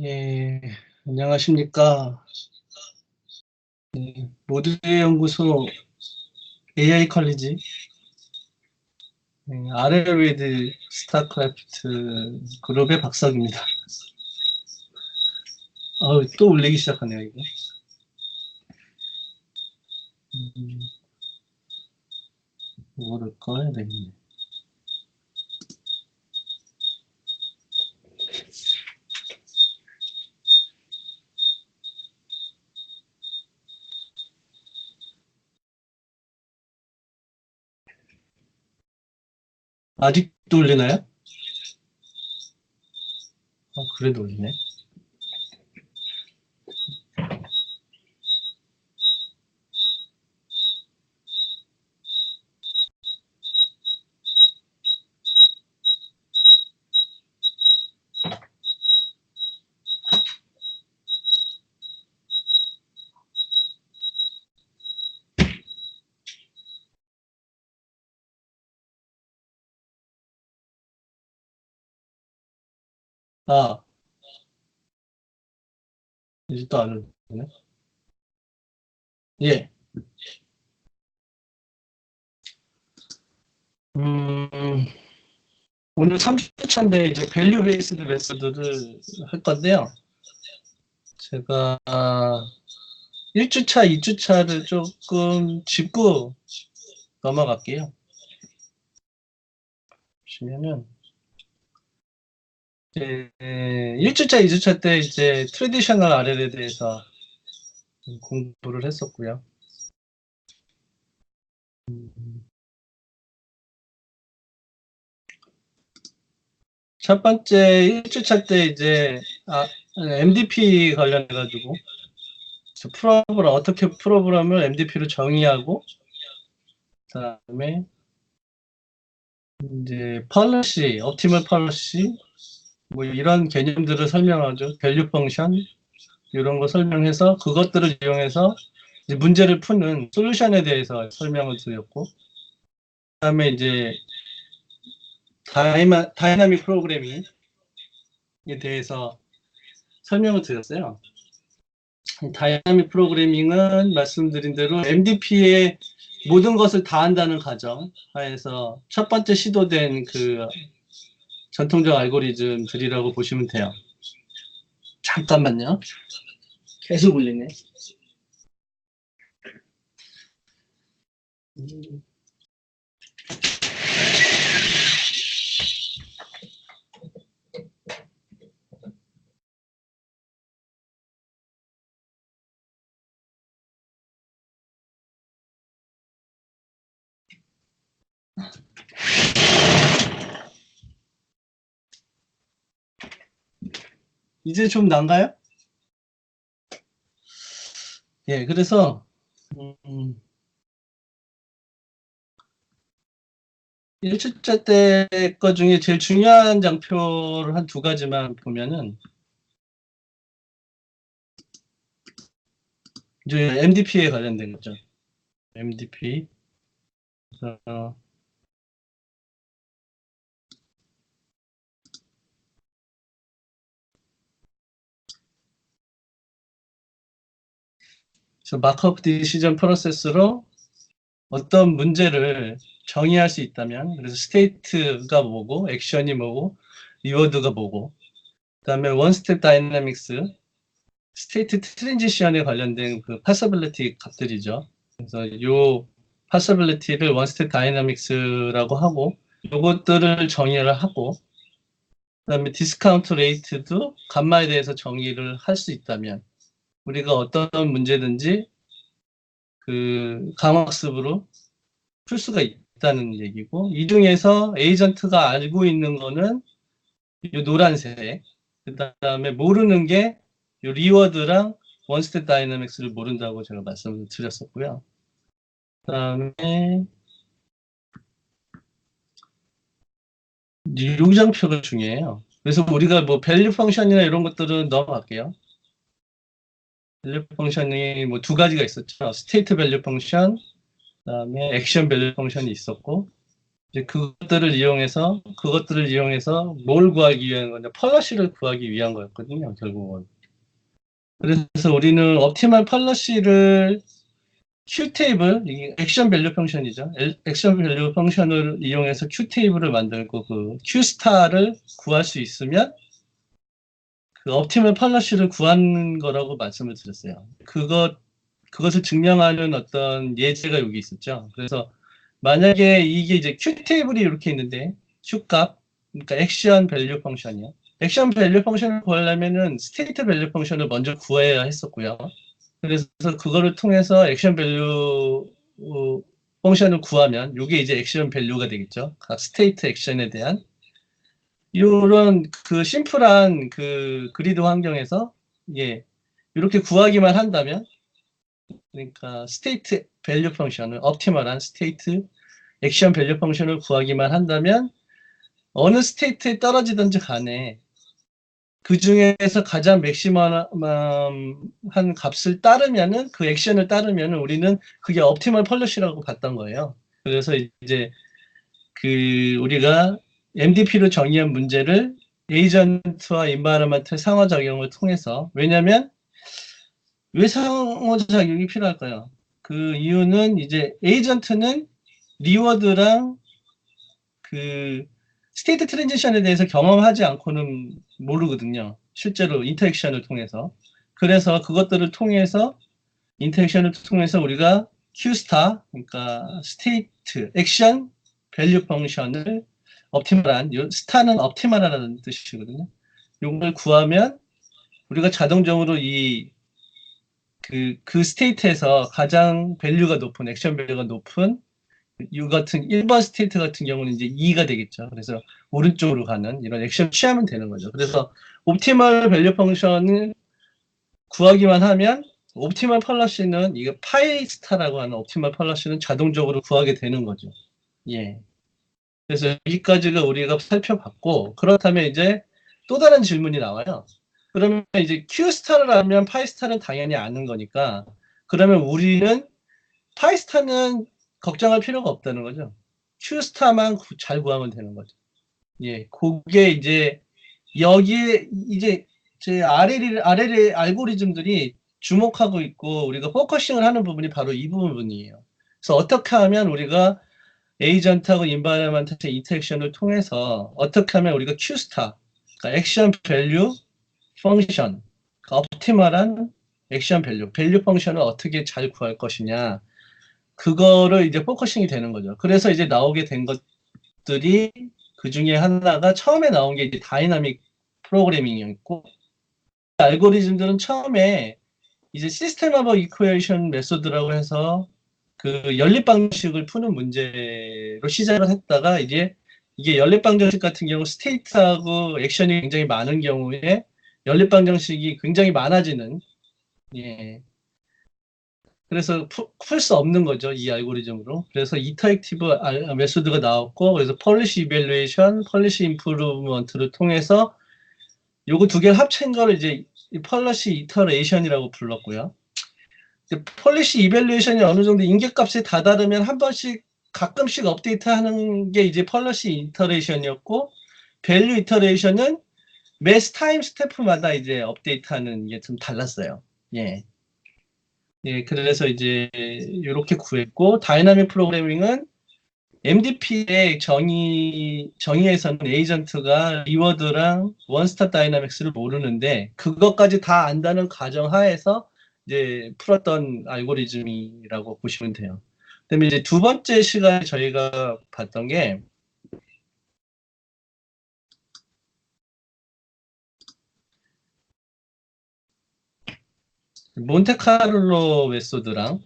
예, 안녕하십니까. 모두의 연구소 AI 컬리지, RL위드 스타크래프트 그룹의 박석입니다. 또 울리기 시작하네요, 이거. 뭐를 꺼야 되겠네. 아직도 울리나요? 그래도 울리네. 아, 이제 또 안 울리네. 예. 음, 오늘 30주차인데 이제 밸류 베이스드 메소드를 할 건데요. 제가 1주차, 2주차를 조금 짚고 넘어갈게요. 보시면은 이제 1주차, 2주차 때 이제 트래디셔널 RL에 대해서 공부를 했었고요. 첫 번째 1주차 때 이제 MDP 관련해가지고 어떻게 프로그램을 MDP로 정의하고 그다음에 이제 펄러시, 옵티멀 펄러시 뭐 이런 개념들을 설명하죠. 밸류 펑션 이런 거 설명해서 그것들을 이용해서 이제 문제를 푸는 솔루션에 대해서 설명을 드렸고 그다음에 이제 다이나믹 프로그래밍에 대해서 설명을 드렸어요. 다이나믹 프로그래밍은 말씀드린 대로 MDP의 모든 것을 다 한다는 가정 하에서 첫 번째 시도된 그 전통적 알고리즘들이라고 보시면 돼요. 잠깐만요. 계속 울리네. 이제 좀 난가요? 예, 그래서 1주차 때 거 중에 제일 중요한 장표를 한 두 가지만 보면은 이제 MDP에 관련된 거죠. MDP. 그래서 마크업 디시전 프로세스로 어떤 문제를 정의할 수 있다면, 그래서 스테이트가 뭐고, 액션이 뭐고, 리워드가 뭐고, 그다음에 원스텝 다이내믹스, 스테이트 트랜지션에 관련된 그 파서빌리티 값들이죠. 그래서 요 파서빌리티를 원스텝 다이내믹스라고 하고, 요것들을 정의를 하고, 그다음에 디스카운트 레이트도 감마에 대해서 정의를 할 수 있다면, 우리가 어떤 문제든지 그 강학습으로 풀 수가 있다는 얘기고, 이 중에서 에이전트가 알고 있는 거는 이 노란색, 그 다음에 모르는 게 이 리워드랑 원스텝 다이내믹스를 모른다고 제가 말씀을 드렸었고요. 그 다음에 요장표가 중요해요. 그래서 우리가 뭐 밸류 펑션이나 이런 것들은 넘어갈게요. 밸류 펑션이 뭐 두 가지가 있었죠. 스테이트 밸류 펑션, 그다음에 액션 밸류 펑션이 있었고, 이제 그것들을 이용해서 뭘 구하기 위한 거냐? 펄러시를 구하기 위한 거였거든요, 결국은. 그래서 우리는 옵티멀 펄러시를 Q테이블, 이게 액션 밸류 펑션이죠. 액션 밸류 펑션을 이용해서 Q테이블을 만들고 그 Q스타를 구할 수 있으면 그 옵티멀 펄러시를 구하는 거라고 말씀을 드렸어요. 그것을 증명하는 어떤 예제가 여기 있었죠. 그래서 만약에 이게 이제 Q테이블이 이렇게 있는데 Q값, 그러니까 액션 밸류 펑션이요. 액션 밸류 펑션을 구하려면은 스테이트 밸류 펑션을 먼저 구해야 했었고요. 그래서 그거를 통해서 액션 밸류 펑션을 구하면 이게 이제 액션 밸류가 되겠죠. 각 스테이트 액션에 대한 이런 그 심플한 그 그리드 환경에서 예 이렇게 구하기만 한다면 그러니까 스테이트 밸류 펑션을 옵티멀한 스테이트 액션 밸류 펑션을 구하기만 한다면 어느 스테이트에 떨어지든지 간에 그 중에서 가장 맥시멈한 값을 따르면은 그 액션을 따르면은 우리는 그게 옵티멀 펄러시라고 봤던 거예요. 그래서 이제 그 우리가 MDP로 정의한 문제를 에이전트와 인바이러먼트 상호작용을 통해서 왜냐하면 왜 상호작용이 필요할까요? 그 이유는 이제 에이전트는 리워드랑 그 스테이트 트랜지션에 대해서 경험하지 않고는 모르거든요. 실제로 인터액션을 통해서. 그래서 그것들을 통해서 인터액션을 통해서 우리가 Q스타, 그러니까 스테이트, 액션, 밸류 펑션을 옵티멀한, 스타는 옵티멀하다는 뜻이거든요. 이걸 구하면 우리가 자동적으로 그 스테이트에서 가장 밸류가 높은, 액션 밸류가 높은 이 같은 1번 스테이트 같은 경우는 이제 2가 되겠죠. 그래서 오른쪽으로 가는 이런 액션 취하면 되는 거죠. 그래서 옵티멀 밸류 펑션을 구하기만 하면 옵티멀 펄러시는 이게 파이 스타라고 하는 옵티멀 펄러시는 자동적으로 구하게 되는 거죠. 예. 그래서 여기까지가 우리가 살펴봤고 그렇다면 이제 또 다른 질문이 나와요. 그러면 이제 Q 스타를 알면 파이 스타는 당연히 아는 거니까 그러면 우리는 파이 스타는 걱정할 필요가 없다는 거죠. Q 스타만 잘 구하면 되는 거죠. 예, 그게 이제 여기에 이제 제 RL의 알고리즘들이 주목하고 있고 우리가 포커싱을 하는 부분이 바로 이 부분이에요. 그래서 어떻게 하면 우리가 에이전트하고 인바이러먼트 인터랙션을 통해서 어떻게 하면 우리가 Q스타, 그러니까 액션 밸류 펑션, 그러니까 옵티멀한 액션 밸류 펑션을 어떻게 잘 구할 것이냐. 그거를 이제 포커싱이 되는 거죠. 그래서 이제 나오게 된 것들이 그 중에 하나가 처음에 나온 게 이제 다이나믹 프로그래밍이었고 알고리즘들은 처음에 이제 시스템 오브 이퀘이션 메소드라고 해서 그 연립 방정식을 푸는 문제로 시작을 했다가 이제 이게 연립 방정식 같은 경우 스테이트하고 액션이 굉장히 많은 경우에 연립 방정식이 굉장히 많아지는 예. 그래서 풀 수 없는 거죠. 이 알고리즘으로. 그래서 이터액티브 메소드가 나왔고 그래서 폴리시 이밸루에이션, 폴리시 임프루먼트를 통해서 요거 두 개를 합친 거를 이제 폴리시 이터레이션이라고 불렀고요. 폴리시 이밸루에이션이 어느 정도 인계값이 다다르면 한 번씩 가끔씩 업데이트하는 게 이제 폴리시 이터레이션이었고 밸류 이터레이션은 매 타임 스태프마다 이제 업데이트하는 게 좀 달랐어요. 예. 예, 그래서 이제 이렇게 구했고 다이나믹 프로그래밍은 MDP의 정의에서는 에이전트가 리워드랑 원스톱 다이나믹스를 모르는데 그것까지 다 안다는 가정하에서 이제 풀었던 알고리즘이라고 보시면 돼요. 그다음에 이제 두 번째 시간에 저희가 봤던 게 몬테카를로 메소드랑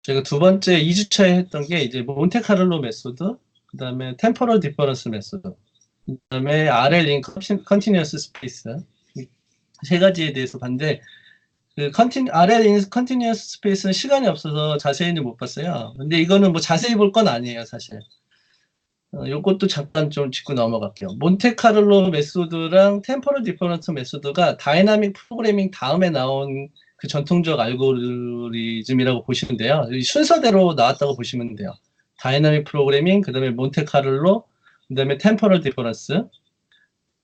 제가 두 번째 2주차에 했던 게 이제 몬테카를로 메소드, 그 다음에 템포럴 디퍼런스 메소드, 그 다음에 RL 컨티뉴어스 스페이스 세 가지에 대해서 봤는데 그 RL 컨티뉴어스 스페이스는 시간이 없어서 자세히는 못 봤어요. 근데 이거는 뭐 자세히 볼 건 아니에요, 사실. 요것도 잠깐 좀 짚고 넘어갈게요. 몬테카를로 메소드랑 템포럴 디퍼런스 메소드가 다이나믹 프로그래밍 다음에 나온 그 전통적 알고리즘이라고 보시면 돼요. 순서대로 나왔다고 보시면 돼요. 다이나믹 프로그래밍, 그 다음에 몬테카를로, 그 다음에 템포럴 디퍼런스.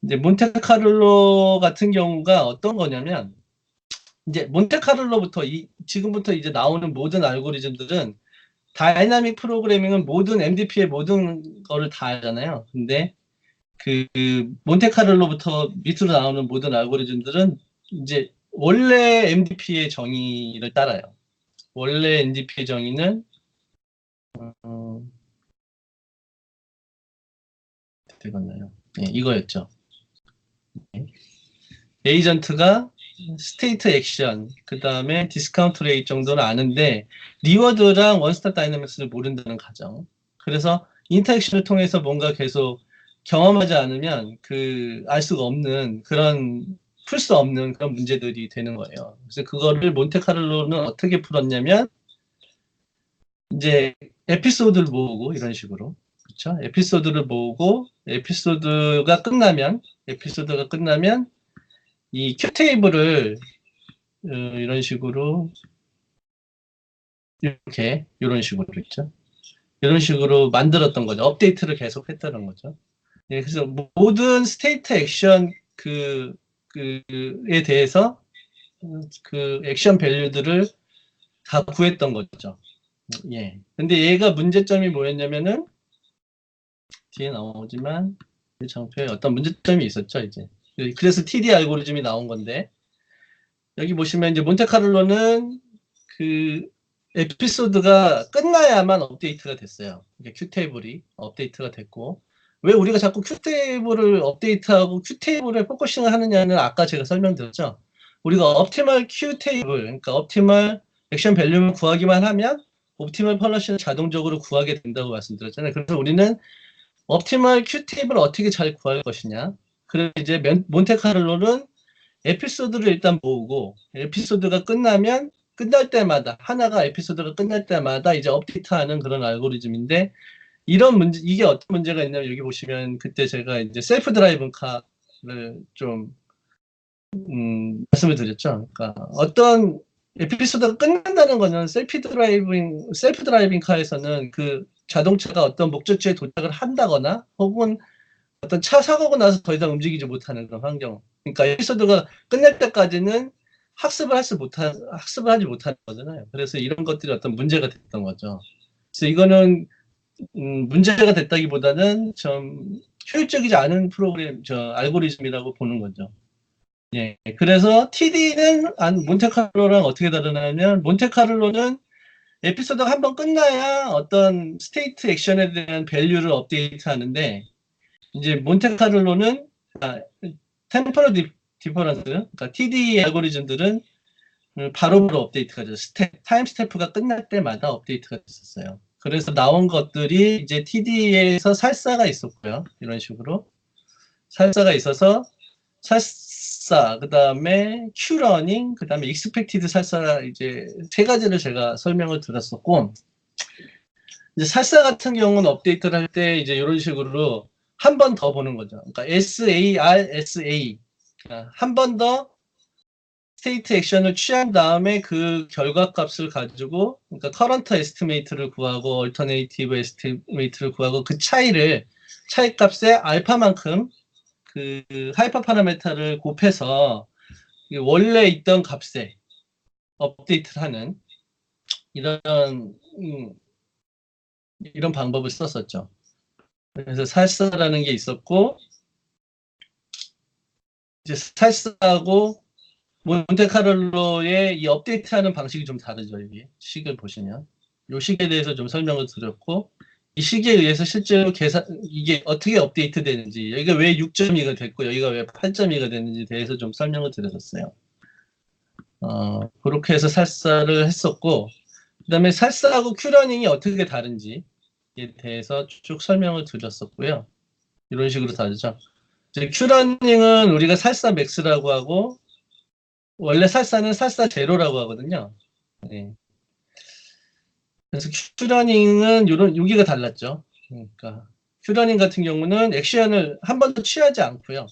이제 몬테카를로 같은 경우가 어떤 거냐면, 이제 몬테카를로부터 지금부터 이제 나오는 모든 알고리즘들은 다이나믹 프로그래밍은 모든 MDP의 모든 거를 다 하잖아요. 근데 그 몬테카를로부터 밑으로 나오는 모든 알고리즘들은 이제 원래 MDP의 정의를 따라요. 원래 MDP의 정의는 되겠나요? 네, 이거였죠. 에이전트가 스테이트 액션, 그 다음에 디스카운트 레이트 정도는 아는데 리워드랑 원스타 다이내믹스를 모른다는 가정. 그래서 인터액션을 통해서 뭔가 계속 경험하지 않으면 알 수가 없는 그런 풀 수 없는 그런 문제들이 되는 거예요. 그래서 그거를 몬테카를로는 어떻게 풀었냐면 이제 에피소드를 모으고 이런 식으로 그렇죠? 에피소드를 모으고 에피소드가 끝나면 이 큐 테이블을 이런 식으로 이런 식으로 있죠. 이런 식으로 만들었던 거죠. 업데이트를 계속 했다는 거죠. 예, 그래서 모든 스테이트 액션 그에 대해서 그 액션 밸류들을 다 구했던 거죠. 예. 근데 얘가 문제점이 뭐였냐면은 뒤에 나오지만 장표에 어떤 문제점이 있었죠, 이제. 그래서 TD 알고리즘이 나온 건데 여기 보시면 이제 몬테카를로는 그 에피소드가 끝나야만 업데이트가 됐어요. 그러니까 큐테이블이 업데이트가 됐고 왜 우리가 자꾸 큐테이블을 업데이트하고 큐테이블에 포커싱을 하느냐는 아까 제가 설명드렸죠. 우리가 옵티멀 큐테이블, 그러니까 옵티멀 액션 밸류만 구하기만 하면 옵티멀 펄러시는 자동적으로 구하게 된다고 말씀드렸잖아요. 그래서 우리는 옵티멀 큐테이블을 어떻게 잘 구할 것이냐. 그래서 이제 몬테카를로는 에피소드를 일단 모으고 에피소드가 끝날 때마다 하나가 에피소드가 끝날 때마다 이제 업데이트하는 그런 알고리즘인데 이게 어떤 문제가 있냐면 여기 보시면 그때 제가 이제 셀프 드라이빙 카를 좀 말씀을 드렸죠. 그러니까 어떤 에피소드가 끝난다는 거는 셀프 드라이빙 카에서는 그 자동차가 어떤 목적지에 도착을 한다거나 혹은 어떤 차 사고가 나서 더 이상 움직이지 못하는 그런 환경. 그러니까 에피소드가 끝날 때까지는 학습을 하지 못하는 거잖아요. 그래서 이런 것들이 어떤 문제가 됐던 거죠. 그래서 이거는 문제가 됐다기보다는 좀 효율적이지 않은 알고리즘이라고 보는 거죠. 예. 그래서 TD는 몬테카를로랑 어떻게 다르냐면 몬테카를로는 에피소드가 한번 끝나야 어떤 스테이트 액션에 대한 밸류를 업데이트 하는데 이제 몬테카를로는 템포럴 디퍼런스, 그러니까 TD 알고리즘들은 바로바로 업데이트가 돼요. 타임 스태프가 끝날 때마다 업데이트가 됐었어요. 그래서 나온 것들이 이제 TD에서 살사가 있었고요. 이런 식으로 살사가 있어서 그 다음에 큐러닝, 그 다음에 익스펙티드 살사 이제 세 가지를 제가 설명을 드렸었고 이제 살사 같은 경우는 업데이트를 할 때 이제 이런 식으로 한 번 더 보는 거죠. 그러니까 SARSA 한 번 더 스테이트 액션을 취한 다음에 그 결과값을 가지고 그러니까 커런트 에스티메이트를 구하고 얼터네이티브 에스티메이트를 구하고 그 차이 값의 알파만큼 그 하이퍼 파라메타를 곱해서 원래 있던 값에 업데이트를 하는 이런 이런 방법을 썼었죠. 그래서 살사라는 게 있었고 이제 살사하고 몬테카를로의 이 업데이트하는 방식이 좀 다르죠. 여기 식을 보시면 이 식에 대해서 좀 설명을 드렸고 이 식에 의해서 실제로 이게 어떻게 업데이트 되는지 여기가 왜 6.2가 됐고 여기가 왜 8.2가 됐는지 대해서 좀 설명을 드렸었어요. 그렇게 해서 살사를 했었고 그 다음에 살사하고 큐러닝이 어떻게 다른지에 대해서 쭉 설명을 드렸었고요. 이런 식으로 다르죠. 이제 큐러닝은 우리가 살사 맥스라고 하고 원래 살사는 살사 제로라고 하거든요. 네. 그래서 큐러닝은 여기가 달랐죠. 그러니까 큐러닝 같은 경우는 액션을 한 번도 취하지 않고요.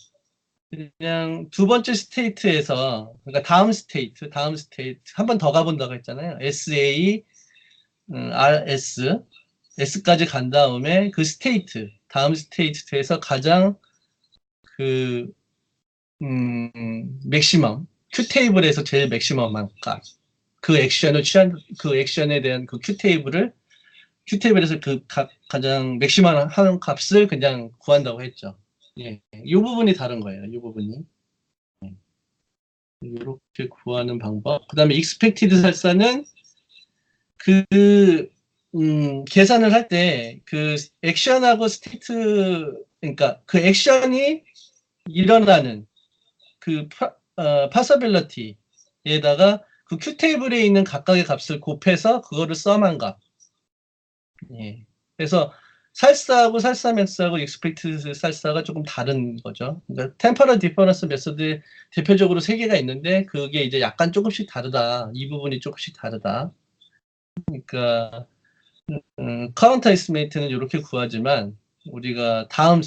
그냥 두 번째 스테이트에서, 그러니까 다음 스테이트 한 번 더 가본다고 했잖아요. SA, RS, S까지 간 다음에 그 스테이트, 다음 스테이트에서 가장 그 맥시멈, 큐 테이블에서 제일 맥시멈한 값, 그 액션을 취한 그 액션에 대한 그 큐 테이블에서 그 가장 맥시멈 하는 값을 그냥 구한다고 했죠. 예, 이 부분이 다른 거예요. 이 부분이. 이렇게 구하는 방법. 그 다음에 익스펙티드 살사는 계산을 할 때 그 액션하고 스테이트, 그러니까 그 액션이 일어나는 그 파서빌리티에다가 그 큐 테이블에 있는 각각의 값을 곱해서 그거를 썸한 값. 예. 그래서 살사하고 살사맥스하고 익스펙티드 살사가 조금 다른 거죠. 그러니까 템퍼럴 디퍼런스 메소드 대표적으로 세 개가 있는데 그게 이제 약간 조금씩 다르다. 이 부분이 조금씩 다르다. 그러니까 커런트 에스티메이트는 이렇게 구하지만 우리가 다음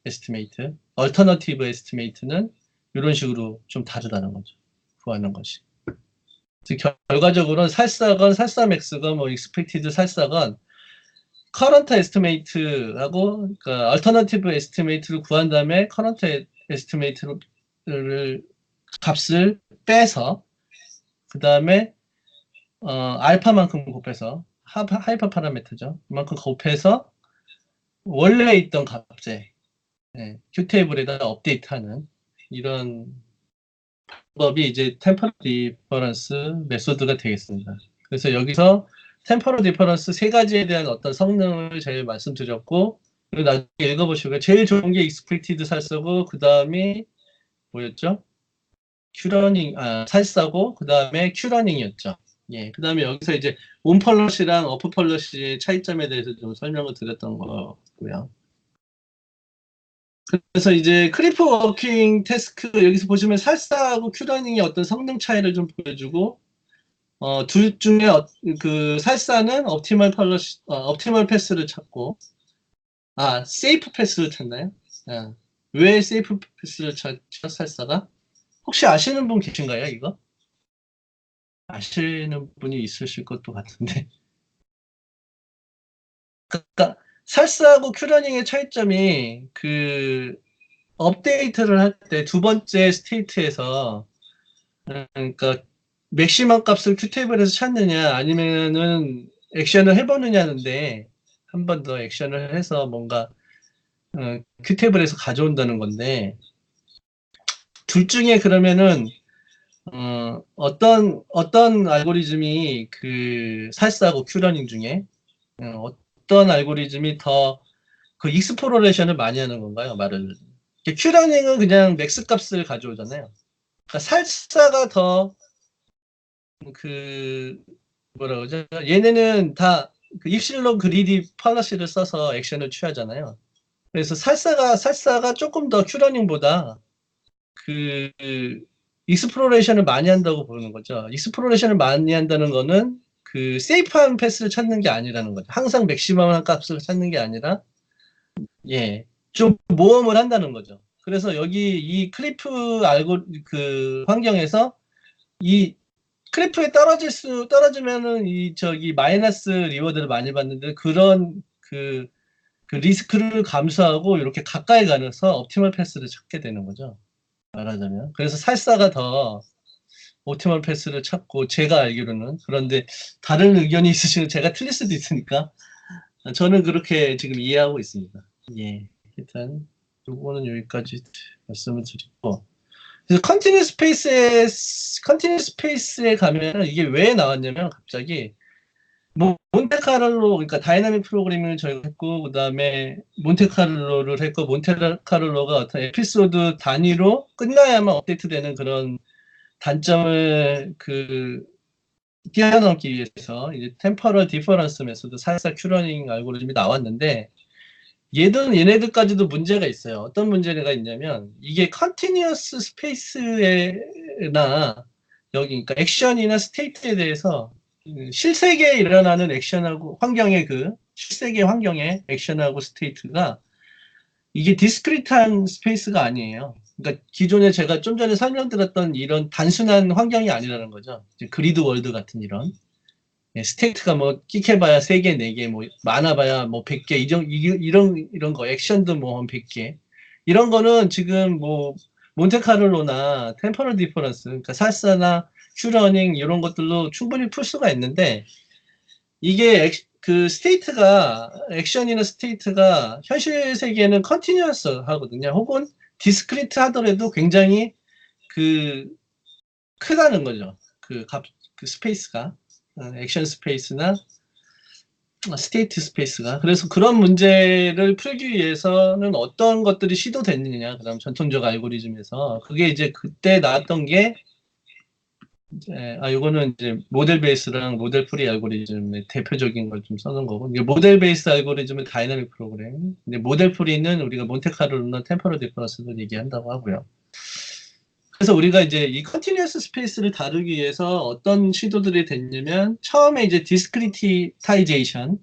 에스티메이트, 얼터너티브 에스티메이트는 이런 식으로 좀 다르다는 거죠. 구하는 것이. 결과적으로는 살사건 살사맥스건 뭐 익스펙티드 살사건 커런트 에스티메이트하고 그러니까 얼터너티브 에스티메이트를 구한 다음에 커런트 에스티메이트를 값을 빼서 그 다음에 알파만큼 곱해서 하이퍼 파라미터죠. 그만큼 곱해서 원래 있던 값에 큐 테이블에다 업데이트하는 이런 방법이 이제 템퍼럴 디퍼런스 메소드가 되겠습니다. 그래서 여기서 템퍼럴 디퍼런스 세 가지에 대한 어떤 성능을 제일 말씀드렸고, 그리고 나중에 읽어보시고요. 제일 좋은 게 익스펙티드 살사고, 그 다음이 뭐였죠? 큐러닝, 살사고, 그 다음에 큐러닝이었죠. 예, 그 다음에 여기서 이제 온펄러시랑 어프펄러시의 차이점에 대해서 좀 설명을 드렸던 거고요. 그래서 이제 크리프 워킹 태스크 여기서 보시면 살사하고 큐러닝의 어떤 성능 차이를 좀 보여주고 둘 중에 그 살사는 옵티멀 패스를 찾고 세이프 패스를 찾나요? 왜 세이프 패스를 찾죠? 살사가? 혹시 아시는 분 계신가요, 이거? 아시는 분이 있으실 것도 같은데. 그러니까 살사하고 큐러닝의 차이점이 그 업데이트를 할 때 두 번째 스테이트에서 그러니까 맥시멈 값을 큐 테이블에서 찾느냐 아니면은 액션을 해보느냐는데 한 번 더 액션을 해서 뭔가 큐 테이블에서 가져온다는 건데 둘 중에 그러면은 어떤 알고리즘이 그 살사하고 큐러닝 중에 어떤 알고리즘이 더 그 익스플로레이션을 많이 하는 건가요? 말을 큐러닝은 그냥 맥스 값을 가져오잖아요. 그러니까 살사가 더 그 뭐라 그러죠? 얘네는 다 그 입실론 그리디 팔러시를 써서 액션을 취하잖아요. 그래서 살사가 조금 더 큐러닝보다 그 익스플로레이션을 많이 한다고 보는 거죠. 익스플로레이션을 많이 한다는 거는 그 세이프한 패스를 찾는 게 아니라는 거죠. 항상 맥시멈한 값을 찾는 게 아니라 좀 모험을 한다는 거죠. 그래서 여기 이 클리프 그 환경에서 이 클리프에 떨어지면은 저기 마이너스 리워드를 많이 받는데 그런 그 리스크를 감수하고 이렇게 가까이 가면서 옵티멀 패스를 찾게 되는 거죠. 말하자면. 그래서 살사가 더 옵티멀 패스를 찾고 제가 알기로는 그런데 다른 의견이 있으시면 제가 틀릴 수도 있으니까 저는 그렇게 지금 이해하고 있습니다. 예. 일단 요거는 여기까지 말씀을 드리고 그래서 컨티뉴 스페이스에 가면은 이게 왜 나왔냐면 갑자기 몬테카를로 그러니까 다이나믹 프로그래밍을 저희가 했고 그다음에 몬테카를로를 했고 몬테카를로가 어떤 에피소드 단위로 끝나야만 업데이트되는 그런 단점을 뛰어넘기 위해서 이제 템퍼럴 디퍼런스 메소드 살사 큐러닝 알고리즘이 나왔는데 얘네들까지도 문제가 있어요. 어떤 문제가 있냐면 이게 컨티뉴어스 스페이스나 여기 그러니까 액션이나 스테이트에 대해서 실세계에 일어나는 액션하고 환경의 그 실세계 환경의 액션하고 스테이트가 이게 디스크리트한 스페이스가 아니에요. 그러니까 기존에 제가 좀 전에 설명드렸던 이런 단순한 환경이 아니라는 거죠. 그리드 월드 같은 이런 스테이트가 뭐 끼해봐야 3개, 4개, 뭐 많아봐야 뭐 100개 이런 거 액션도 뭐 한 100개 이런 거는 지금 뭐 몬테카를로나 템포럴 디퍼런스 그러니까 살사나 큐러닝 이런 것들로 충분히 풀 수가 있는데 이게 그 스테이트가 액션이나 스테이트가 현실 세계에는 컨티뉴어스 하거든요. 혹은 디스크리트 하더라도 굉장히 그 크다는 거죠. 그 스페이스가 액션 스페이스나 스테이트 스페이스가 그래서 그런 문제를 풀기 위해서는 어떤 것들이 시도됐느냐 그다음 전통적 알고리즘에서 그게 이제 그때 나왔던 게 요거는 이제 모델 베이스랑 모델 프리 알고리즘의 대표적인 걸 좀 써놓은 거고, 이게 모델 베이스 알고리즘은 다이나믹 프로그램, 근데 모델 프리는 우리가 몬테카를로나 템포럴 디퍼런스를 얘기한다고 하고요. 그래서 우리가 이제 이 컨티뉴어스 스페이스를 다루기 위해서 어떤 시도들이 됐냐면, 처음에 이제 디스크리티타이제이션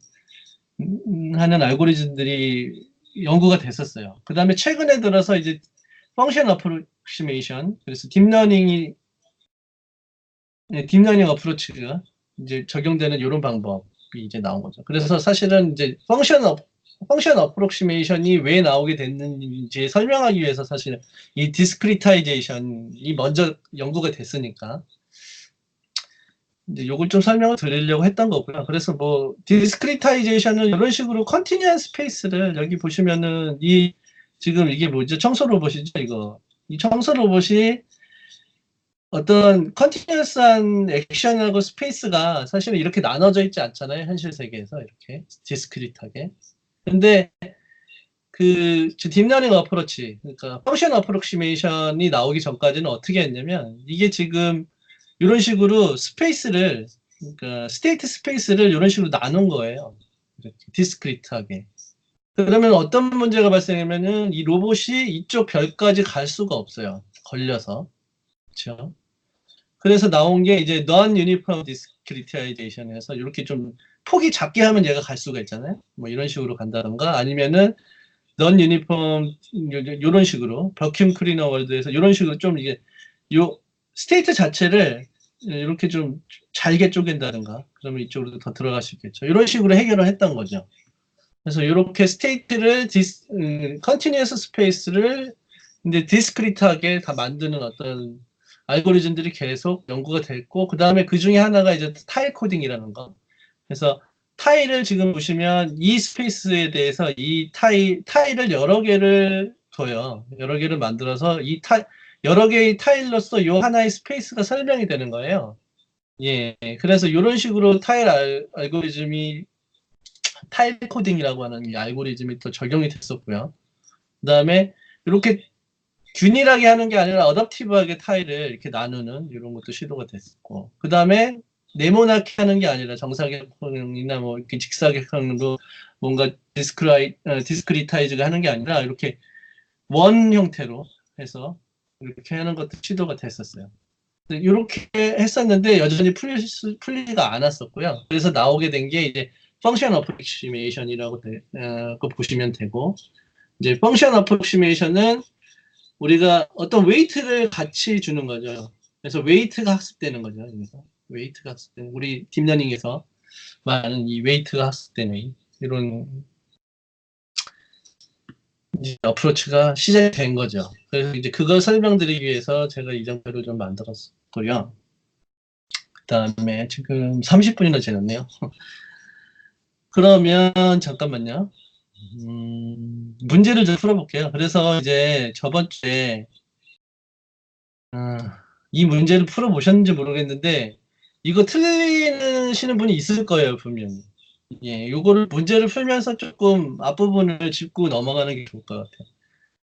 하는 알고리즘들이 연구가 됐었어요. 그 다음에 최근에 들어서 이제 펑션 어프로시메이션, 그래서 딥러닝 어프로치가 이제 적용되는 이런 방법이 이제 나온 거죠. 그래서 사실은 이제 펑션 어프로시메이션이 왜 나오게 됐는지 설명하기 위해서 사실 이 디스크리타이제이션이 먼저 연구가 됐으니까 이제 요걸 좀 설명을 드리려고 했던 거고요. 그래서 뭐 디스크리타이제이션은 이런 식으로 컨티뉴한 스페이스를 여기 보시면은 이 지금 이게 뭐죠? 청소 로봇이죠, 이거. 이 청소 로봇이 어떤 컨티뉴어스한 액션하고 스페이스가 사실은 이렇게 나눠져 있지 않잖아요. 현실 세계에서 이렇게 디스크리트하게. 근데 그 딥러닝 어프로치, 그러니까 펑션 어프로시메이션이 나오기 전까지는 어떻게 했냐면 이게 지금 이런 식으로 스페이스를 그러니까 스테이트 스페이스를 이런 식으로 나눈 거예요. 이렇게 디스크리트하게. 그러면 어떤 문제가 발생하면은 이 로봇이 이쪽 별까지 갈 수가 없어요. 걸려서. 그렇죠? 그래서 나온 게 이제 non-uniform discretization에서 이렇게 좀 폭이 작게 하면 얘가 갈 수가 있잖아요. 뭐 이런 식으로 간다던가 아니면은 non-uniform 이런 식으로 버큐um 클리너 월드에서 이런 식으로 좀 이게 요 스테이트 자체를 이렇게 좀 잘게 쪼갠다든가 그러면 이쪽으로 더 들어갈 수 있겠죠. 이런 식으로 해결을 했던 거죠. 그래서 이렇게 스테이트를 컨티뉴어스 스페이스를 이제 디스크리트하게 다 만드는 어떤 알고리즘들이 계속 연구가 됐고, 그 다음에 그 중에 하나가 이제 타일 코딩이라는 거. 그래서 타일을 지금 보시면 이 스페이스에 대해서 이 타일을 여러 개를 둬요. 여러 개를 만들어서 여러 개의 타일로서 이 하나의 스페이스가 설명이 되는 거예요. 예. 그래서 이런 식으로 타일 알고리즘이 타일 코딩이라고 하는 이 알고리즘이 또 적용이 됐었고요. 그 다음에 이렇게 균일하게 하는 게 아니라 어댑티브하게 타일을 이렇게 나누는 이런 것도 시도가 됐었고 그 다음에 네모나게 하는 게 아니라 정사각형이나 뭐 이렇게 직사각형으로 뭔가 디스크리타이즈가 하는 게 아니라 이렇게 원 형태로 해서 이렇게 하는 것도 시도가 됐었어요. 이렇게 했었는데 여전히 풀리지가 않았었고요. 그래서 나오게 된 게 이제 펑션 어프로시메이션이라고 보시면 되고 이제 펑션 어프로시메이션은 우리가 어떤 웨이트를 같이 주는 거죠. 그래서 웨이트가 학습되는 거죠. 그래서 웨이트가 학습되는 우리 딥러닝에서 많은 이 웨이트가 학습되는 이런 어프로치가 시작된 거죠. 그래서 이제 그걸 설명드리기 위해서 제가 이 장표를 좀 만들었고요. 그 다음에 지금 30분이나 지났네요. 그러면 잠깐만요. 문제를 좀 풀어볼게요. 그래서 이제 저번 주에 이 문제를 풀어보셨는지 모르겠는데 이거 틀리시는 분이 있을 거예요, 분명히. 예, 요거를 문제를 풀면서 조금 앞부분을 짚고 넘어가는 게 좋을 것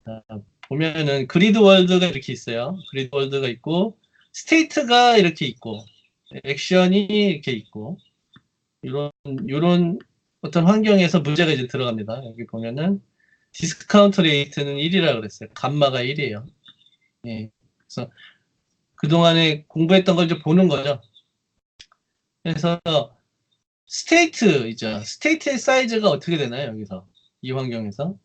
같아요. 보면은 그리드 월드가 이렇게 있어요. 그리드 월드가 있고 스테이트가 이렇게 있고 액션이 이렇게 있고 이런 어떤 환경에서 문제가 이제 들어갑니다. 여기 보면은 디스카운트 레이트는 1이라고 그랬어요. 감마가 1이에요. 예. 그래서 그동안에 공부했던 걸 이제 보는 거죠. 그래서 스테이트이죠. 스테이트의 사이즈가 어떻게 되나요, 여기서? 이 환경에서?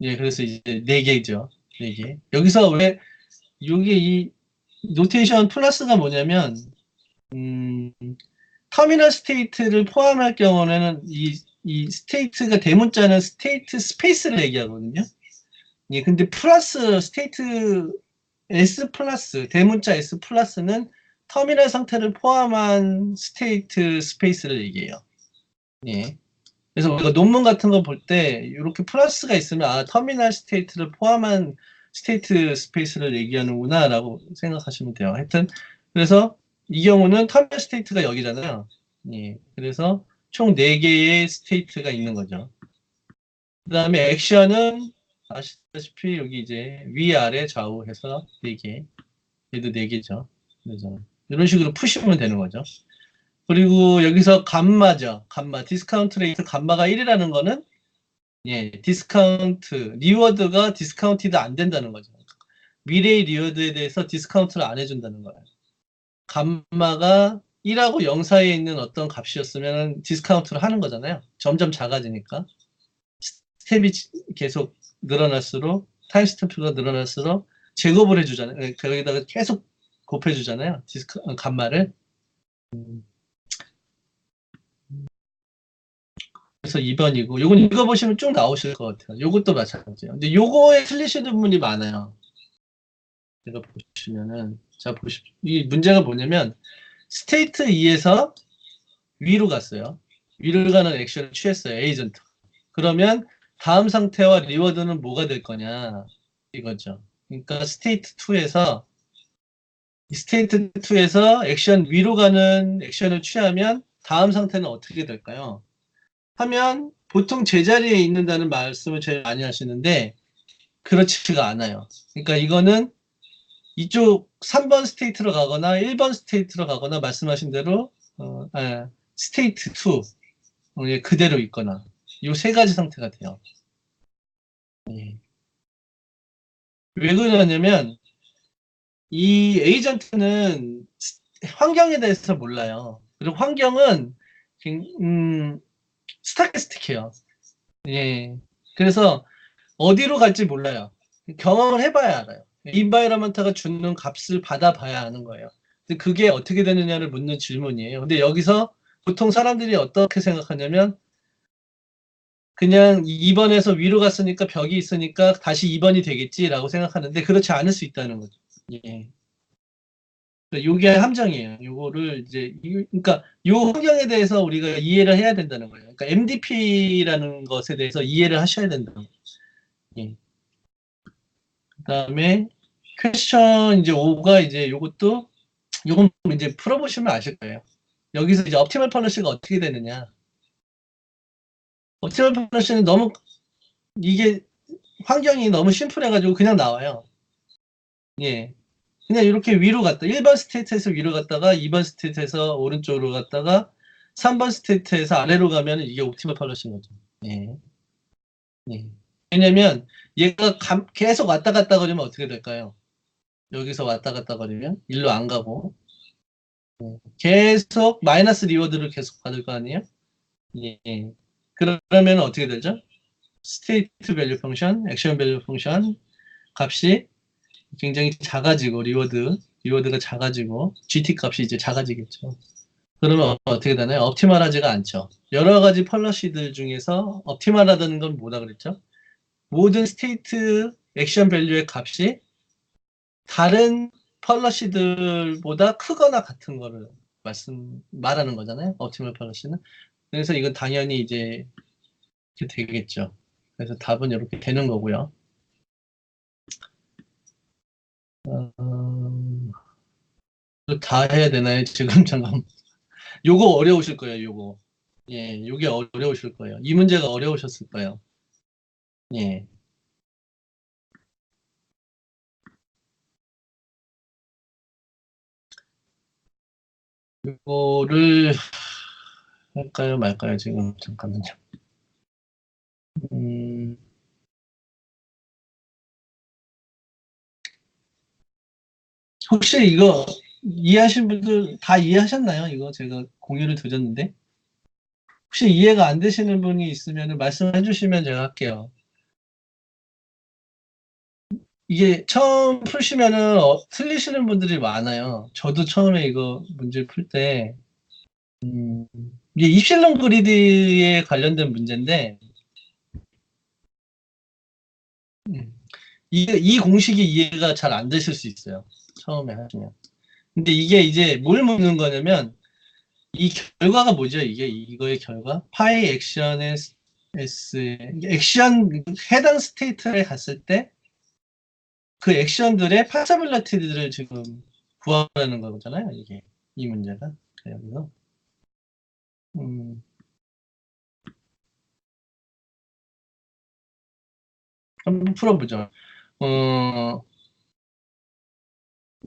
예, 그래서 이제 4개죠. 4개. 여기서 왜, 여기 이 노테이션 플러스가 뭐냐면, 음, 터미널 스테이트를 포함할 경우에는 이 스테이트가 대문자는 스테이트 스페이스를 얘기하거든요. 예, 근데 플러스 스테이트 S 플러스 대문자 S 플러스는 터미널 상태를 포함한 스테이트 스페이스를 얘기해요. 예. 그래서 우리가 논문 같은 거 볼 때 이렇게 플러스가 있으면 아 터미널 스테이트를 포함한 스테이트 스페이스를 얘기하는구나라고 생각하시면 돼요. 하여튼 그래서 이 경우는 터미널 스테이트가 여기잖아요. 예. 그래서 총 4개의 스테이트가 있는 거죠. 그 다음에 액션은 아시다시피 여기 이제 위아래 좌우 해서 4개. 얘도 4개죠. 그래서 이런 식으로 푸시면 되는 거죠. 그리고 여기서 감마죠. 감마. 디스카운트 레이트 감마가 1이라는 거는 예, 디스카운트, 리워드가 디스카운티드 안 된다는 거죠. 미래의 리워드에 대해서 디스카운트를 안 해준다는 거예요. 감마가 1하고 0 사이에 있는 어떤 값이었으면 디스카운트를 하는 거잖아요. 점점 작아지니까. 스텝이 계속 늘어날수록, 타임 스탬프가 늘어날수록 제곱을 해주잖아요. 거기다가 계속 곱해주잖아요. 감마를. 그래서 2번이고, 요건 읽어보시면 쭉 나오실 것 같아요. 요것도 마찬가지예요. 근데 요거에 틀리시는 분이 많아요. 제가 보시면은, 자, 이 문제가 뭐냐면, 스테이트 2에서 위로 갔어요. 위로 가는 액션을 취했어요. 에이전트. 그러면 다음 상태와 리워드는 뭐가 될 거냐, 이거죠. 그러니까 스테이트 2에서 액션 위로 가는 액션을 취하면 다음 상태는 어떻게 될까요? 하면 보통 제자리에 있는다는 말씀을 제일 많이 하시는데 그렇지가 않아요. 그러니까 이거는 이쪽 3번 스테이트로 가거나 1번 스테이트로 가거나 말씀하신 대로 스테이트 2 그대로 있거나 이 세 가지 상태가 돼요. 예. 왜 그러냐면 이 에이전트는 환경에 대해서 몰라요. 그리고 환경은 스타캐스틱해요. 예. 그래서 어디로 갈지 몰라요. 경험을 해봐야 알아요. 인바이러먼트가 주는 값을 받아봐야 아는 거예요. 근데 그게 어떻게 되느냐를 묻는 질문이에요. 근데 여기서 보통 사람들이 어떻게 생각하냐면 그냥 2번에서 위로 갔으니까 벽이 있으니까 다시 2번이 되겠지라고 생각하는데 그렇지 않을 수 있다는 거죠. 예. 요게 함정이에요. 요거를 이제 그러니까 요 환경에 대해서 우리가 이해를 해야 된다는 거예요. 그러니까 MDP라는 것에 대해서 이해를 하셔야 된다는 거예요. 예. 그다음에 퀘스천 이제 5가 이제 요것도 요건 이제 풀어보시면 아실 거예요. 여기서 이제 옵티멀 펄러시가 어떻게 되느냐. 옵티멀 펄러시는 너무 이게 환경이 너무 심플해가지고 그냥 나와요. 예. 그냥 이렇게 위로 갔다. 1번 스테이트에서 위로 갔다가 2번 스테이트에서 오른쪽으로 갔다가 3번 스테이트에서 아래로 가면 이게 옵티멀 펄러시인 거죠. 예. 예. 왜냐면 얘가 계속 왔다 갔다 거리면 어떻게 될까요? 여기서 왔다 갔다 거리면 일로 안 가고 계속 마이너스 리워드를 계속 받을 거 아니에요? 예. 그러면 어떻게 되죠? 스테이트 밸류 펑션, 액션 밸류 펑션 값이 굉장히 작아지고 리워드가 작아지고 GT 값이 이제 작아지겠죠. 그러면 어떻게 되나요? 옵티멀하지가 않죠. 여러 가지 펄러시들 중에서 옵티멀하다는 건 뭐다 그랬죠? 모든 스테이트 액션 밸류의 값이 다른 펄러시들보다 크거나 같은 거를 말하는 거잖아요. 옵티멀 펄러시는. 그래서 이건 당연히 이제 이렇게 되겠죠. 그래서 답은 이렇게 되는 거고요. 다 해야 되나요? 지금 잠깐. 요거 어려우실 거예요. 요거. 예, 요게 어려우실 거예요. 이 문제가 어려우셨을 거예요. 예. 요거를 할까요? 말까요? 지금 잠깐만요. 음, 혹시 이거 이해하신 분들 다 이해하셨나요? 이거 제가 공유를 드렸는데. 혹시 이해가 안 되시는 분이 있으면 말씀해 주시면 제가 할게요. 이게 처음 푸시면은 틀리시는 분들이 많아요. 저도 처음에 이거 문제 풀 때, 이게 입실론 그리드에 관련된 문제인데, 음, 이 공식이 이해가 잘 안 되실 수 있어요. 처음에 하시면. 근데 이게 이제 뭘 묻는 거냐면, 이 결과가 뭐죠? 이거의 결과? 파이 액션의 S, 액션, 해당 스테이트에 갔을 때, 그 액션들의 파사빌리티들을 지금 구하라는 거잖아요. 이게, 이 문제가. 그래서, 음, 한번 풀어보죠. 어,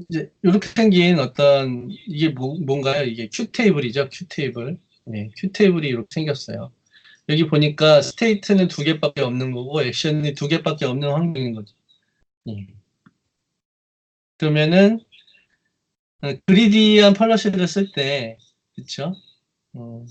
이제, 이렇게 생긴 어떤, 이게 뭔가요? 이게 Q 테이블이죠. Q 테이블. 네, Q 테이블이 이렇게 생겼어요. 여기 보니까 스테이트는 두 개밖에 없는 거고, 액션이 두 개밖에 없는 환경인 거죠. 예. 그러면은, 그리디한 펄러시를 쓸 때, 그쵸? 어,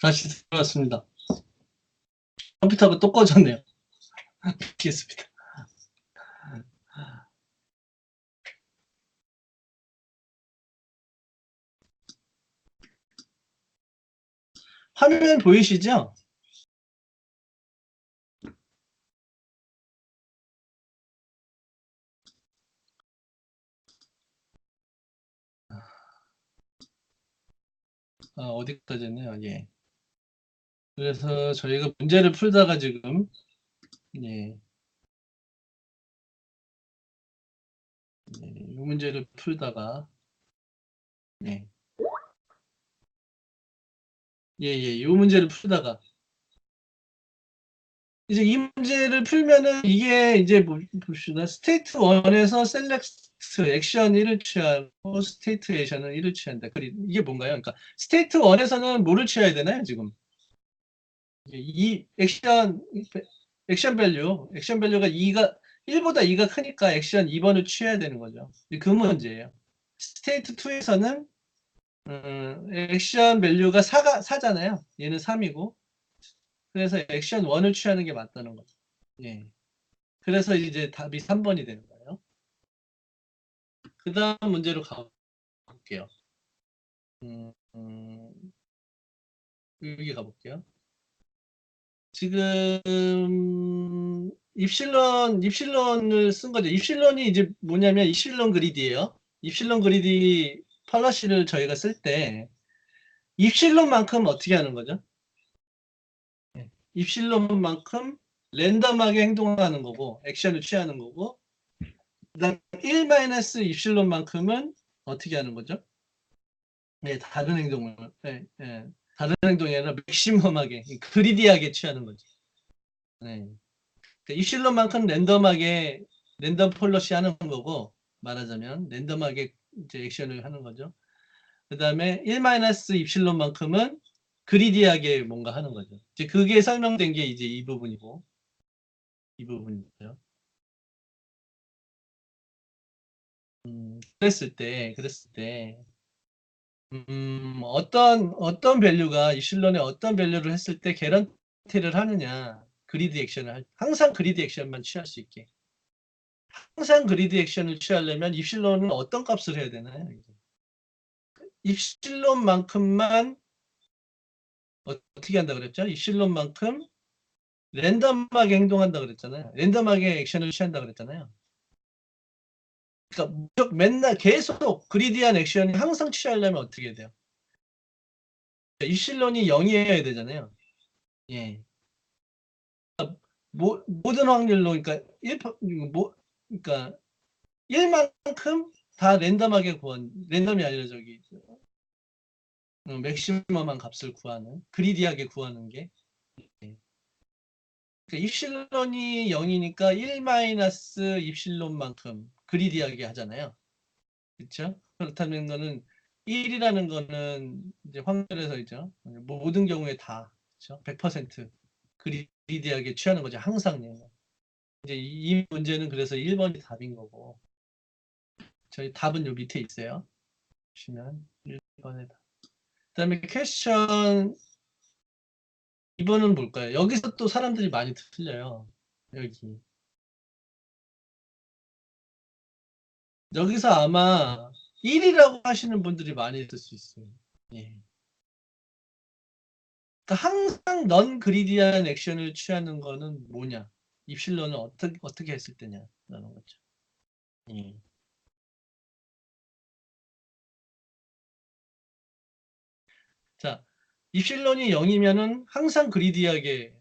다시 들어왔습니다. 컴퓨터가 또 꺼졌네요. 알겠습니다. 화면 보이시죠? 어디까지였네요. 예. 그래서 저희가 문제를 풀다가 지금, 예, 이 문제를 풀다가, 예, 예, 예, 이 문제를 풀다가, 이제 이 문제를 풀면은 이게 이제 봅시다. 스테이트 1에서 셀렉트 액션 1을 취하고 스테이트 액션은 1을 취한다. 이게 뭔가요? 그러니까 스테이트 1에서는 뭐를 취해야 되나요, 지금? 이 액션 밸류가 1보다 2가 크니까 액션 2번을 취해야 되는 거죠. 그 문제예요. 스테이트 2에서는 액션 밸류가 4잖아요. 얘는 3이고 그래서 액션 1을 취하는 게 맞다는 거죠. 예. 그래서 이제 답이 3번이 되는 거예요. 그 다음 문제로 가볼게요. 여기 가볼게요. 지금 입실론을 쓴 거죠. 입실론이 이제 뭐냐면 입실론 그리디예요. 입실론 그리디 팔러시를 저희가 쓸 때 입실론만큼 어떻게 하는 거죠? 입실론만큼 랜덤하게 행동하는 거고 액션을 취하는 거고 그다음 1 입실론만큼은 어떻게 하는 거죠? 네, 다른 행동을 다른 행동이 아니라 맥시멈하게 그리디하게 취하는 거죠. 네. 입실론만큼 랜덤하게 랜덤 폴러시 하는 거고 말하자면 랜덤하게 이제 액션을 하는 거죠. 그 다음에 1 입실론만큼은 그리디하게 뭔가 하는 거죠. 이제 그게 설명된 게 이제 이 부분이고 이 부분이죠. 그랬을 때 어떤 밸류가 입실론에 어떤 밸류를 했을 때 개런티를 하느냐 그리디 액션을 항상 그리디 액션만 취할 수 있게 항상 그리디 액션을 취하려면 입실론은 어떤 값을 해야 되나요? 입실론만큼만 어떻게 한다 그랬죠? 입실론만큼 랜덤하게 행동한다 그랬잖아요. 랜덤하게 액션을 취한다 그랬잖아요. 그러니까 맨날 계속 그리디한 액션이 항상 취하려면 어떻게 돼요? 입실론이 0이어야 되잖아요. 예. 모든 확률로 그러니까 1 그러니까 1만큼 다 랜덤이 아니라 저기 맥시멈한 값을 구하는 그리디하게 구하는 게 그러니까 입실론이 0이니까 1 입실론만큼 그리디하게 하잖아요. 그렇죠? 그렇다는 거는 1이라는 거는 이제 확률에서이죠. 모든 경우에 다 그렇죠? 100% 그리디하게 취하는 거죠. 항상요. 이제 이 문제는 그래서 1번이 답인 거고 저희 답은 요 밑에 있어요. 보시면 1번에 답. 그다음에 퀘스천 2번은 뭘까요? 여기서 또 사람들이 많이 틀려요. 여기서 아마 1이라고 하시는 분들이 많이 있을 수 있어요. 예. 그러니까 항상 넌 그리디한 액션을 취하는 거는 뭐냐? 입실론을 어떻게 했을 때냐라는 거죠. 예. 자, 입실론이 0이면은 항상 그리디하게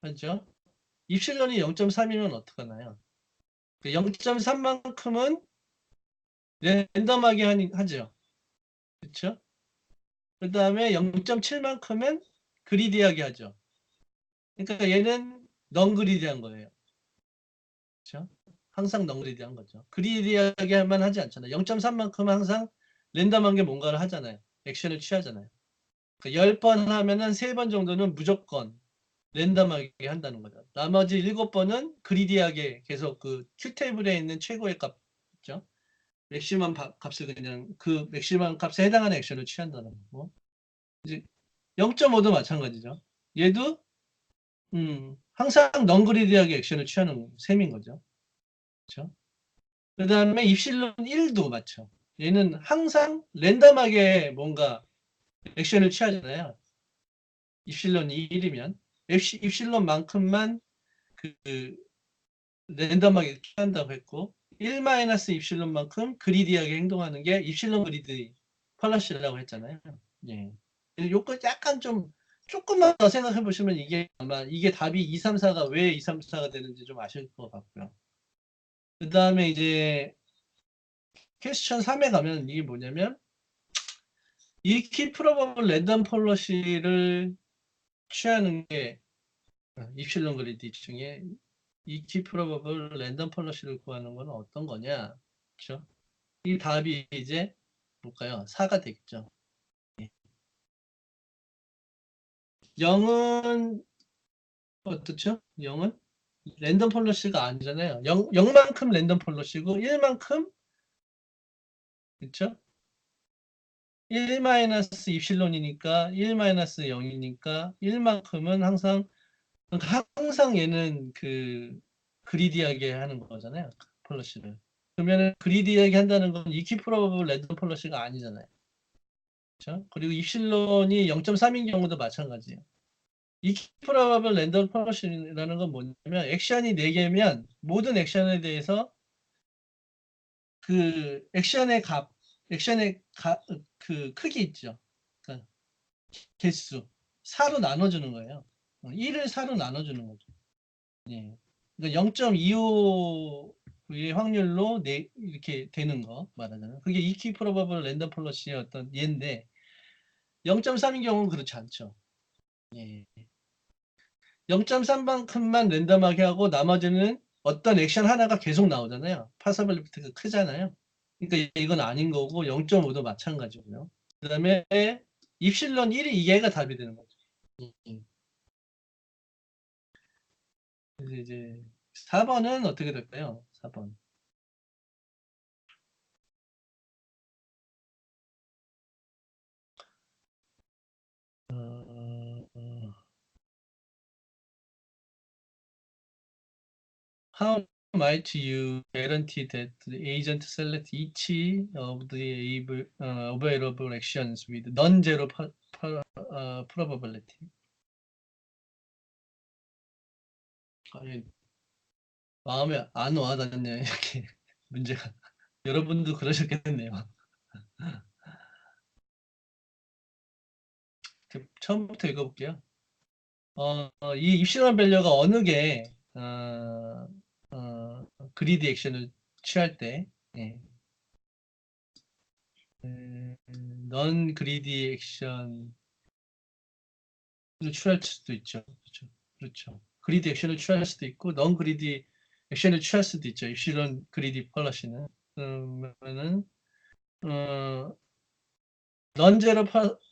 하죠. 입실론이 0.3이면 어떡하나요? 0.3만큼은 랜덤하게 하죠. 그렇죠? 그 다음에 0.7만큼은 그리디하게 하죠. 그러니까 얘는 넌 그리디한 거예요. 그렇죠? 항상 넌 그리디한 거죠. 그리디하게만 하지 않잖아요. 0.3만큼은 항상 랜덤한 게 뭔가를 하잖아요. 액션을 취하잖아요. 그러니까 10번 하면은 3번 정도는 무조건 랜덤하게 한다는 거죠. 나머지 7번은 그리디하게 계속 그 큐테이블에 있는 최고의 값 있죠. 맥시멈 값을 그냥 그 맥시멈 값에 해당하는 액션을 취한다는 거고. 이제 0.5도 마찬가지죠. 얘도 항상 넌그리디하게 액션을 취하는 셈인 거죠. 그렇죠? 그 다음에 입실론 1도 맞죠. 얘는 항상 랜덤하게 뭔가 액션을 취하잖아요. 입실론이 1이면 입실론만큼만 그 랜덤하게 취한다고 했고 1 입실론만큼 그리디하게 행동하는 게 입실론 그리디 펄러시라고 했잖아요. 예. 요거 약간 좀 조금만 더 생각해 보시면 이게 아마 이게 답이 2, 3, 4가 왜 2, 3, 4가 되는지 좀 아실 것 같고요. 그 다음에 이제 퀘스천 3에 가면 이게 뭐냐면 이 키 프로버블 랜덤 폴러시를 취하는 게 입실론 그리디 중에 이 키 프로버블 랜덤 폴러시를 구하는 건 어떤 거냐? 그렇죠? 이 답이 이제 뭘까요? 4가 되겠죠. 0은 어떻죠? 0은 랜덤 폴러시가 아니잖아요. 0만큼 랜덤 폴러시고 1만큼 그렇죠? 1 마이너스 입실론이니까 1 마이너스 0이니까 1만큼은 항상 얘는 그 그리디하게 하는 거잖아요. 폴러시를. 그러면 그리디하게 한다는 건 이퀴프로버블 랜덤 폴러시가 아니잖아요. 그렇죠? 그리고 입실론이 0.3인 경우도 마찬가지예요. 이퀴프로버블 랜덤 폴러시라는 건 뭐냐면 액션이 4개면 모든 액션에 대해서 그 액션의 그 크기 있죠. 그러니까 개수 4로 나눠주는 거예요. 1을 4로 나눠주는 거죠. 예. 그러니까 0.25의 확률로 이렇게 되는 거 말하잖아요. 그게 이퀴프로버블 랜덤 폴러시의 어떤 예인데 0.3인 경우는 그렇지 않죠. 예. 0.3만큼만 랜덤하게 하고 나머지는 어떤 액션 하나가 계속 나오잖아요. 파서빌리티가 크잖아요. 그러니까 이건 아닌 거고 0.5도 마찬가지고요. 그 다음에 입실론 1이 이게가 답이 되는 거죠. 그래서 이제 4번은 어떻게 될까요? 4번. How might you guarantee that the agent select each of the available actions with non-zero probability? 아니, 마음에 안 와닿네요, 이렇게 문제가. 여러분도 그러셨겠네요. 처음부터 읽어볼게요. 이 입실현 밸류가 어느 게 그리디 액션을 취할 때, 예. 넌 그리디 액션을 취할 수도 있죠. 그렇죠. 그렇죠. 그리디 액션을 취할 수도 있고, 넌 그리디 액션을 취할 수도 있죠. 입실현 그리디 펄러시는. 그러면은, 어, 넌제로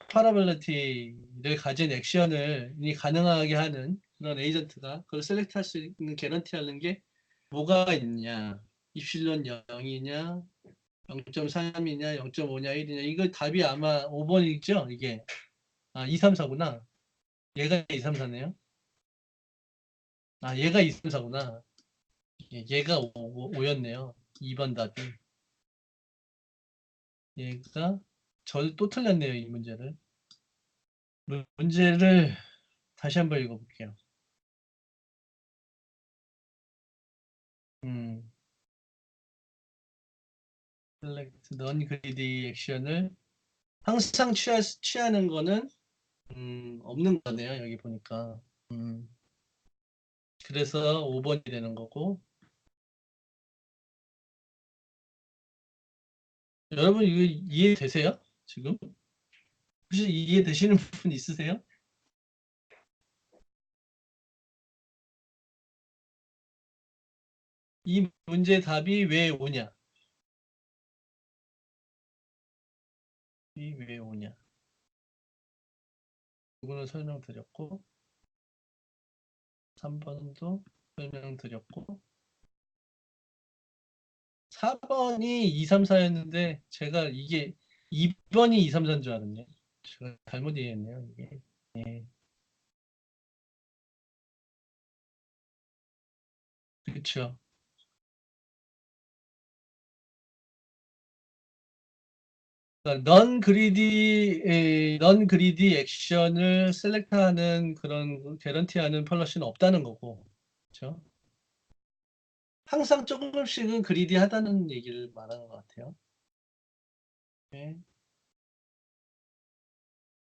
파라빌리티를 가진 액션을 가능하게 하는 그런 에이전트가 그걸 셀렉트할 수 있는 개런티하는 게 뭐가 있냐? 입실론 0이냐, 0.3이냐, 0.5냐, 1이냐. 이거 답이 아마 5번이죠? 이게. 2, 3, 4구나. 얘가 2, 3, 4네요. 얘가 2, 3, 4구나. 얘가 5였네요. 2번 답이. 얘가 저도 또 틀렸네요, 이 문제를. 문제를 다시 한번 읽어볼게요. 음. select non-greedy 액션을 항상 취하는 거는 없는 거네요. 여기 보니까. 음, 그래서 5번이 되는 거고. 여러분 이거 이해되세요? 지금? 혹시 이해되시는 부분 있으세요? 이 문제 답이 왜 오냐? 이 왜 오냐? 이거는 설명드렸고 3번도 설명드렸고 4번이 2, 3, 4였는데 제가 이게 2번이 2, 3, 4인 줄 알았네요. 제가 잘못 이해했네요. 이게. 네. 그렇죠. 그러니까 넌 그리디 액션을 셀렉트하는 그런 개런티하는 펄러시는 없다는 거고, 그렇죠? 항상 조금씩은 그리디하다는 얘기를 말하는 것 같아요. 네.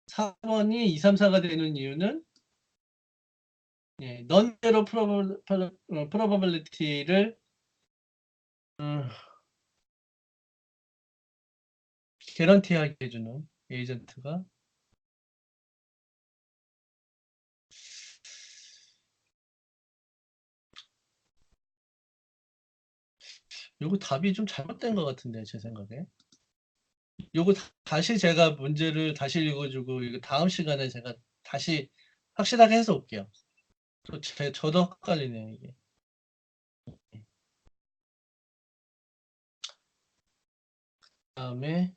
4번이 2, 3, 4가 되는 이유는 넌 제로 프로버빌리티를 개런티하게 해주는 에이전트가 이거 답이 좀 잘못된 것 같은데 제 생각에. 요거 다시 제가 문제를 다시 읽어주고 이거 다음 시간에 제가 다시 확실하게 해서 올게요. 저도 헷갈리네요, 이게. 다음에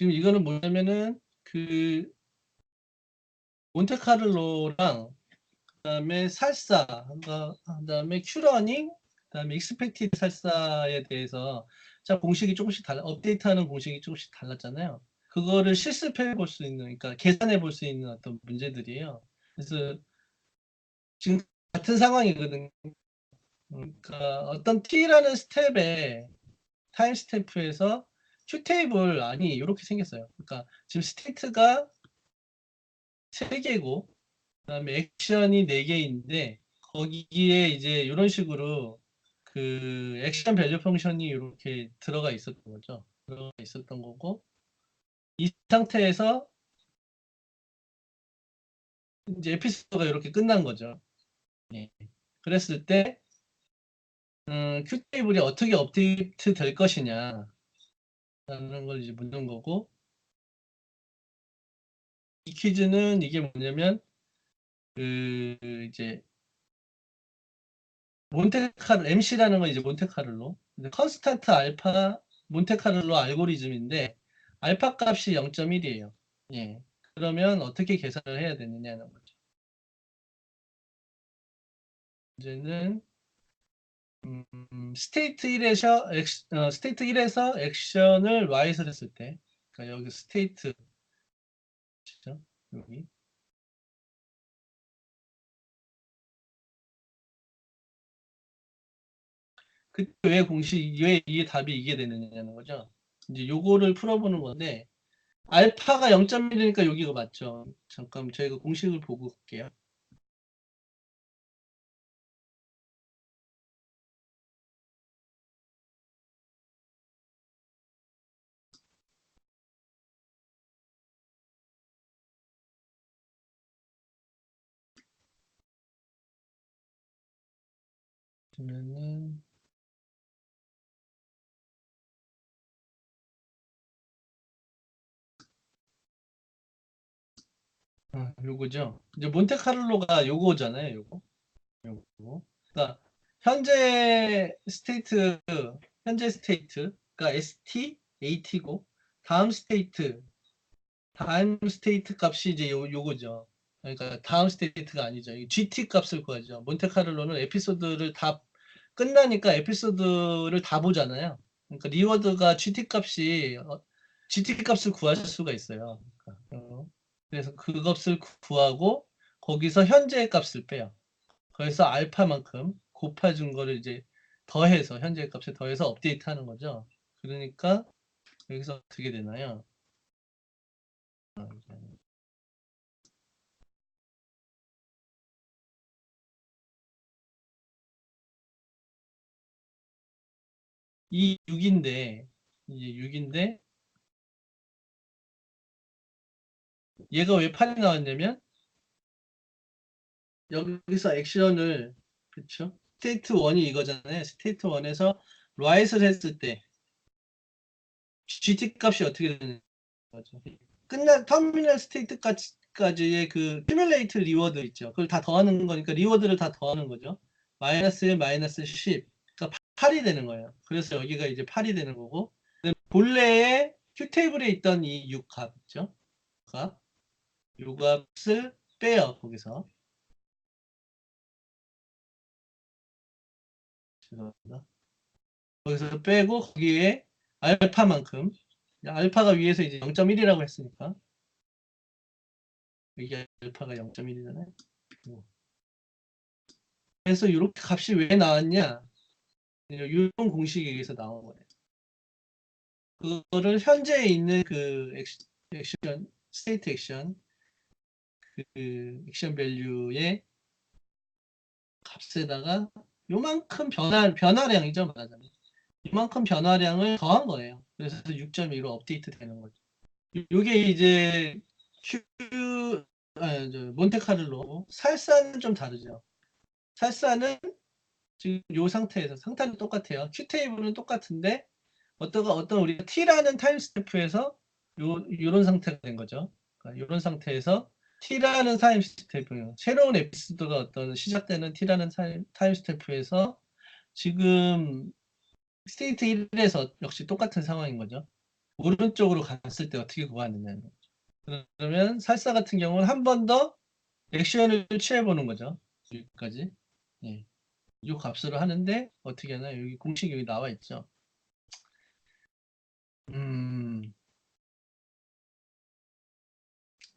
지금 이거는 뭐냐면은 그 몬테카를로랑 그다음에 살사, 그다음에 큐러닝, 그다음에 익스펙티드 살사에 대해서 자 공식이 조금씩 업데이트하는 공식이 조금씩 달랐잖아요. 그거를 실습해 볼 수 있는, 그러니까 계산해 볼 수 있는 어떤 문제들이에요. 그래서 지금 같은 상황이거든요. 그러니까 어떤 T라는 스텝에 타임 스탬프에서 큐테이블 안이 이렇게 생겼어요. 그러니까 지금 스테이트가 3개고 그다음에 액션이 4개인데 거기에 이제 이런 식으로 그 액션 밸류 펑션이 이렇게 들어가 있었던 거죠. 들어가 있었던 거고 이 상태에서 이제 에피소드가 이렇게 끝난 거죠. 예. 그랬을 때 큐테이블이 어떻게 업데이트 될 것이냐 라는 걸 이제 묻는 거고 이 퀴즈는 이게 뭐냐면 그 이제 몬테카르 MC라는 건 이제 몬테카를로 컨스탄트 알파 몬테카를로 알고리즘인데 알파 값이 0.1이에요. 예. 그러면 어떻게 계산을 해야 되느냐는 거죠. 이제는 스테이트 1에서 스테이트 1에서 액션을 Y에서 했을 때 그러니까 여기 스테이트 그죠? 여기 그왜 공식 왜 이게 답이 이게 되느냐는 거죠. 이제 요거를 풀어보는 건데 알파가 0.1이니까 여기가 맞죠. 잠깐 저희가 공식을 보고 올게요. 그러면은 요거죠. 이제 몬테카를로가 요거잖아요. 요거. 그러니까 현재 스테이트 현재 스테이트가 ST, AT고 다음 스테이트 값이 이제 요거죠. 그러니까 다음 스테이트가 아니죠. GT 값을 구하죠. 몬테카를로는 에피소드를 다 끝나니까 에피소드를 다 보잖아요. 그러니까 리워드가 GT 값을 구하실 수가 있어요. 그래서 그 값을 구하고 거기서 현재의 값을 빼요. 그래서 알파만큼 곱해준 거를 이제 더해서 현재의 값에 더해서 업데이트하는 거죠. 그러니까 여기서 어떻게 되나요? 이 6인데 이제 6인데 얘가 왜 8이 나왔냐면 여기서 액션을 그쵸? 스테이트 1이 이거잖아요. 스테이트 1에서 라이트를 했을 때 GT 값이 어떻게 되는 거죠? 끝난 터미널 스테이트까지의 그 큐뮬레이트 리워드 있죠. 그걸 다 더하는 거니까 리워드를 다 더하는 거죠. 마이너스 1, 마이너스 10. 그러니까 8이 되는 거예요. 그래서 여기가 이제 8이 되는 거고 본래의 큐테이블에 있던 이 6값 있죠. 값. 요 값을 빼요. 거기서. 죄송합니다. 거기서 빼고 거기에 알파만큼 알파가 위에서 이제 0.1이라고 했으니까 이게 알파가 0.1이잖아요. 그래서 이렇게 값이 왜 나왔냐? 이런 공식에 의해서 나온 거예요. 그거를 현재에 있는 그 액션, 스테이트 액션, 그 액션 밸류의 값에다가 요만큼 변화량이죠, 말하자면. 이만큼 변화량을 더한 거예요. 그래서 6.2로 업데이트 되는 거죠. 요게 이제 몬테카를로 살사는 좀 다르죠. 살사는 지금 요 상태에서 상태는 똑같아요. q 테이블은 똑같은데 어떤 우리가 T라는 타임 스태프에서 요런 상태가 된 거죠. 그러니까 요런 상태에서 T라는 타임 스태프, 새로운 에피소드가 어떤 시작되는 T라는 타임 스태프에서 지금 스테이트 1에서 역시 똑같은 상황인 거죠. 오른쪽으로 갔을 때 어떻게 구하느냐. 그러면 살사 같은 경우는 한 번 더 액션을 취해보는 거죠. 여기까지. 예. 이 값으로 하는데 어떻게 하나 여기 공식이 여기 나와 있죠.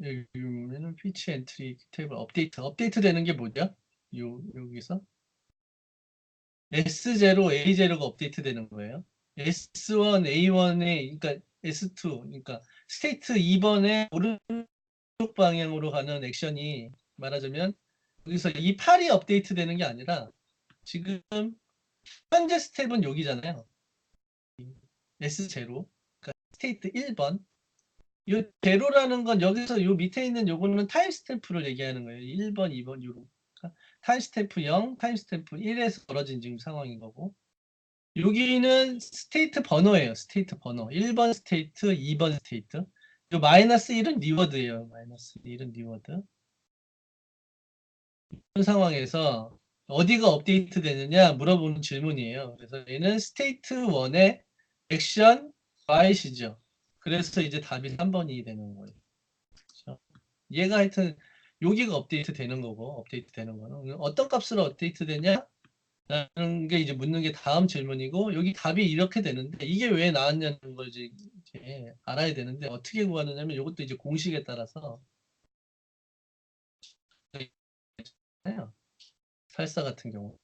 여기 보면은 피치 엔트리 테이블 업데이트 되는 게 뭐죠? 여기서 S0, A0가 업데이트 되는 거예요. S1, A1에 그러니까 S2 그러니까 스테이트 2번에 오른쪽 방향으로 가는 액션이 말하자면 여기서 이 8이 업데이트 되는 게 아니라 지금 현재 스텝은 여기잖아요. S0 그러니까 스테이트 1번 이 제로라는 건 여기서 요 밑에 있는 요거는 타임 스탬프를 얘기하는 거예요. 1번, 2번 요거. 그러니까 타임 스탬프 0, 타임 스탬프 1에서 벌어진 지금 상황인 거고. 여기는 스테이트 번호예요. 스테이트 번호. 1번 스테이트, 2번 스테이트. 요 마이너스 1은 리워드예요. 마이너스 1은 리워드. 이런 상황에서 어디가 업데이트 되느냐 물어보는 질문이에요. 그래서 얘는 스테이트 1의 액션 Y시죠. 그래서 이제 답이 3번이 되는 거예요. 그렇죠? 얘가 하여튼 여기가 업데이트 되는 거고 업데이트 되는 거는 어떤 값으로 업데이트 되냐? 라는 게 이제 묻는 게 다음 질문이고 여기 답이 이렇게 되는데 이게 왜 나왔냐는 걸 이제 알아야 되는데 어떻게 구하느냐면 이것도 이제 공식에 따라서 살사 같은 경우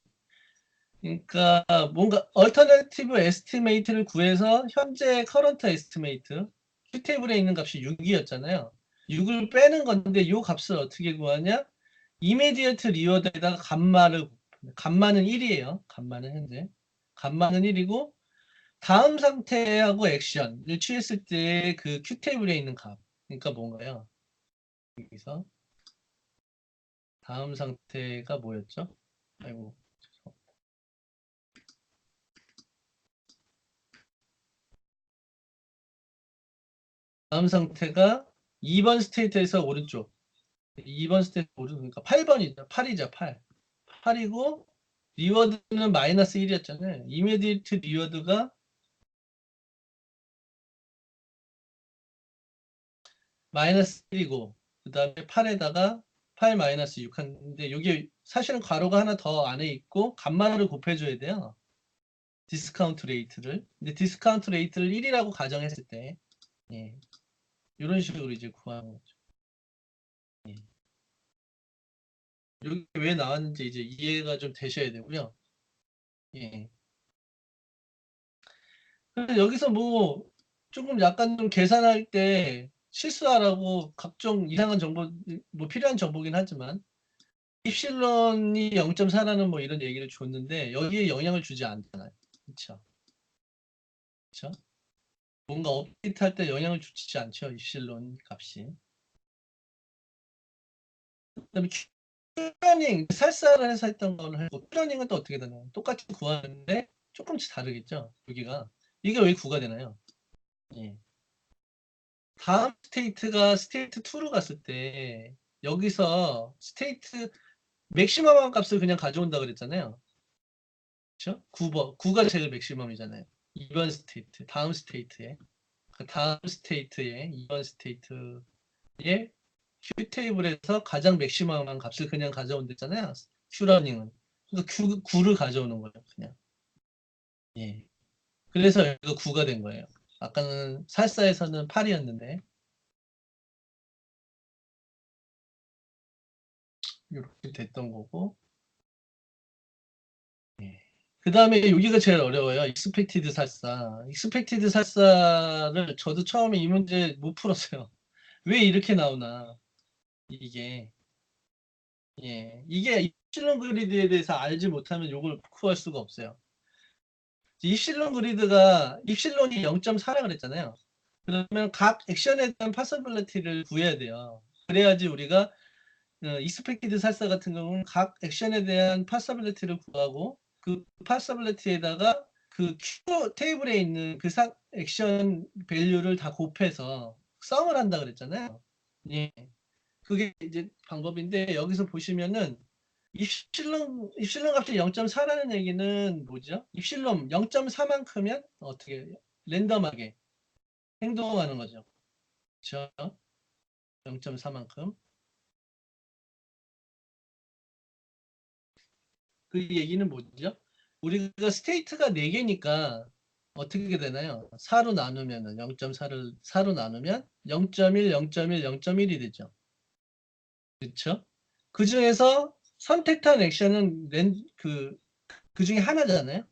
그러니까 뭔가 얼터너티브 에스티메이트를 구해서 현재 커런트 에스티메이트 Q 테이블에 있는 값이 6이었잖아요. 6을 빼는 건데 이 값을 어떻게 구하냐? 이미디어트 리워드에다가 감마는 1이에요. 감마는 현재. 감마는 1이고 다음 상태하고 액션을 취했을 때 그 Q 테이블에 있는 값. 그러니까 뭔가요? 여기서 다음 상태가 뭐였죠? 아이고. 다음 상태가 2번 스테이트에서 오른쪽. 2번 스테이트 오른쪽. 그러니까 8번이죠. 8이죠. 8. 8이고 리워드는 마이너스 1이었잖아요. 이미디어트 리워드가 마이너스 1이고 그 다음에 8에다가 8 마이너스 6 하는데 이게 사실은 괄호가 하나 더 안에 있고 감마를 곱해줘야 돼요. 디스카운트 레이트를. 근데 디스카운트 레이트를 1이라고 가정했을 때 예, 이런 식으로 이제 구하는 거죠. 예. 여기 왜 나왔는지 이제 이해가 좀 되셔야 되고요. 예. 그래서 여기서 뭐 조금 약간 좀 계산할 때 실수하라고 각종 이상한 정보 뭐 필요한 정보긴 하지만 입실론이 0.4라는 뭐 이런 얘기를 줬는데 여기에 영향을 주지 않잖아요. 그렇죠? 그렇죠? 뭔가 업데이트 할 때 영향을 주지 않죠. 입실론 값이. 그다음에 큐러닝 살사를 해서 했던 거는 하고 큐러닝은 또 어떻게 되나요? 똑같이 구하는데 조금씩 다르겠죠. 여기가 이게 왜 구가 되나요? 예. 다음 스테이트가 스테이트 2로 갔을 때 여기서 스테이트 맥시멈 값을 그냥 가져온다 그랬잖아요. 그렇죠? 9번 9가 제일 맥시멈이잖아요. 2번 스테이트 다음 스테이트에 그 다음 스테이트에 2번 스테이트에 큐 테이블에서 가장 맥시멈한 값을 그냥 가져온댔잖아요. 큐러닝은 그러니까 9를 가져오는 거예요. 그냥 예. 그래서 여기가 9가 된 거예요. 아까는 살사에서는 8이었는데 이렇게 됐던 거고 예. 그 다음에 여기가 제일 어려워요. 익스펙티드 살사. 익스펙티드 살사를 저도 처음에 이 문제 못 풀었어요. 왜 이렇게 나오나 이게 이게 입실론 그리드에 대해서 알지 못하면 이걸 구할 수가 없어요. 입실론 그리드가 입실론이 0.4라 그랬잖아요. 그러면 각 액션에 대한 파서빌리티를 구해야 돼요. 그래야지 우리가 익스펙티드 살사 같은 경우는 각 액션에 대한 파서빌리티를 구하고 그 파서빌리티에다가 그 큐 테이블에 있는 그 액션 밸류를 다 곱해서 썸을 한다 그랬잖아요. 예. 그게 이제 방법인데 여기서 보시면은 입실론 값이 0.4라는 얘기는 뭐죠? 입실론 0.4만큼면 어떻게 랜덤하게 행동하는 거죠. 그렇죠? 0.4만큼. 그 얘기는 뭐죠? 우리가 스테이트가 4개니까 어떻게 되나요? 4로 나누면 0.4를 4로 나누면 0.1, 0.1, 0.1이 되죠. 그렇죠? 그 중에서 선택한 액션은 그 중에 하나잖아요.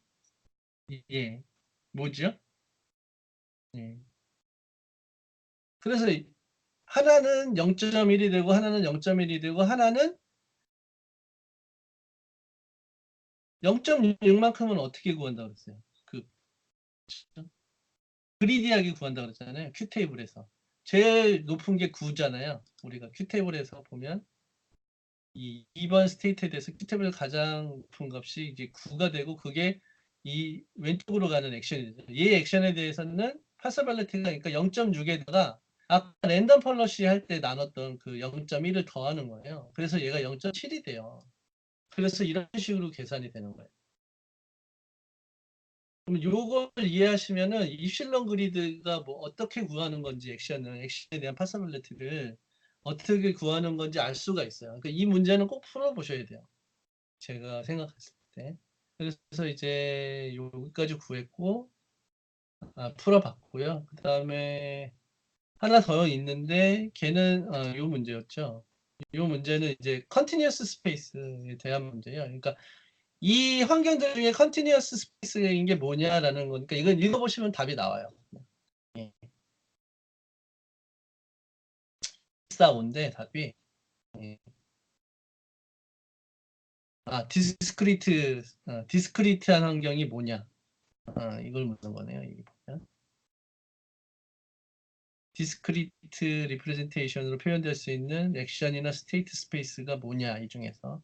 예. 뭐죠? 예. 그래서 하나는 0.1이 되고 하나는 0.1이 되고 하나는 0.6만큼은 어떻게 구한다고 그랬어요? 그리디하게 구한다고 그랬잖아요. 큐테이블에서. 제일 높은 게 9잖아요. 우리가 큐테이블에서 보면 이 2번 스테이트에 대해서 큐테이블 가장 높은 값이 이제 9가 되고 그게 이 왼쪽으로 가는 액션이 되죠. 이 액션에 대해서는 파서빌리티가 그러니까 0.6에다가 아까 랜덤 펄러시 할 때 나눴던 그 0.1을 더하는 거예요. 그래서 얘가 0.7이 돼요. 그래서 이런 식으로 계산이 되는 거예요. 그럼 요걸 이해하시면은 입실론 그리드가 뭐 어떻게 구하는 건지 액션에 대한 파서빌리티를 어떻게 구하는 건지 알 수가 있어요. 그러니까 이 문제는 꼭 풀어보셔야 돼요. 제가 생각했을 때. 그래서 이제 여기까지 구했고, 풀어봤고요. 그 다음에 하나 더 있는데, 걔는, 요 문제였죠. 요 문제는 이제 컨티니어스 스페이스에 대한 문제예요. 그러니까 이 환경들 중에 컨티니어스 스페이스인 게 뭐냐라는 거니까 이건 읽어보시면 답이 나와요. 예. 4온데 답이. 예. 디스크리트한 환경이 뭐냐. 이걸 묻는 거네요. 여기 보면. 디스크리트 리프레젠테이션으로 표현될 수 있는 액션이나 스테이트 스페이스가 뭐냐 이 중에서.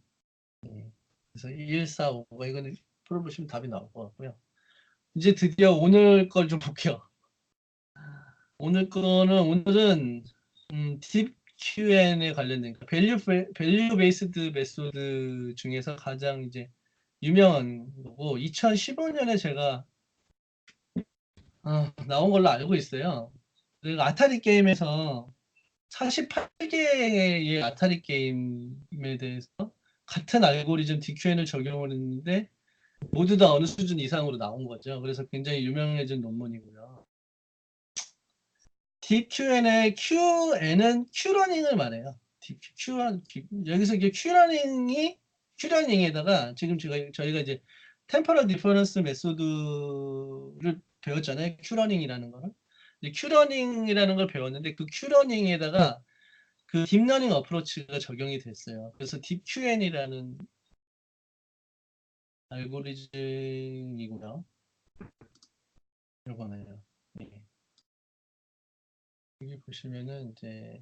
예. 그래서 1, 4, 5가 이거는 풀어보시면 답이 나올 것 같고요. 이제 드디어 오늘 걸 좀 볼게요. 오늘은 딥 Q&A 관련된 밸류 베이스드 메소드 중에서 가장 이제 유명한 거고 2015년에 제가 나온 걸로 알고 있어요. 그리고 아타리 게임에서 48개의 아타리 게임에 대해서 같은 알고리즘 DQN을 적용을 했는데 모두 다 어느 수준 이상으로 나온 거죠. 그래서 굉장히 유명해진 논문이고요. DQN의 QN은 Q러닝을 말해요. 여기서 이게 Q러닝에다가 지금 저희가 이제 템퍼럴 디퍼런스 메소드를 배웠잖아요. Q러닝이라는 거를. Q러닝이라는 걸 배웠는데 그 Q러닝에다가 그 딥러닝 어프로치가 적용이 됐어요. 그래서 딥QN이라는 알고리즘이고요. 이거네요. 네. 여기 보시면은 이제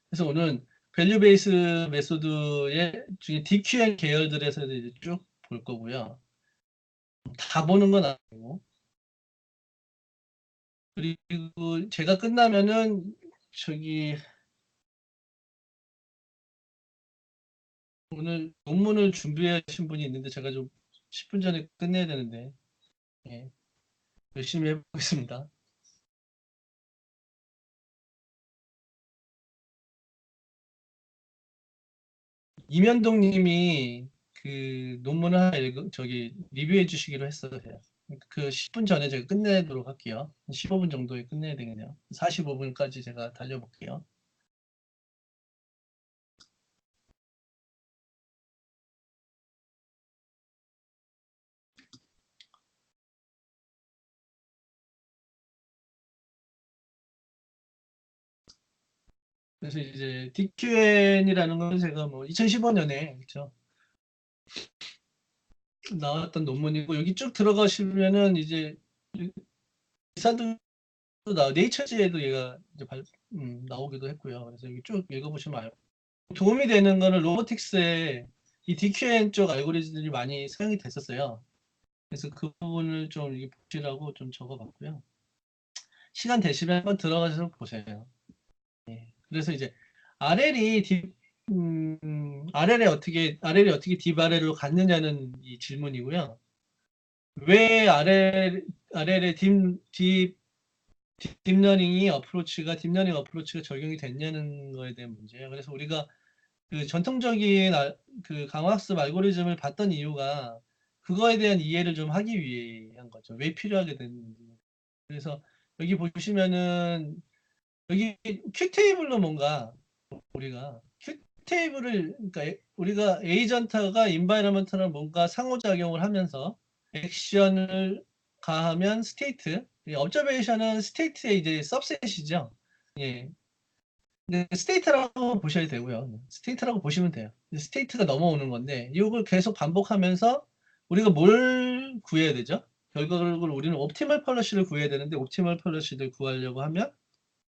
그래서 오늘 밸류 베이스 메소드의 중에 DQN 계열들에서 이제 쭉 볼 거고요. 다 보는 건 아니고. 그리고 제가 끝나면은 저기 오늘 논문을 준비하신 분이 있는데 제가 좀 10분 전에 끝내야 되는데 예, 열심히 해보겠습니다. 이면동 님이 그 논문을 하나 저기 리뷰해 주시기로 했어요. 그 10분 전에 제가 끝내도록 할게요. 15분 정도에 끝내야 되겠네요. 45분까지 제가 달려볼게요. 그래서 이제 DQN이라는 건 제가 뭐 2015년에 그렇죠? 나왔던 논문이고 여기 쭉 들어가시면은 이제 기사도 네이처지에도 얘가 이제 나오기도 했고요. 그래서 여기 쭉 읽어보시면 알고 도움이 되는 거는 로보틱스에 이 DQN 쪽 알고리즘들이 많이 사용이 됐었어요. 그래서 그 부분을 좀 이게 보시라고 좀 적어봤고요. 시간 되시면 한번 들어가셔서 보세요. 예. 그래서 이제 RL이 RL이 어떻게 딥 RL로 갔느냐는 이 질문이고요. 왜 RL의 딥러닝 어프로치가 적용이 됐냐는 거에 대한 문제예요. 그래서 우리가 그 전통적인 그 강화학습 알고리즘을 봤던 이유가 그거에 대한 이해를 좀 하기 위한 거죠. 왜 필요하게 됐는지. 그래서 여기 보시면은 여기 큐테이블로 뭔가 우리가 큐테이블을 그러니까 우리가 에이전트가 인바이러먼트랑 뭔가 상호작용을 하면서 액션을 가하면 스테이트, 업저베이션은 스테이트의 이제 सब셋이죠. 예. 네, 스테이트라고 보셔야 되고요. 스테이트라고 보시면 돼요. 스테이트가 넘어오는 건데 이걸 계속 반복하면서 우리가 뭘 구해야 되죠? 결과적으로 우리는 옵티멀 펄러시를 구해야 되는데 옵티멀 펄러시를 구하려고 하면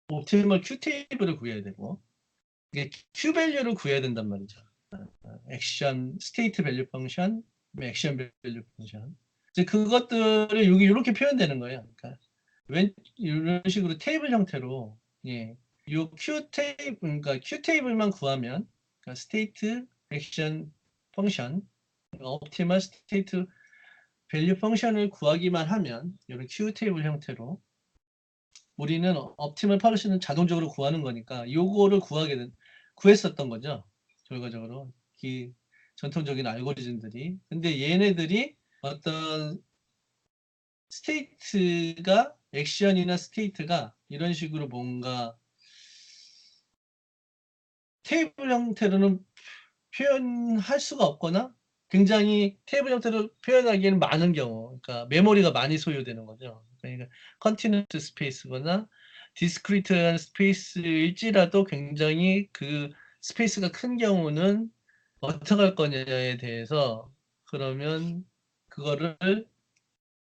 옵티멀 큐 테이블을 구해야 되고 이게 큐 밸류를 구해야 된단 말이죠. 액션 스테이트 밸류 펑션, 액션 밸류 펑션. 이제 그것들을 여기 이렇게 표현되는 거예요. 그러니까 이런 식으로 테이블 형태로 예. 요 q 테이블 그러니까 q 테이블만 구하면 그러니까 스테이트 액션 펑션 옵티멀 스테이트 밸류 펑션을 구하기만 하면 이런 q 테이블 형태로 우리는 옵티멀 파르시는 자동적으로 구하는 거니까 요거를 구했었던 거죠. 결과적으로 이 전통적인 알고리즘들이. 근데 얘네들이 어떤 스테이트가 액션이나 스테이트가 이런 식으로 뭔가 테이블 형태로는 표현할 수가 없거나 굉장히 테이블 형태로 표현하기에는 많은 경우, 그러니까 메모리가 많이 소요되는 거죠. 그러니까 컨티뉴스 스페이스거나 디스크리트한 스페이스일지라도 굉장히 그 스페이스가 큰 경우는 어떻게 할 거냐에 대해서 그러면 그거를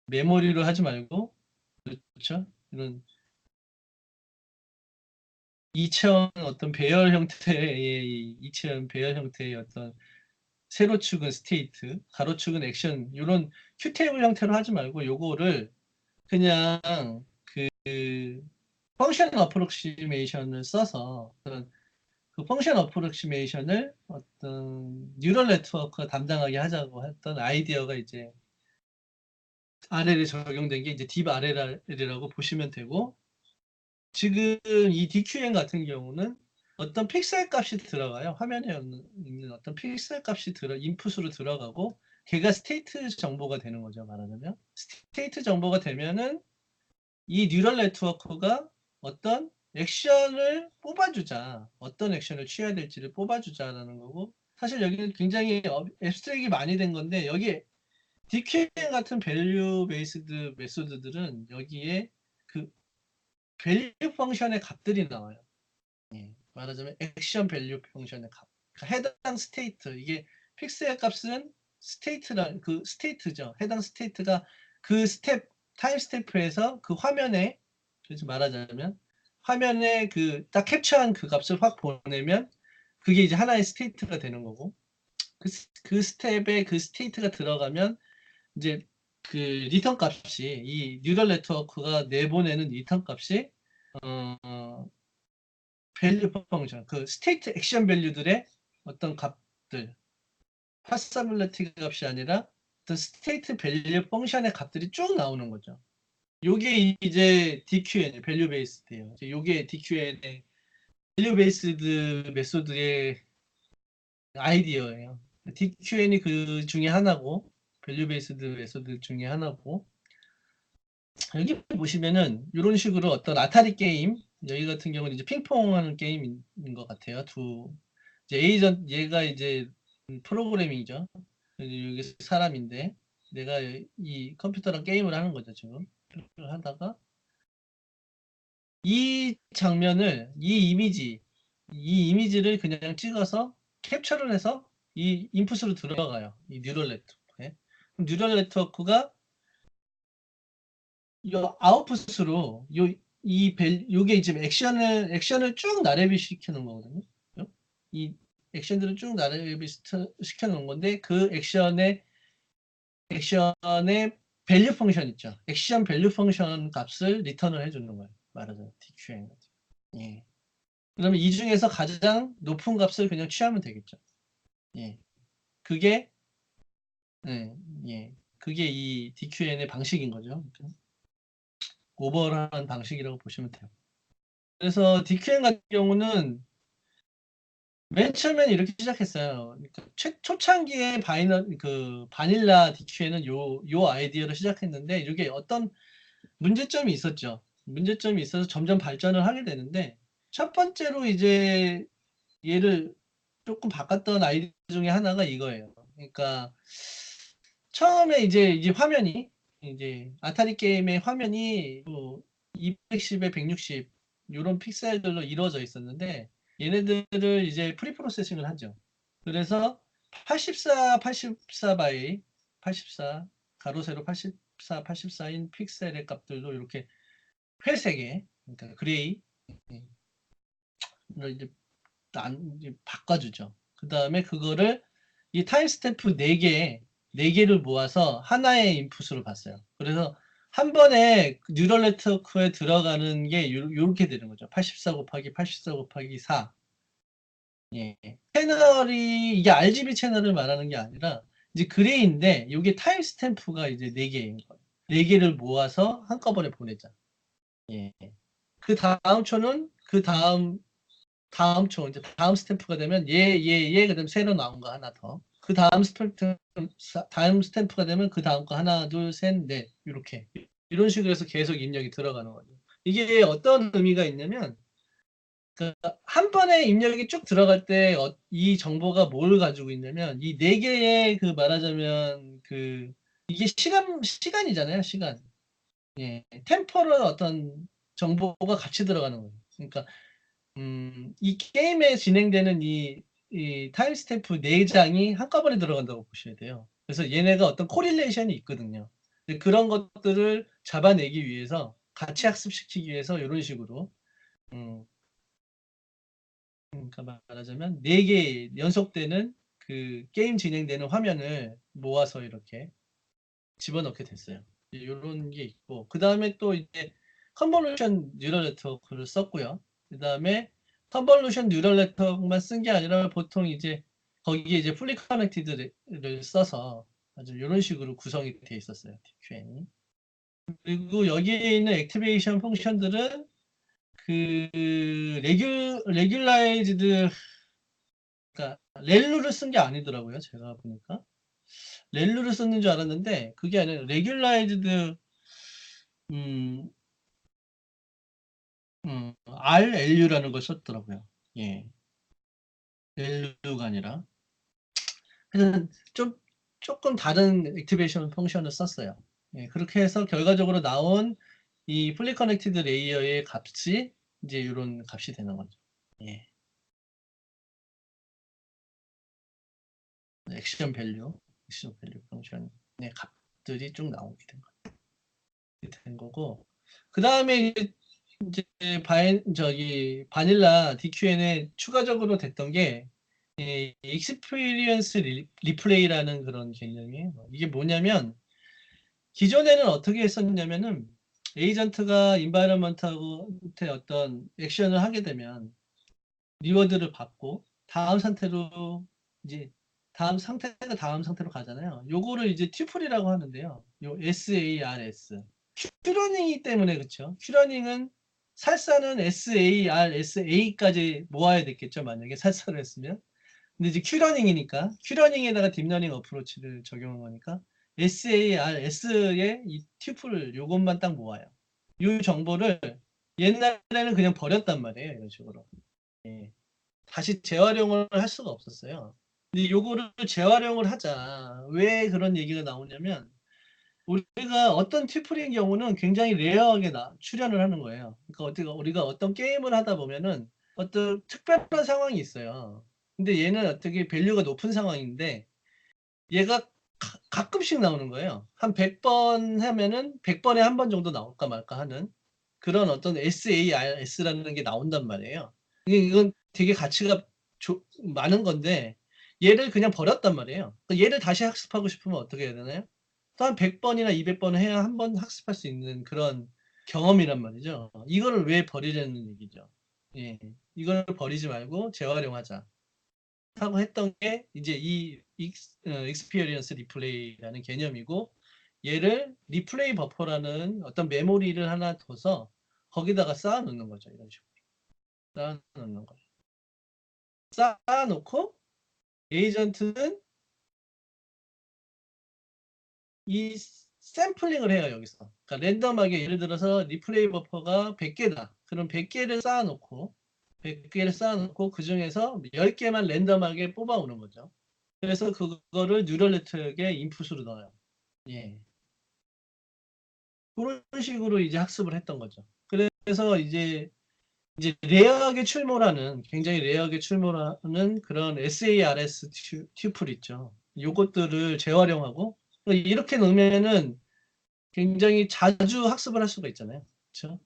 메모리로 하지 말고 그렇죠? 이런 이차원 어떤 배열 형태의 이차원 배열 형태의 어떤 세로축은 스테이트, 가로축은 액션 이런 큐테이블 형태로 하지 말고 요거를 그냥 그 펑션 어프록시메이션을 써서 그 펑션 어프록시메이션을 어떤 뉴럴 네트워크가 담당하게 하자고 했던 아이디어가 이제 RL에 적용된 게 이제 딥 RL이라고 보시면 되고 지금 이 DQN 같은 경우는 어떤 픽셀 값이 들어가요. 화면에 있는 어떤 픽셀 값이 인풋으로 들어가고 걔가 스테이트 정보가 되는 거죠. 말하자면 스테이트 정보가 되면은 이 뉴럴 네트워크가 어떤 액션을 뽑아주자, 어떤 액션을 취해야 될지를 뽑아주자라는 거고 사실 여기는 굉장히 앱스트랙이 많이 된 건데 여기에 DQN 같은 밸류 베이스드 메소드들은 여기에 그 밸류 펑션의 값들이 나와요. 예, 말하자면 액션 밸류 펑션의 값. 그러니까 해당 스테이트 이게 픽스의 값은 스테이트란 그 스테이트죠. 해당 스테이트가 그 스텝 타임 스태프에서 그 화면에 그래서 말하자면 화면에 그 딱 캡처한 그 값을 확 보내면 그게 이제 하나의 스테이트가 되는 거고 그 스텝에 그 스테이트가 들어가면 이제 그 리턴 값이 이 뉴럴 네트워크가 내보내는 리턴 값이 밸류 펑션, 그 스테이트 액션 밸류들의 어떤 값들, 파서빌리티 값이 아니라 어떤 스테이트 밸류 펑션의 값들이 쭉 나오는 거죠. 요게 이제 DQN, 밸류 베이스드예요. 요게 DQN의 밸류 베이스드 메소드의 아이디어예요. DQN이 그 중에 하나고, 밸류 베이스드 메소드 중에 하나고, 여기 보시면은 이런 식으로 어떤 아타리 게임, 여기 같은 경우는 이제 핑퐁 하는 게임인 것 같아요. 이제 얘가 이제 프로그래밍이죠. 여기 사람인데, 내가 이 컴퓨터랑 게임을 하는 거죠, 지금. 하다가, 이 이미지를 그냥 찍어서 캡처를 해서 이 인풋으로 들어가요. 이 뉴럴 네트워크에. 그럼 뉴럴 네트워크가 요 아웃풋으로 요게 지금 액션을 쭉 나레빗 시키는 거거든요. 이 액션들을 쭉 나레빗 시켜 놓은 건데 그 액션의 밸류 펑션 있죠. 액션 밸류 펑션 값을 리턴을 해주는 거예요. 말하자면 DQN 같은. 예. 그러면 이 중에서 가장 높은 값을 그냥 취하면 되겠죠. 예. 그게 예. 예. 그게 이 DQN의 방식인 거죠. 오버롤한 방식이라고 보시면 돼요. 그래서 DQN 같은 경우는 맨 처음에는 이렇게 시작했어요. 그러니까 초창기에 바닐라 DQN은 요 아이디어로 시작했는데 이게 어떤 문제점이 있었죠. 문제점이 있어서 점점 발전을 하게 되는데 첫 번째로 이제 얘를 조금 바꿨던 아이디어 중에 하나가 이거예요. 그러니까 처음에 이제 화면이 이제 아타리 게임의 화면이 뭐 210에 160 이런 픽셀들로 이루어져 있었는데 얘네들을 이제 프리 프로세싱을 하죠. 그래서 84 바이 84 가로 세로 84 84인 픽셀의 값들도 이렇게 회색에 그러니까 그레이 이제 이제 바꿔주죠. 그 다음에 그거를 이 타임스탬프 4개를 모아서 하나의 인풋으로 봤어요. 그래서 한 번에 뉴럴 네트워크에 들어가는 게 요렇게 되는 거죠. 84 곱하기 84 곱하기 4. 예. 채널이 이게 RGB 채널을 말하는 게 아니라 이제 그레이인데 이게 타임스탬프가 이제 4개인 거예요. 4개를 모아서 한꺼번에 보내자. 예. 그 다음 초는 그 다음 초 이제 다음 스탬프가 되면 그다음 새로 나온 거 하나 더. 그 다음 스탬프가 되면 그 다음 거 하나 둘 셋 넷 이렇게 이런 식으로 해서 계속 입력이 들어가는 거죠. 이게 어떤 의미가 있냐면 한 번에 입력이 쭉 들어갈 때 이 정보가 뭘 가지고 있냐면 이 4개의 그 말하자면 이게 시간이잖아요. 시간. 예. 템포럴 어떤 정보가 같이 들어가는 거예요. 그러니까 이 게임에 진행되는 이 타임스탬프 4장이 한꺼번에 들어간다고 보셔야 돼요. 그래서 얘네가 어떤 코릴레이션이 있거든요. 그런 것들을 잡아내기 위해서 같이 학습시키기 위해서 이런 식으로 그러니까 말하자면 4개 연속되는 그 게임 진행되는 화면을 모아서 이렇게 집어넣게 됐어요. 이런 게 있고 그 다음에 또 이제 컨볼루션 뉴럴 네트워크를 썼고요. 그 다음에 컨볼루션 뉴럴 네트워크만 쓴 게 아니라 보통 이제 거기에 이제 풀리 커넥티드를 써서 아주 이런 식으로 구성이 돼 있었어요. DQN이. 그리고 여기에 있는 액티베이션 펑션들은 그 레귤라이즈드 그러니까 렐루를 쓴 게 아니더라고요. 제가 보니까 렐루를 썼는 줄 알았는데 그게 아니라 레귤라이즈드 음, RLU라는 걸 썼더라고요. 예. LU가 아니라. 그래서 조금 다른 액티베이션 펑션을 썼어요. 예, 그렇게 해서 결과적으로 나온 이 풀리 커넥티드 레이어의 값이 이제 이런 값이 되는 거죠. 예. 액션 밸류 펑션의 값들이 쭉 나오게 된 거고. 그 다음에 이제 바닐라 DQN에 추가적으로 됐던 게 익스피리언스 리플레이라는 그런 개념이에요. 이게 뭐냐면 기존에는 어떻게 했었냐면은 에이전트가 인바이러먼트한테 어떤 액션을 하게 되면 리워드를 받고 이제 다음 상태로 가잖아요. 요거를 이제 튜플이라고 하는데요. 요 SARS. 큐러닝이기 때문에 그렇죠. 큐러닝은 살사는 SARSA까지 모아야 됐겠죠. 만약에 살사를 했으면. 근데 이제 큐러닝에다가 딥러닝 어프로치를 적용한 거니까 SARS의 이 튜플 요것만 딱 모아요. 이 정보를 옛날에는 그냥 버렸단 말이에요. 이런 식으로. 예. 다시 재활용을 할 수가 없었어요. 근데 요거를 재활용을 하자. 왜 그런 얘기가 나오냐면 우리가 어떤 튜플인 경우는 굉장히 레어하게 출현을 하는 거예요. 그러니까 우리가 어떤 게임을 하다 보면은 어떤 특별한 상황이 있어요. 근데 얘는 어떻게 밸류가 높은 상황인데 얘가 가끔씩 나오는 거예요. 한 100번 하면은 100번에 한 번 정도 나올까 말까 하는 그런 어떤 SARS라는 게 나온단 말이에요. 이건 되게 가치가 많은 건데 얘를 그냥 버렸단 말이에요. 얘를 다시 학습하고 싶으면 어떻게 해야 되나요? 또 한 100번이나 200번 해야 한 번 학습할 수 있는 그런 경험이란 말이죠. 이거를 왜 버리려는 얘기죠. 예. 이걸 버리지 말고 재활용하자. 하고 했던 게 이제 이 익스피리언스 리플레이라는 개념이고 얘를 리플레이 버퍼라는 어떤 메모리를 하나 둬서 거기다가 쌓아 놓는 거죠. 이런 식으로. 쌓아 놓는 거예요. 쌓아 놓고 에이전트는 이 샘플링을 해요, 여기서. 그러니까 랜덤하게 예를 들어서 리플레이 버퍼가 100개다. 그럼 100개를 쌓아놓고 100개를 쌓아놓고 그 중에서 10개만 랜덤하게 뽑아오는 거죠. 그래서 그거를 뉴럴 네트워크에 인풋으로 넣어요. 예. 그런 식으로 이제 학습을 했던 거죠. 그래서 이제 레어하게 출몰하는, 굉장히 레어하게 출몰하는 그런 SARS 튜플 있죠. 요것들을 재활용하고 이렇게 넣으면은 굉장히 자주 학습을 할 수가 있잖아요. 그렇죠?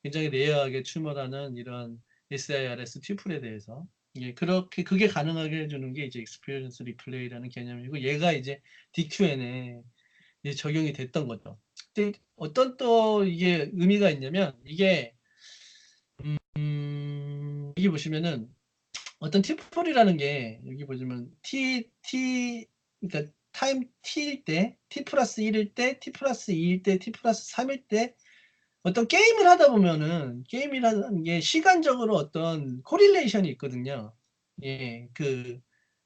굉장히 레어하게 출몰하는 이런 SIRS 튜플에 대해서 예, 그렇게 그게 가능하게 해주는 게 이제 익스피리언스 리플레이라는 개념이고 얘가 이제 DQN에 이제 적용이 됐던 거죠. 근데 어떤 또 이게 의미가 있냐면 이게 여기 보시면은 어떤 튜플이라는 게 여기 보시면 그러니까 타임 t일 때, t 플러스 1일 때, t 플러스 2일 때, t 플러스 3일 때 어떤 게임을 하다 보면은 게임이라는 게 시간적으로 어떤 코릴레이션이 있거든요. 예, 그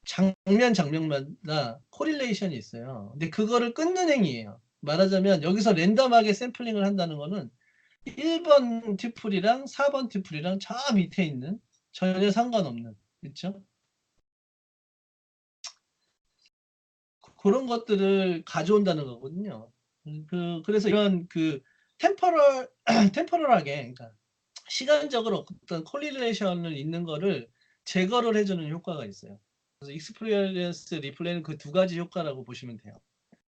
장면마다 코릴레이션이 있어요. 근데 그거를 끊는 행위예요. 말하자면 여기서 랜덤하게 샘플링을 한다는 거는 1번 튜플이랑 4번 튜플이랑 저 밑에 있는 전혀 상관없는 그렇죠? 그런 것들을 가져온다는 거거든요. 그래서 이런 그 템포럴 템포럴하게 그러니까 시간적으로 어떤 콜리레이션을 있는 거를 제거를 해주는 효과가 있어요. 그래서 익스피리언스 리플레이는 그 두 가지 효과라고 보시면 돼요.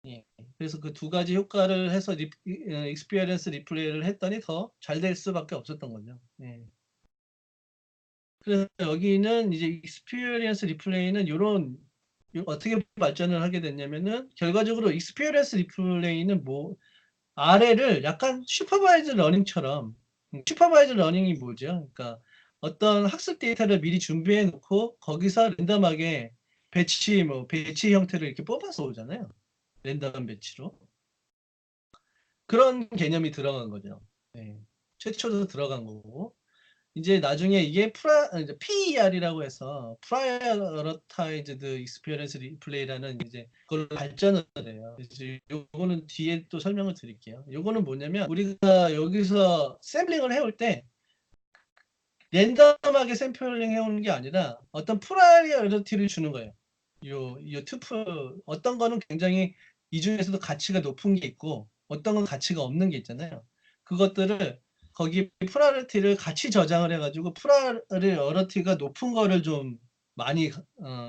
예. 그래서 그 두 가지 효과를 해서 익스피리언스 리플레이를 했더니 더 잘 될 수밖에 없었던 거죠. 예. 그래서 여기는 이제 익스피리언스 리플레이는 이런 어떻게 발전을 하게 됐냐면은 결과적으로 익스피리언스 리플레이는 뭐 아래를 약간 슈퍼바이즈 러닝처럼 슈퍼바이즈 러닝이 뭐죠? 그러니까 어떤 학습 데이터를 미리 준비해 놓고 거기서 랜덤하게 배치 형태를 이렇게 뽑아서 오잖아요. 랜덤 배치로. 그런 개념이 들어간 거죠. 네. 최초로 들어간 거고. 이제 나중에 이게 PER이라고 해서 Prioritized Experience Replay라는 이제 그걸 발전을 해요. 이제 요거는 뒤에 또 설명을 드릴게요. 요거는 뭐냐면 우리가 여기서 샘플링을 해올 때 랜덤하게 샘플링 해오는 게 아니라 어떤 프라이어리티를 주는 거예요. 요 투프 어떤 거는 굉장히 이 중에서도 가치가 높은 게 있고 어떤 건 가치가 없는 게 있잖아요. 그것들을 거기 프라이어리티를 같이 저장을 해가지고 프라이어리티가 높은 거를 좀 많이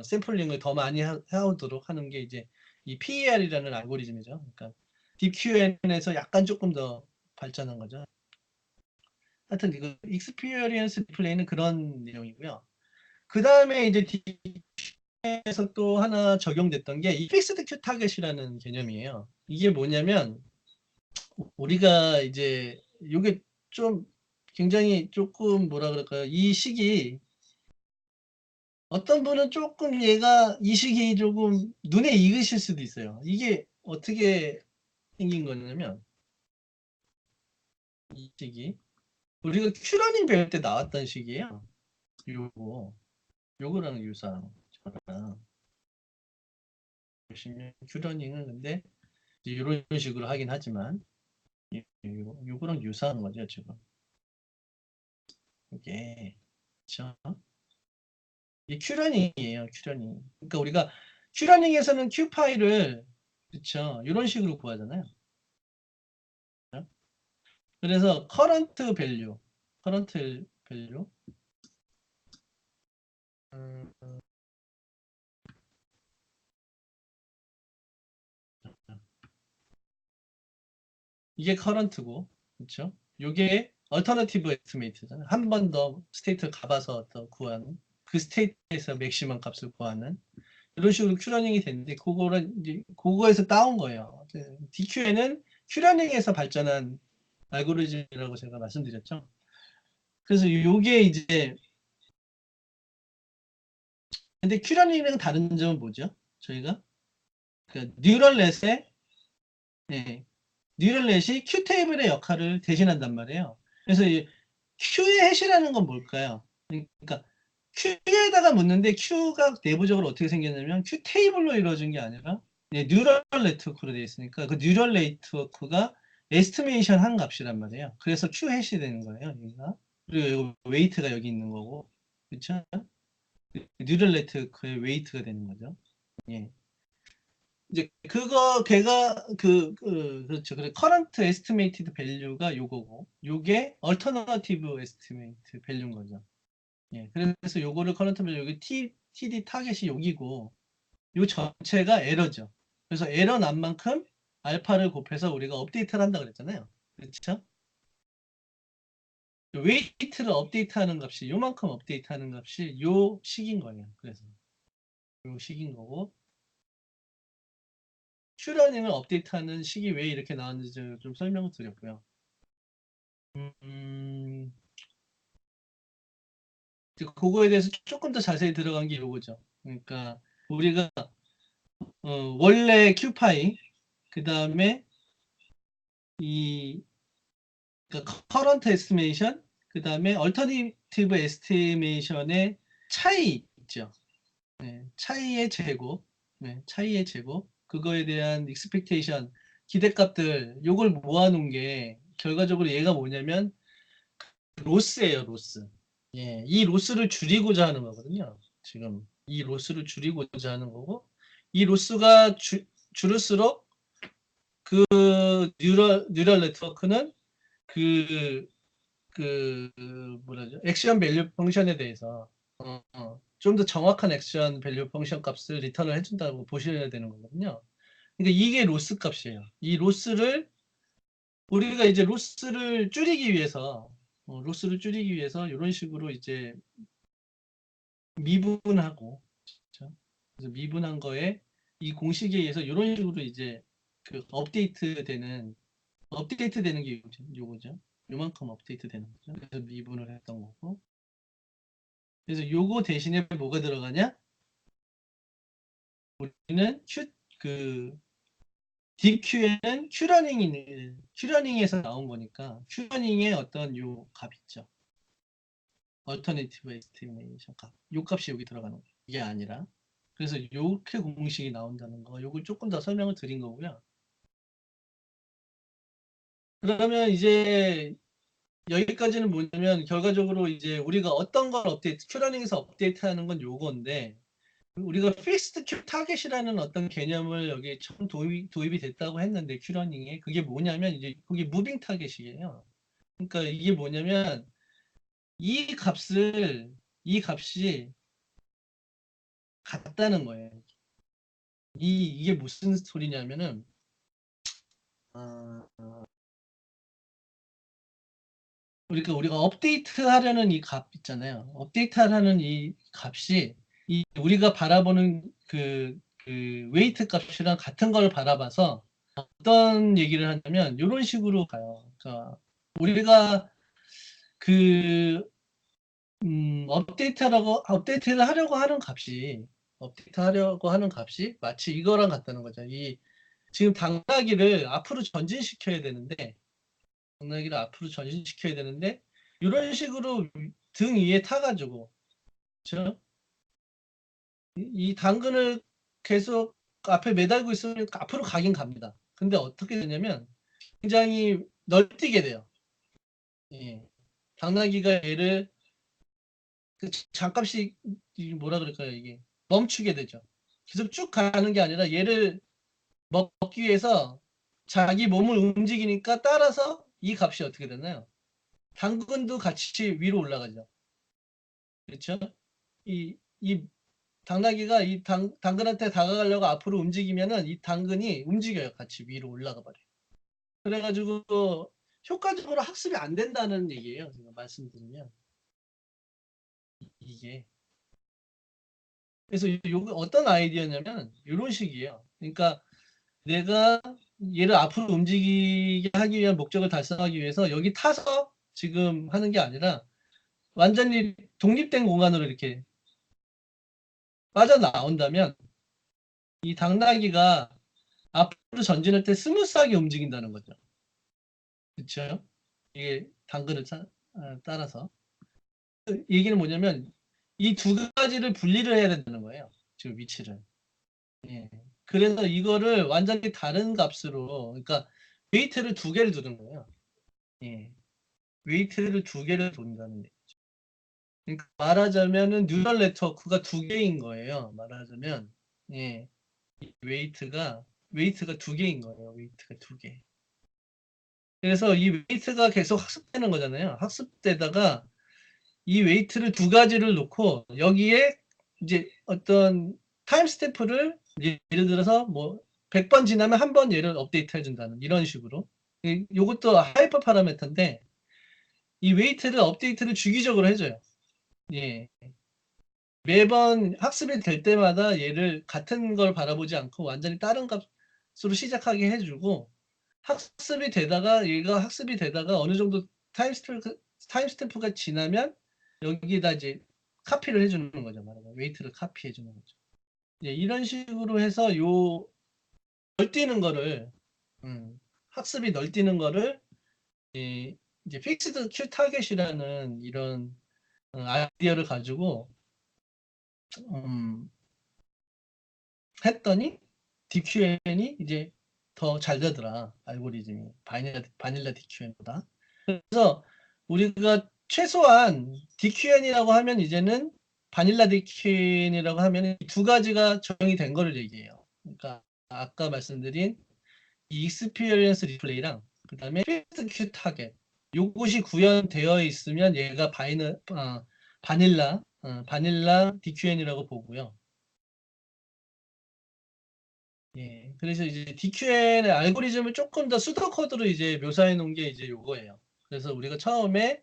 샘플링을 더 많이 해오도록 하는 게 이제 이 PER이라는 알고리즘이죠. 그러니까 DQN에서 약간 조금 더 발전한 거죠. 하여튼 이거 익스피리언스 디플레이는 그런 내용이고요. 그 다음에 이제 D에서 또 하나 적용됐던 게 이 픽스드 큐 타겟이라는 개념이에요. 이게 뭐냐면 우리가 이제 이게 좀 굉장히 조금 뭐라 그럴까요? 이 시기 어떤 분은 조금 얘가 이 시기 조금 눈에 익으실 수도 있어요. 이게 어떻게 생긴 거냐면 이 시기 우리가 큐러닝 배울 때 나왔던 시기예요. 요거랑 유사한 거랑 보시면 큐러닝은 근데 이런 식으로 하긴 하지만 요거랑 유사한 거죠 지금 이게 그렇죠? 이게 큐러닝이에요 큐러닝. 그러니까 우리가 큐러닝에서는 큐 파일을 그렇죠 이런 식으로 구하잖아요. 그렇죠? 그래서 커런트 밸류 음, 이게 커런트고 그렇죠? 요게 얼터너티브 에스티메이트잖아요. 한 번 더 스테이트를 가봐서 더 구하는 그 스테이트에서 맥시멈 값을 구하는 이런 식으로 큐러닝이 됐는데 그거를 이제 그거에서 따온 거예요. DQ에는 큐러닝에서 발전한 알고리즘이라고 제가 말씀드렸죠. 그래서 요게 이제 근데 큐러닝이랑 다른 점은 뭐죠? 저희가 그 뉴럴넷에 네. 뉴럴넷이 q 테이블의 역할을 대신한단 말이에요. 그래서 이 Q의 해시라는 건 뭘까요? 그러니까 Q에다가 묻는데 Q가 내부적으로 어떻게 생겼냐면 Q 테이블로 이루어진 게 아니라 뉴럴 네트워크로 되어 있으니까 그 뉴럴 네트워크가 에스티메이션 한 값이란 말이에요. 그래서 Q 해시 되는 거예요. 여기가. 그리고 웨이트가 여기 있는 거고. 그렇죠? 뉴럴 네트워크의 웨이트가 되는 거죠. 예. 이제 그거 걔가 그렇죠. 그래 current estimated value가 요거고 요게 alternative estimate value인 거죠. 예. 그래서 요거를 current value 여기 TD 타겟이 여기고 요 전체가 에러죠. 그래서 에러 난 만큼 알파를 곱해서 우리가 업데이트를 한다 그랬잖아요. 그렇죠? 웨이트를 업데이트하는 값이 요만큼 업데이트하는 값이 요 식인 거예요. 그래서 요 식인 거고 큐러닝을 업데이트하는 식이 왜 이렇게 나왔는지 좀 설명을 드렸고요. 그거에 대해서 조금 더 자세히 들어간 게 이거죠. 그러니까 우리가 원래 큐파이 그 다음에 이 그러니까 커런트 에스티메이션 그 다음에 얼터니티브 에스티메이션의 차이 있죠. 네, 차이의 제곱, 네, 차이의 제곱 그거에 대한 익스펙테이션 기대값들 요걸 모아놓은 게 결과적으로 얘가 뭐냐면 로스예요, 로스. 예, 이 로스를 줄이고자 하는 거거든요. 지금 이 로스를 줄이고자 하는 거고 이 로스가 줄을수록 그 뉴럴 네트워크는 그, 그 뭐라죠? 액션 밸류 펑션에 대해서 좀 더 정확한 액션 밸류 펑션 값을 리턴을 해준다고 보셔야 되는 거거든요. 그러니까 이게 로스 값이에요. 이 로스를 우리가 이제 로스를 줄이기 위해서 로스를 줄이기 위해서 이런 식으로 이제 미분하고 그렇죠? 그래서 미분한 거에 이 공식에 의해서 이런 식으로 이제 그 업데이트 되는 게 요거죠. 요만큼 업데이트 되는 거죠. 그래서 미분을 했던 거고. 그래서 요거 대신에 뭐가 들어가냐? 우리는 그 딥Q에는 큐러닝에서 나온 거니까 큐러닝의 어떤 요 값 있죠. 얼터네티브 에스티메이션 값. 요 값이 여기 들어가는 거예요. 이게 아니라. 그래서 이렇게 공식이 나온다는 거. 요걸 조금 더 설명을 드린 거고요. 그러면 이제 여기까지는 뭐냐면 결과적으로 이제 우리가 어떤 걸 큐러닝에서 업데이트하는 건 요건데 우리가 피스트 큐 타겟이라는 어떤 개념을 여기 처음 도입이 됐다고 했는데 큐러닝에 그게 뭐냐면 이제 그게 무빙 타겟이에요. 그러니까 이게 뭐냐면 이 값이 같다는 거예요. 이게 무슨 스토리냐면은 어, 우리가 업데이트 하려는 이 값 있잖아요. 업데이트 하려는 이 값이 우리가 바라보는 그 웨이트 값이랑 같은 걸 바라봐서 어떤 얘기를 하냐면 이런 식으로 가요. 그러니까 우리가 그 업데이트 하려고 하는 값이 마치 이거랑 같다는 거죠. 이 지금 당나귀를 앞으로 전진시켜야 되는데 이런 식으로 등 위에 타가지고 그렇죠? 이 당근을 계속 앞에 매달고 있으면 앞으로 가긴 갑니다. 근데 어떻게 되냐면 굉장히 널뛰게 돼요. 예. 당나귀가 얘를 잠깐씩 뭐라 그럴까요 이게 멈추게 되죠. 계속 쭉 가는 게 아니라 얘를 먹기 위해서 자기 몸을 움직이니까 따라서 이 값이 어떻게 되나요? 당근도 같이 위로 올라가죠. 그렇죠? 이 당나귀가 당근한테 다가가려고 앞으로 움직이면은 이 당근이 움직여요. 같이 위로 올라가 버려요. 그래가지고 효과적으로 학습이 안 된다는 얘기예요. 제가 말씀드리면 이게 그래서 요거 어떤 아이디어냐면 이런 식이에요. 그러니까 내가 얘를 앞으로 움직이게 하기 위한 목적을 달성하기 위해서 여기 타서 지금 하는 게 아니라 완전히 독립된 공간으로 이렇게 빠져나온다면 이 당나귀가 앞으로 전진할 때 스무스하게 움직인다는 거죠. 그렇죠? 이게 당근을 따라서. 얘기는 뭐냐면 이 두 가지를 분리를 해야 된다는 거예요. 지금 위치를. 예. 그래서 이거를 완전히 다른 값으로, 그러니까 웨이트를 두 개를 두는 거예요. 예. 웨이트를 두 개를 둔다는 얘기. 그러니까 말하자면은 뉴럴 네트워크가 두 개인 거예요. 말하자면 예. 웨이트가 두 개인 거예요. 웨이트가 두 개. 그래서 이 웨이트가 계속 학습되는 거잖아요. 학습되다가 이 웨이트를 두 가지를 놓고 여기에 이제 어떤 타임 스탬프를 예를 들어서 뭐 100번 지나면 한 번 얘를 업데이트 해준다는 이런 식으로. 이것도 하이퍼 파라미터인데 이 웨이트를 업데이트를 주기적으로 해줘요. 예. 매번 학습이 될 때마다 얘를 같은 걸 바라보지 않고 완전히 다른 값으로 시작하게 해주고 얘가 학습이 되다가 어느 정도 타임스탬프가 지나면 여기다 이제 카피를 해주는 거죠. 말하자면 웨이트를 카피해주는 거죠. 예, 이런 식으로 해서 널뛰는 거를 학습이 널뛰는 거를 이제 픽스드 큐 타겟이라는 이런 아이디어를 가지고 음, 했더니 DQN이 이제 더 잘 되더라. 알고리즘이 바닐라 DQN보다. 그래서 우리가 최소한 DQN이라고 하면 이제는 바닐라 DQN이라고 하면 두 가지가 적용이 된 거를 얘기해요. 그러니까 아까 말씀드린 이 익스피리언스 리플레이랑 그다음에 필드 큐 타겟 요것이 구현되어 있으면 얘가 바닐라 DQN이라고 보고요. 예, 그래서 이제 DQN의 알고리즘을 조금 더 수도 코드로 이제 묘사해 놓은 게 이제 요거예요. 그래서 우리가 처음에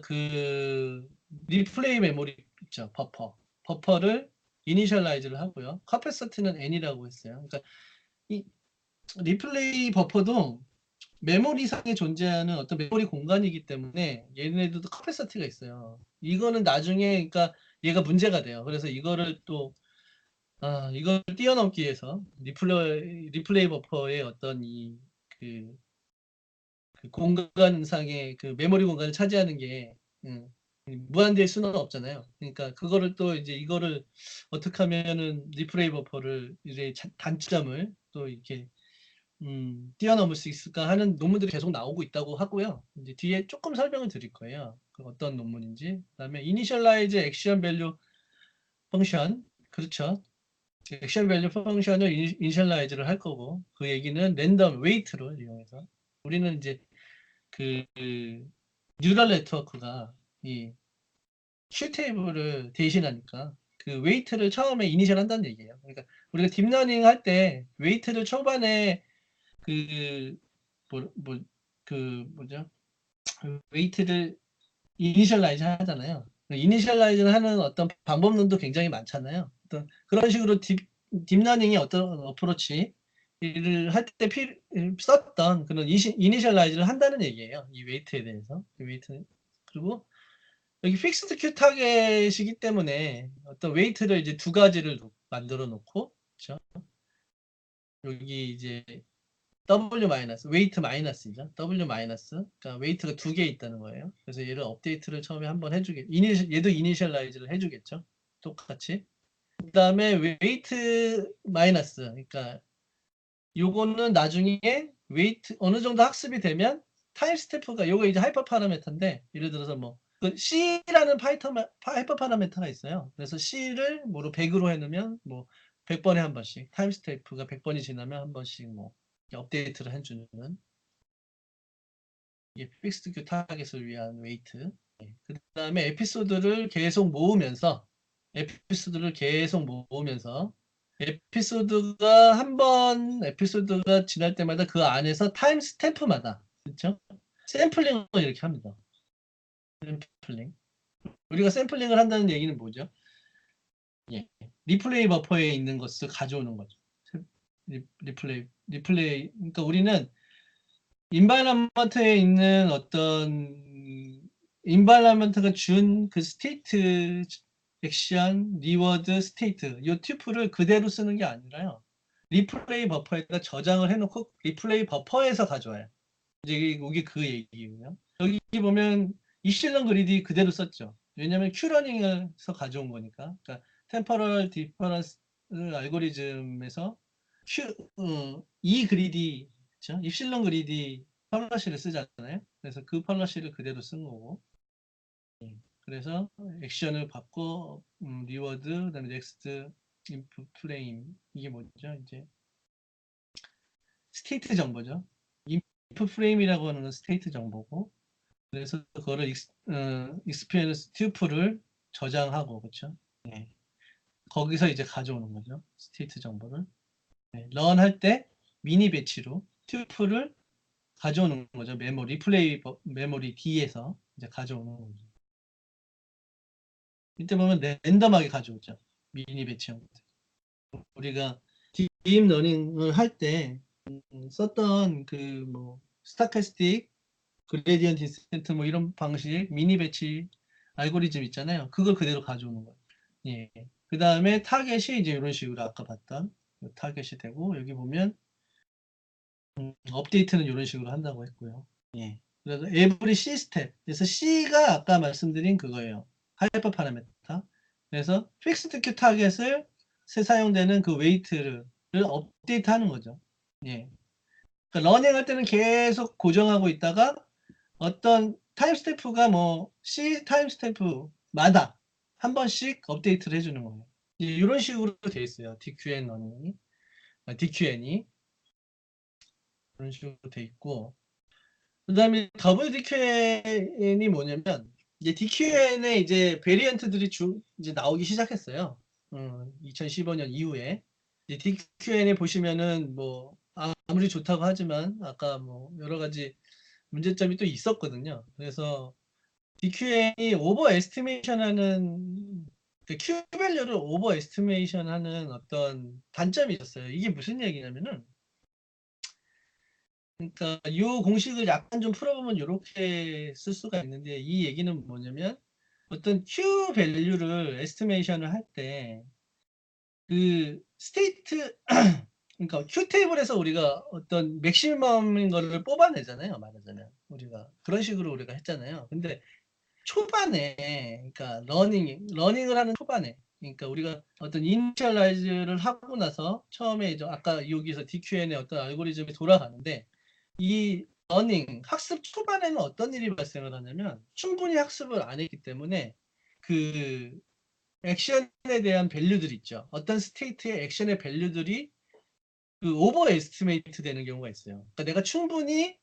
그 리플레이 메모리 있죠, 버퍼를 이니셜라이즈를 하고요. 카패시티는 n이라고 했어요. 그러니까 이 리플레이 버퍼도 메모리상에 존재하는 어떤 메모리 공간이기 때문에 얘네들도 카패시티가 있어요. 이거는 나중에 그러니까 얘가 문제가 돼요. 그래서 이걸 뛰어넘기 위해서 리플레이 버퍼의 어떤 그, 그 공간상의 그 메모리 공간을 차지하는 게 무한대일 수는 없잖아요. 그러니까 그거를 또 이제 이거를 어떻게 하면은 리플레이 버퍼를 이제 단점을 또 이렇게 뛰어넘을 수 있을까 하는 논문들이 계속 나오고 있다고 하고요. 이제 뒤에 조금 설명을 드릴 거예요. 그 어떤 논문인지. 그다음에 이니셜라이즈 액션 밸류 펑션. 그렇죠. 액션 밸류 펑션을 이니셜라이즈를 할 거고 그 얘기는 랜덤 웨이트로 이용해서 우리는 이제 그 뉴럴 네트워크가 이 q 테이블을 대신하니까 그 웨이트를 처음에 이니셜 한다는 얘기예요. 그러니까 우리가 딥러닝 할 때 웨이트를 초반에 그 뭐죠? 웨이트를 이니셜라이즈 하잖아요. 이니셜라이즈를 하는 어떤 방법론도 굉장히 많잖아요. 어떤 그런 식으로 딥러닝의 어떤 어프로치를 할 때 썼던 그런 이니셜라이즈를 한다는 얘기예요. 이 웨이트에 대해서. 그리고 여기 픽스드 큐 타겟이기 때문에 어떤 웨이트를 이제 두 가지를 만들어 놓고, 그렇죠? 여기 이제 W 마이너스, 웨이트 마이너스죠. W 마이너스. 그러니까 웨이트가 두 개 있다는 거예요. 그래서 얘를 업데이트를 처음에 한번 얘도 이니셜라이즈를 해주겠죠. 똑같이. 그 다음에 웨이트 마이너스. 그러니까 요거는 나중에 웨이트 어느 정도 학습이 되면 타임 스태프가 요거 이제 하이퍼 파라미터인데 예를 들어서 그 C라는 하이퍼 파라미터가 있어요. 그래서 C를 뭐로 100으로 해놓으면 뭐 100번에 한 번씩 타임 스태프가 100번이 지나면 한 번씩 뭐 업데이트를 해주는 이게 픽스드 큐 타겟을 위한 웨이트. 그 다음에 에피소드를 계속 모으면서 에피소드가 지날 때마다 그 안에서 타임 스탬프마다 그렇죠? 샘플링을 이렇게 합니다. 샘플링. 우리가 샘플링을 한다는 얘기는 뭐죠? 예. 리플레이 버퍼에 있는 것을 가져오는 거죠. 리플레이. 그러니까 우리는 인바이러먼트에 있는 어떤 인바이러먼트가 준 그 스테이트 액션, 리워드, 스테이트 이 튜플을 그대로 쓰는 게 아니라요. 리플레이 버퍼에다 저장을 해놓고 리플레이 버퍼에서 가져와요. 이제 이게 그 얘기고요. 여기 보면 이실런 그리디 그대로 썼죠. 왜냐하면 큐러닝에서 가져온 거니까. 그러니까 템퍼럴 디퍼런스 알고리즘에서 이 그리디, 그렇죠? 입실런 그리디 펄러시를 쓰잖아요. 그래서 그 펄러시를 그대로 쓴 거고. 그래서 액션을 받고 리워드, 그다음에 넥스트, 인풋 프레임 이게 뭐죠? 이제 스테이트 정보죠. 인풋 프레임이라고 하는 건 스테이트 정보고, 그래서 그거를 익스피리언스 튜플을 저장하고, 그렇죠? 네. 거기서 이제 가져오는 거죠. 스테이트 정보를. 네. 런 할 때 미니 배치로 튜플을 가져오는 거죠. 메모리 플레이 메모리 D에서 이제 가져오는 거죠. 이때 보면 랜덤하게 가져오죠. 미니 배치 형태. 우리가 딥러닝을 할 때 썼던 그 뭐 스타캐스틱 그레디언트 디센트 뭐 이런 방식 미니 배치 알고리즘 있잖아요. 그걸 그대로 가져오는 거예요. 예. 그 다음에 타겟이 이제 이런 식으로 아까 봤던 타겟이 되고, 여기 보면 업데이트는 이런 식으로 한다고 했고요. 예. 그래서 every C 스텝. 그래서 C가 아까 말씀드린 그거예요. 하이퍼 파라메터. 그래서 픽스드 큐 타겟을 사용되는 그 웨이트를 업데이트 하는 거죠. 예. 그러니까 러닝 할 때는 계속 고정하고 있다가 어떤 타임 스탬프가 뭐 C 타임 스탬프마다 한 번씩 업데이트를 해주는 거예요. 이런 식으로 돼 있어요. DQN 러닝이. DQN이. 이런 식으로 돼 있고. 그 다음에 WDQN이 뭐냐면, 이제 DQN의 이제 베리언트들이 이제 나오기 시작했어요. 2015년 이후에. 이제 DQN에 보시면은 뭐, 아무리 좋다고 하지만, 아까 뭐, 여러 가지 문제점이 또 있었거든요. 그래서 DQN이 오버 에스티메이션 하는, 그 Q 밸류를 오버 에스티메이션 하는 어떤 단점이 있었어요. 이게 무슨 얘기냐면은, 그러니까 이 공식을 약간 좀 풀어보면 이렇게 쓸 수가 있는데, 이 얘기는 뭐냐면 어떤 Q 밸류를 에스티메이션을 할 때 그 스테이트 그러니까 Q 테이블에서 우리가 어떤 맥시멈인 거를 뽑아내잖아요. 말하자면 우리가 그런 식으로 우리가 했잖아요. 근데 초반에, 그러니까 러닝을 하는 초반에, 그러니까 우리가 어떤 이니셜라이즈를 하고 나서 처음에 이제 아까 여기서 DQN의 어떤 알고리즘이 돌아가는데, 이 러닝 학습 초반에는 어떤 일이 발생을 하냐면 충분히 학습을 안 했기 때문에 그 액션에 대한 밸류들 있죠. 어떤 스테이트의 액션의 밸류들이 그 오버 에스티메이트 되는 경우가 있어요. 그러니까 내가 충분히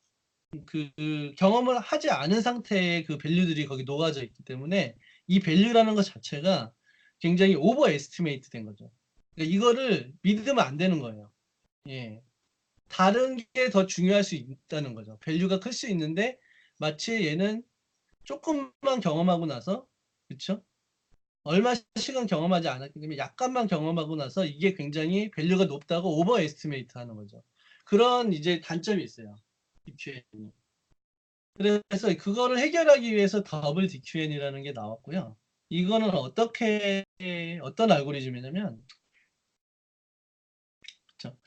그 경험을 하지 않은 상태의 그 밸류들이 거기 녹아져 있기 때문에 이 밸류라는 것 자체가 굉장히 오버 에스티메이트 된 거죠. 그러니까 이거를 믿으면 안 되는 거예요. 예. 다른 게 더 중요할 수 있다는 거죠. 밸류가 클 수 있는데 마치 얘는 조금만 경험하고 나서, 그렇죠? 얼마 시간 경험하지 않았기 때문에 약간만 경험하고 나서 이게 굉장히 밸류가 높다고 오버 에스티메이트 하는 거죠. 그런 이제 단점이 있어요. DQN이. 그래서 그거를 해결하기 위해서 더블 DQN이라는 게 나왔고요. 이거는 어떤 알고리즘이냐면, 그렇죠?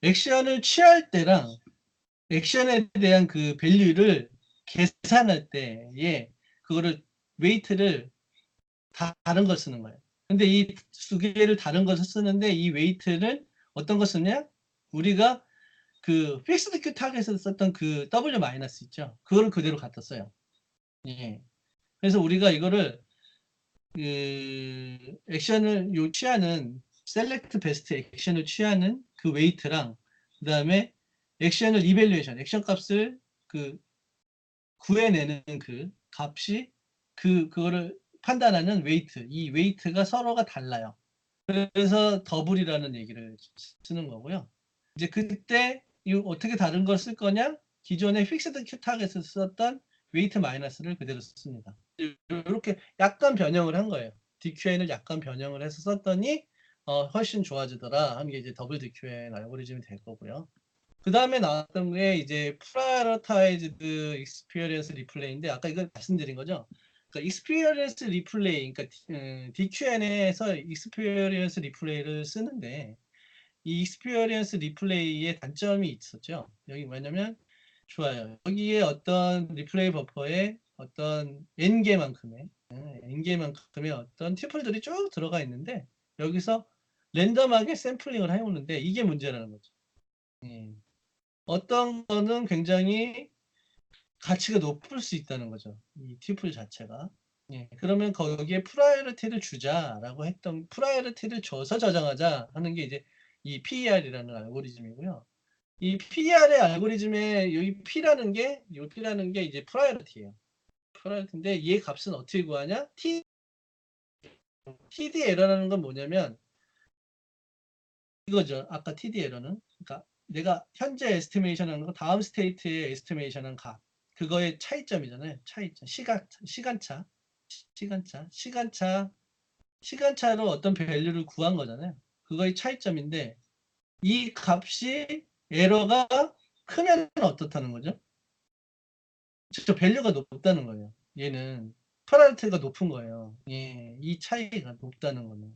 액션을 취할 때랑 액션에 대한 그 밸류를 계산할 때에 그거를 웨이트를 다른 걸 쓰는 거예요. 근데 이 두 개를 다른 것을 쓰는데 이 웨이트를 어떤 거 쓰냐? 우리가 그 픽스드 큐 타겟에서 썼던 그 W 마이너스 있죠? 그거를 그대로 갖다 써요. 예. 그래서 우리가 이거를 그 액션을 취하는 셀렉트 베스트 액션을 취하는 그 웨이트랑 그다음에 액션을 이밸류에이션 액션 값을 그 구해내는 그 값이 그거를 판단하는 웨이트, 이 웨이트가 서로가 달라요. 그래서 더블이라는 얘기를 쓰는 거고요. 이제 그때 이 어떻게 다른 걸 쓸 거냐? 기존의 픽스드 큐 타겟을 썼던 웨이트 마이너스를 그대로 씁니다. 이렇게 약간 변형을 한 거예요. DQN을 약간 변형을 해서 썼더니 훨씬 좋아지더라 하는 게 이제 더블 DQN 알고리즘이 될 거고요. 그 다음에 나왔던 게 이제 프라이어타이즈드 익스피리언스 리플레이인데 아까 이거 말씀드린 거죠. 그러니까 익스피리언스 리플레이, 그러니까 DQN에서 익스피리언스 리플레이를 쓰는데 이 익스피리언스 리플레이의 단점이 있었죠. 여기 뭐냐면 좋아요. 여기에 어떤 리플레이 버퍼에 어떤 n개만큼의 어떤 튜플들이 쭉 들어가 있는데 여기서 랜덤하게 샘플링을 해오는데 이게 문제라는 거죠. 예. 어떤 거는 굉장히 가치가 높을 수 있다는 거죠. 이 튜플 자체가. 예. 그러면 거기에 프라이어리티를 주자라고 했던, 프라이어리티를 줘서 저장하자 하는 게 이제 이 PER이라는 알고리즘이고요. 이 PER의 알고리즘의 이 P라는 게 이제 프라이어리티예요. 프라이어티인데 얘 값은 어떻게 구하냐? TD 에러라는 건 뭐냐면 이거죠. 아까 TD 에러는. 그러니까 내가 현재 에스티메이션 하는 거 다음 스테이트의 에스티메이션 한 값. 그거의 차이점이잖아요. 차이점. 시간차로 어떤 밸류를 구한 거잖아요. 그거의 차이점인데 이 값이 에러가 크면 어떻다는 거죠? 저 밸류가 높다는 거예요. 얘는 프라이어티가 높은 거예요. 예, 이 차이가 높다는 거는.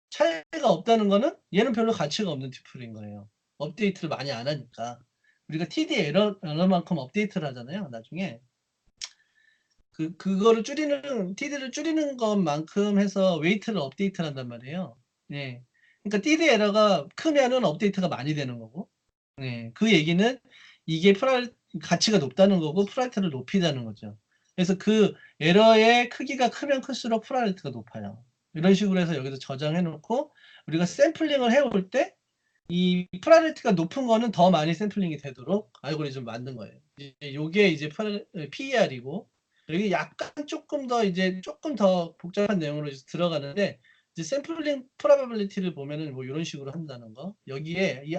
차이가 없다는 거는 얘는 별로 가치가 없는 튜플인 거예요. 업데이트를 많이 안 하니까. 우리가 TD 에러만큼 업데이트를 하잖아요. 나중에. 그거를 TD를 줄이는 것만큼 해서 웨이트를 업데이트를 한단 말이에요. 예. 그러니까 TD 에러가 크면은 업데이트가 많이 되는 거고. 예. 그 얘기는 이게 가치가 높다는 거고 프라이트를 높이자는 거죠. 그래서 그 에러의 크기가 크면 클수록 프라이트가 높아요. 이런 식으로 해서 여기서 저장해 놓고 우리가 샘플링을 해올 때 이 프라이어리티가 높은 거는 더 많이 샘플링이 되도록 알고리즘 만든 거예요. 이게 이제 PER이고 여기 약간 조금 더 복잡한 내용으로 들어가는데 이제 샘플링 프로바빌리티를 보면은 뭐 이런 식으로 한다는 거. 여기에 이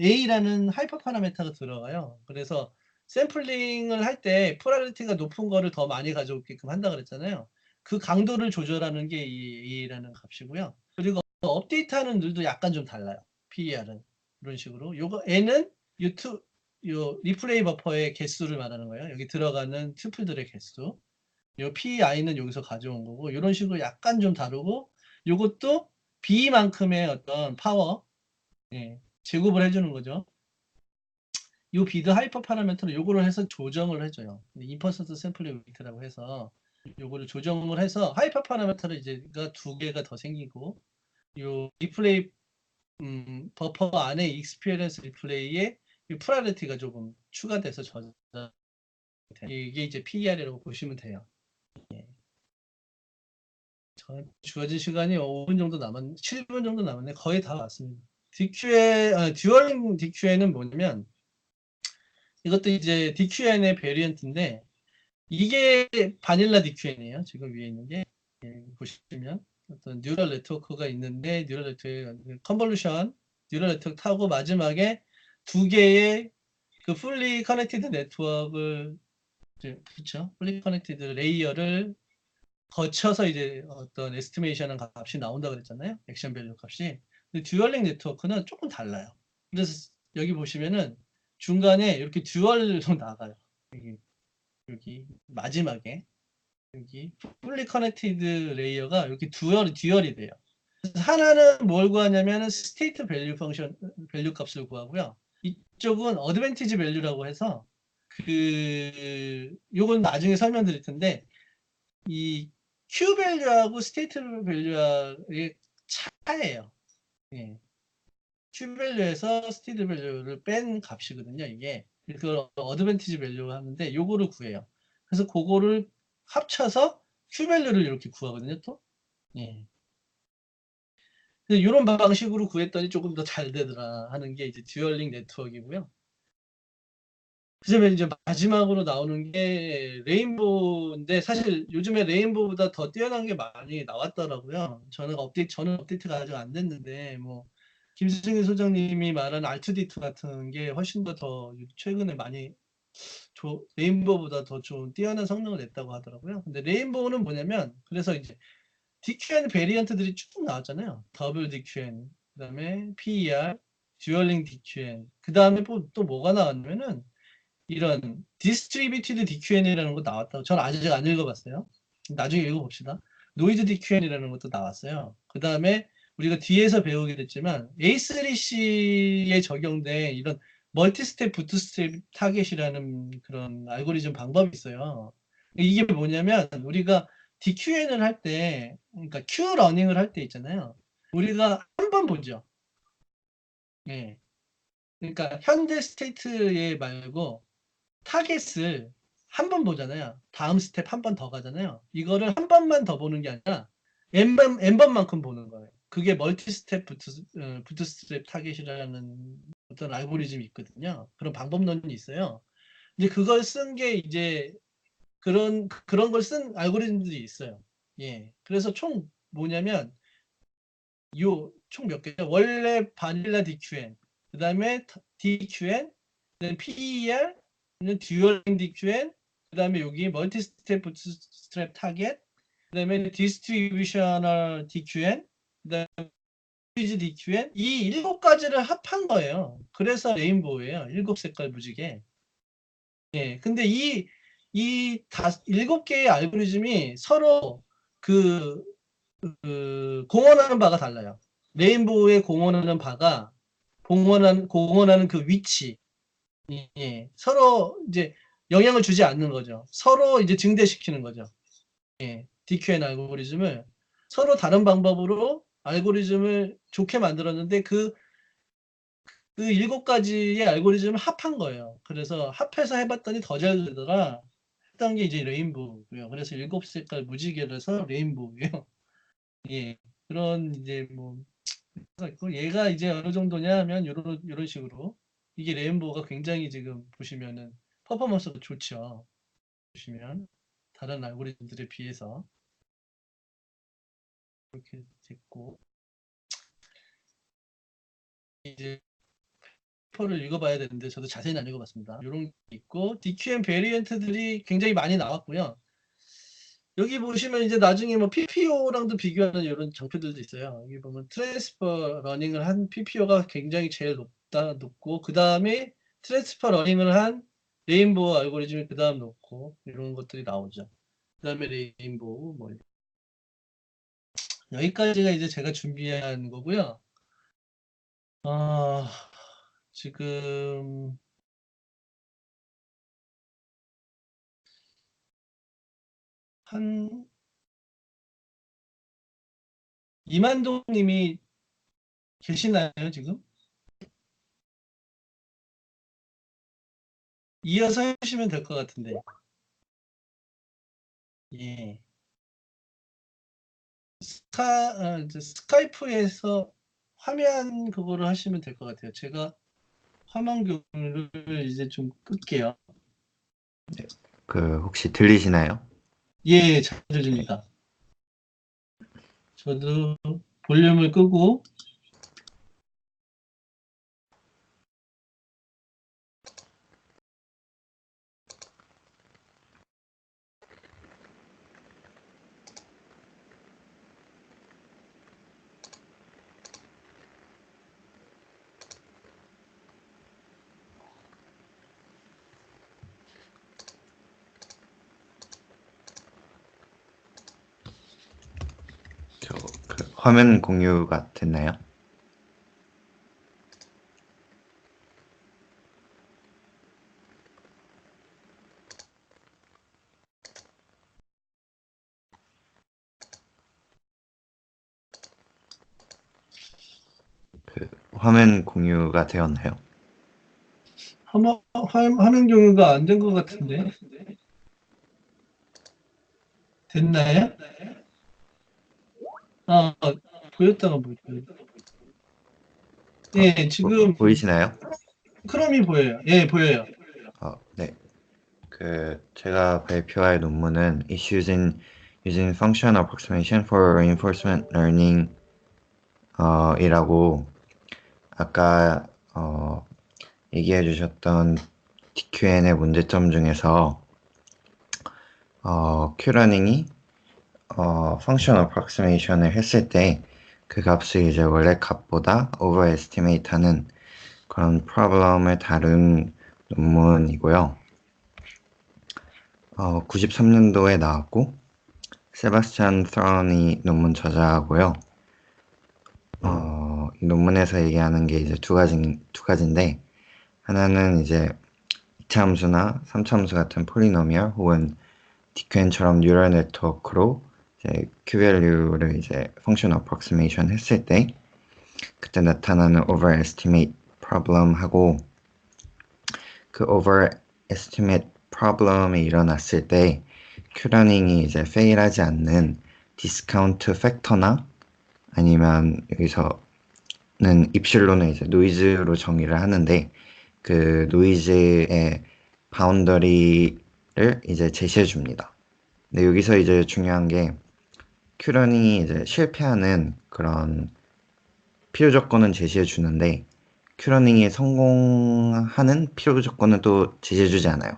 A라는 하이퍼 파라미터가 들어가요. 그래서 샘플링을 할 때 프라이어리티가 높은 거를 더 많이 가져오게끔 한다 그랬잖아요. 그 강도를 조절하는 게 이 A라는 값이고요. 그리고 업데이트하는 룰도 약간 좀 달라요. PER은 이런 식으로. 요거 N은 요 리플레이 버퍼의 개수를 말하는 거예요. 여기 들어가는 튜플들의 개수. 요 PI는 여기서 가져온 거고 이런 식으로 약간 좀 다르고 요것도 B만큼의 어떤 파워 제곱을 해주는 거죠. 요 비드 하이퍼 파라미터로 요거를 해서 조정을 해줘요. 임퍼센트 샘플링 웨이트라고 해서 요거를 조정을 해서 하이퍼 파라미터를 이제가 두 개가 더 생기고 요 리플레이 버퍼 안에 익스피리언스 리플레이에 프라이어리티가 조금 추가돼서 저장 이게 이제 PER이라고 보시면 돼요. 예. 주어진 시간이 5분 정도 7분 정도 남았네. 거의 다 왔습니다. 듀얼링 DQN은 뭐냐면 이것도 이제 DQN의 베리언트인데 이게 바닐라 DQN이에요. 지금 위에 있는 게 보시면 어떤 뉴럴 네트워크가 있는데 뉴럴 네트워크 컨볼루션 뉴럴 네트워크 타고 마지막에 두 개의 그 풀리 커넥티드 네트워크를 그렇죠. 풀리 커넥티드 레이어를 거쳐서 이제 어떤 에스티메이션 값이 나온다 그랬잖아요. 액션 밸류 값이. 근데 듀얼링 네트워크는 조금 달라요. 그래서 여기 보시면은 중간에 이렇게 듀얼로 나가요. 여기 마지막에 여기 풀리 커넥티드 레이어가 이렇게 듀얼이 돼요. 하나는 뭘 구하냐면은 스테이트 밸류 값을 구하고요. 이쪽은 어드밴티지 밸류라고 해서 요건 나중에 설명드릴 텐데 이 Q 밸류하고 스테이트 밸류의 차예요. 예. Q 밸류에서 스테이트 밸류를 뺀 값이거든요. 이게 그걸 어드밴티지 밸류 하는데 요거를 구해요. 그래서 그거를 합쳐서 Q 밸류를 이렇게 구하거든요. 또. 예. 이런 방식으로 구했더니 조금 더 잘 되더라 하는 게 이제 듀얼링 네트워크이고요. 그다음에 이제 마지막으로 나오는 게 레인보우인데 사실 요즘에 레인보우보다 더 뛰어난 게 많이 나왔더라고요. 저는 업데이트가 아직 안 됐는데 뭐 김승희 소장님이 말한 R2D2 같은 게 훨씬 더 최근에 많이 레인보우보다 더 좋은 뛰어난 성능을 냈다고 하더라고요. 근데 레인보우는 뭐냐면 그래서 이제 DQN 베리언트들이 쭉 나왔잖아요. 더블 DQN, 그다음에 PER, 듀얼링 DQN, 그다음에 또 뭐가 나왔냐면은 이런 디스트리뷰티드 DQN이라는 거 나왔다고. 전 아직 안 읽어봤어요. 나중에 읽어봅시다. 노이즈 DQN이라는 것도 나왔어요. 그 다음에 우리가 뒤에서 배우게 됐지만 A3C에 적용된 이런 멀티스텝 부트스텝 타겟이라는 그런 알고리즘 방법이 있어요. 이게 뭐냐면 우리가 DQN을 할 때, 그러니까 Q 러닝을 할 때 있잖아요. 우리가 한 번 보죠. 예. 그러니까 현재 스테이트에 말고 타겟을 한 번 보잖아요. 다음 스텝 한 번 더 가잖아요. 이거를 한 번만 더 보는 게 아니라 n번만큼 보는 거예요. 그게 멀티 스텝 부트스트랩 타겟이라는 어떤 알고리즘이 있거든요. 그런 방법론이 있어요. 이제 그걸 쓴 게 이제 그런 걸 쓴 알고리즘들이 있어요. 예. 그래서 총 뭐냐면 요 총 몇 개죠? 원래 바닐라 DQN, 그다음에 DQN, 그다음에 PER, 듀얼 DQN, 그다음에 여기 멀티 스텝 부트스트랩 타겟, 그다음에 디스트리뷰셔널 DQN, 그다음에 퀴즈 DQN, 이 일곱 가지를 합한 거예요. 그래서 레인보우예요. 일곱 색깔 무지개. 예. 근데 일곱 개의 알고리즘이 서로 그 공헌하는 바가 달라요. 레인보우의 공헌하는 바가 공헌하는 그 위치, 예, 서로 이제 영향을 주지 않는 거죠. 서로 이제 증대시키는 거죠. 예, DQN 알고리즘을 서로 다른 방법으로 알고리즘을 좋게 만들었는데 그 일곱 가지의 알고리즘을 합한 거예요. 그래서 합해서 해봤더니 더 잘 되더라. 했던 게 이제 레인보우고요. 그래서 일곱 색깔 무지개라서 레인보우예요. 예, 그런 이제 뭐 있고, 얘가 이제 어느 정도냐 하면 요런 식으로 이게 레인보우가 굉장히 지금 보시면은 퍼포먼스도 좋죠. 보시면 다른 알고리즘들에 비해서 이렇게 됐고, 이제 페이퍼를 읽어봐야 되는데 저도 자세히는 안 읽어봤습니다. 이런 게 있고 DQM 베리언트들이 굉장히 많이 나왔고요. 여기 보시면 이제 나중에 뭐 PPO랑도 비교하는 이런 장표들도 있어요. 여기 보면 트랜스퍼 러닝을 한 PPO가 굉장히 제일 높고, 그 다음에 트랜스퍼 러닝을 한 레인보우 알고리즘이 그 다음 높고, 이런 것들이 나오죠. 그 다음에 레인보우, 뭐, 여기까지가 이제 제가 준비한 거고요. 아, 지금, 한, 이만동 님이 계시나요, 지금? 이어서 해주시면 될 것 같은데. 예. 이제 스카이프에서 화면 그거를 하시면 될 것 같아요. 제가 화면 공유를 이제 좀 끌게요. 혹시 들리시나요? 예, 잘 들립니다. 저도 볼륨을 끄고, 화면 공유가 됐나요? 화면 공유가 되었나요? 화면 공유가 안 된 것 같은데. 됐나요? 아, 보였다가 보였어요. 예, 지금 보이시나요? 크롬이 보여요. 예, 보여요. 네. 제가 발표할 논문은 Issues in Using Function Approximation for Reinforcement Learning 이라고 아까 얘기해 주셨던 DQN의 문제점 중에서 Q러닝이 Function Approximation을 했을 때 그 값을 이제 원래 값보다 overestimate 하는 그런 프로블럼을 다룬 논문이고요. 93년도에 나왔고, 세바스찬 트론이 논문 저자고요. 이 논문에서 얘기하는 게 이제 두 가지인데, 하나는 이제 2차 함수나 3차 함수 같은 폴리노미얼 혹은 디큐엔처럼 뉴럴 네트워크로 이제 Q-value를 이제 function approximation 했을 때 그때 나타나는 overestimate problem하고 그 overestimate problem이 일어났을 때 Q러닝이 이제 fail하지 않는 디스카운트 팩터나 아니면 여기서는 입실로는 이제 노이즈로 정의를 하는데 그 노이즈의 바운더리를 이제 제시해 줍니다. 근데 여기서 이제 중요한 게 Q러닝이 이제 실패하는 그런 필요 조건은 제시해 주는데 Q러닝이 성공하는 필요 조건은 또 제시해 주지 않아요.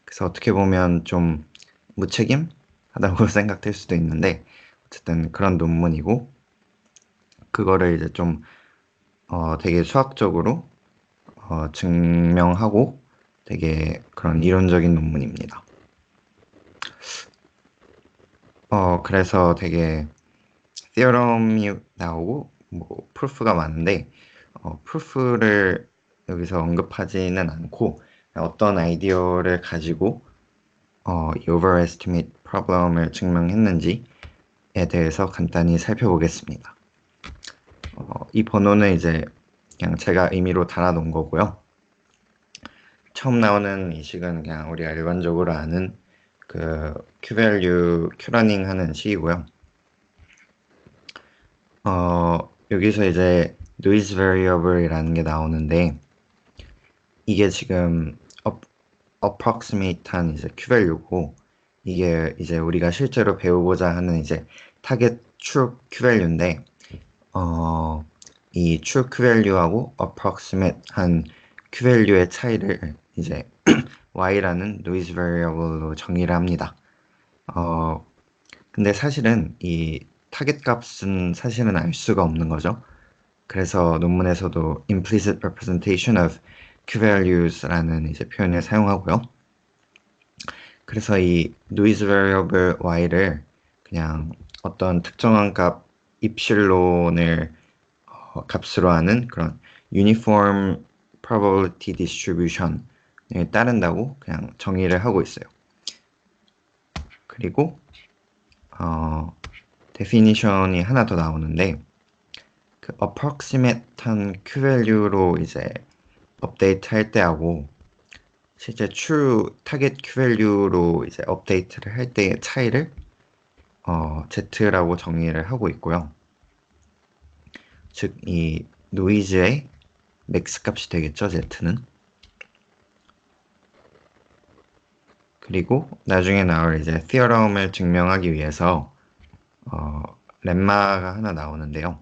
그래서 어떻게 보면 좀 무책임하다고 생각될 수도 있는데 어쨌든 그런 논문이고 그거를 이제 좀 되게 수학적으로 증명하고 되게 그런 이론적인 논문입니다. 그래서 되게 theorem이 나오고 뭐 프루프가 많은데 프루프를 여기서 언급하지는 않고 어떤 아이디어를 가지고 이 overestimate problem을 증명했는지에 대해서 간단히 살펴보겠습니다. 이 번호는 이제 그냥 제가 임의로 달아놓은 거고요. 처음 나오는 이 식은 그냥 우리가 일반적으로 아는 그 Q-value, Q-running 하는 식이고요. 여기서 이제 noise variable이라는 게 나오는데 이게 지금 approximate한 이제 Q-value고 이게 이제 우리가 실제로 배우고자 하는 이제 타겟 true Q-value인데 이 true Q-value하고 approximate한 Q-value의 차이를 이제 y라는 noise variable로 정의를 합니다. 근데 사실은 이 타겟 값은 사실은 알 수가 없는 거죠. 그래서 논문에서도 implicit representation of Q-values라는 이제 표현을 사용하고요. 그래서 이 noise variable y를 그냥 어떤 특정한 값 입실론을 값으로 하는 그런 uniform probability distribution에 따른다고 그냥 정의를 하고 있어요. 그리고 definition이 하나 더 나오는데 그 approximate한 Q-value로 이제 업데이트 할 때하고 실제 true target Q-value로 이제 업데이트를 할 때의 차이를 Z라고 정의를 하고 있고요. 즉, 이 노이즈의 맥스 값이 되겠죠, Z는. 그리고 나중에 나올 이제 theorem을 증명하기 위해서 렘마가 하나 나오는데요.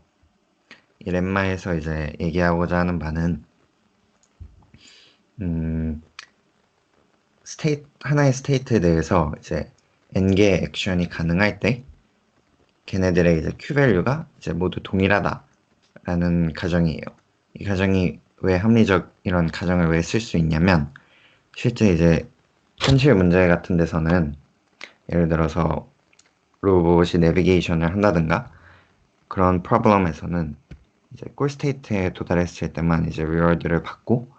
이 렘마에서 이제 얘기하고자 하는 바는 하나의 스테이트에 대해서 이제 n개의 액션이 가능할 때 걔네들의 이제 Q-value가 이제 모두 동일하다라는 가정이에요. 이 가정이 왜 합리적 이런 가정을 왜 쓸 수 있냐면 실제 이제 현실 문제 같은 데서는 예를 들어서 로봇이 내비게이션을 한다든가 그런 프로블럼에서는 이제 골 스테이트에 도달했을 때만 이제 리워드를 받고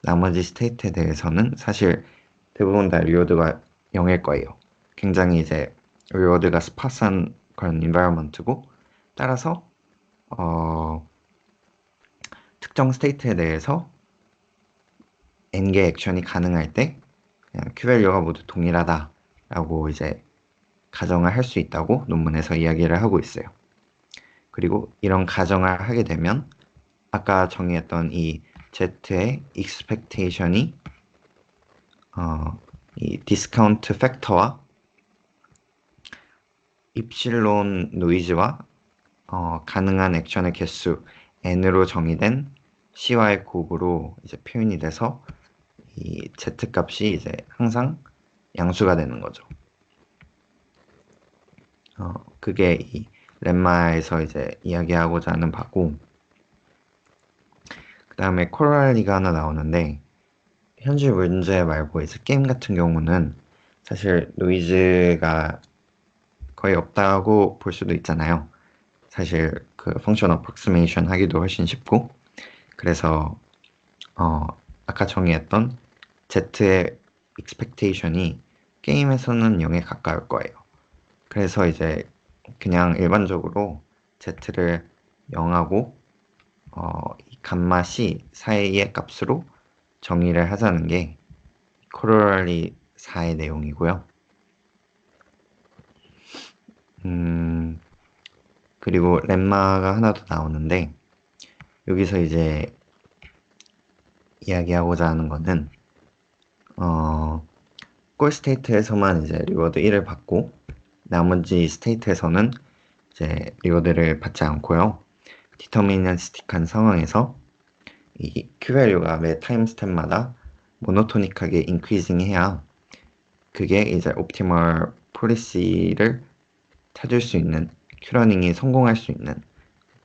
나머지 스테이트에 대해서는 사실 대부분 다 리워드가 0일 거예요. 굉장히 이제 리워드가 스파스한 그런 인바이러먼트고 따라서 특정 스테이트에 대해서 n개 액션이 가능할 때 그냥 Q-value가 모두 동일하다라고 이제 가정을 할 수 있다고 논문에서 이야기를 하고 있어요. 그리고 이런 가정을 하게 되면 아까 정의했던 이 Z의 expectation이 이 디스카운트 팩터와 입실론 노이즈와 가능한 액션의 개수 n으로 정의된 CY 곱으로 이제 표현이 돼서 이 Z 값이 이제 항상 양수가 되는 거죠. 그게 이 렘마에서 이제 이야기하고자 하는 바고, 그 다음에 코랄리가 하나 나오는데, 현실 문제 말고 이제 게임 같은 경우는 사실 노이즈가 거의 없다고 볼 수도 있잖아요. 사실 그 펑션 어프록시메이션 하기도 훨씬 쉽고, 그래서 아까 정의했던 Z의 expectation이 게임에서는 0에 가까울 거예요. 그래서 이제 그냥 일반적으로 Z를 0하고 이 감마 C 사이의 값으로 정의를 하자는 게 코로랄리 4의 내용이고요. 그리고 렘마가 하나 더 나오는데, 여기서 이제 이야기하고자 하는 거는 골 스테이트에서만 이제 리워드 1을 받고 나머지 스테이트에서는 이제 리워드를 받지 않고요. 디터미니스틱한 상황에서 이 Q밸류가 매 타임 스텝마다 모노토닉하게 인크리징 해야 그게 이제 옵티멀 폴리시를 찾을 수 있는, 큐러닝이 성공할 수 있는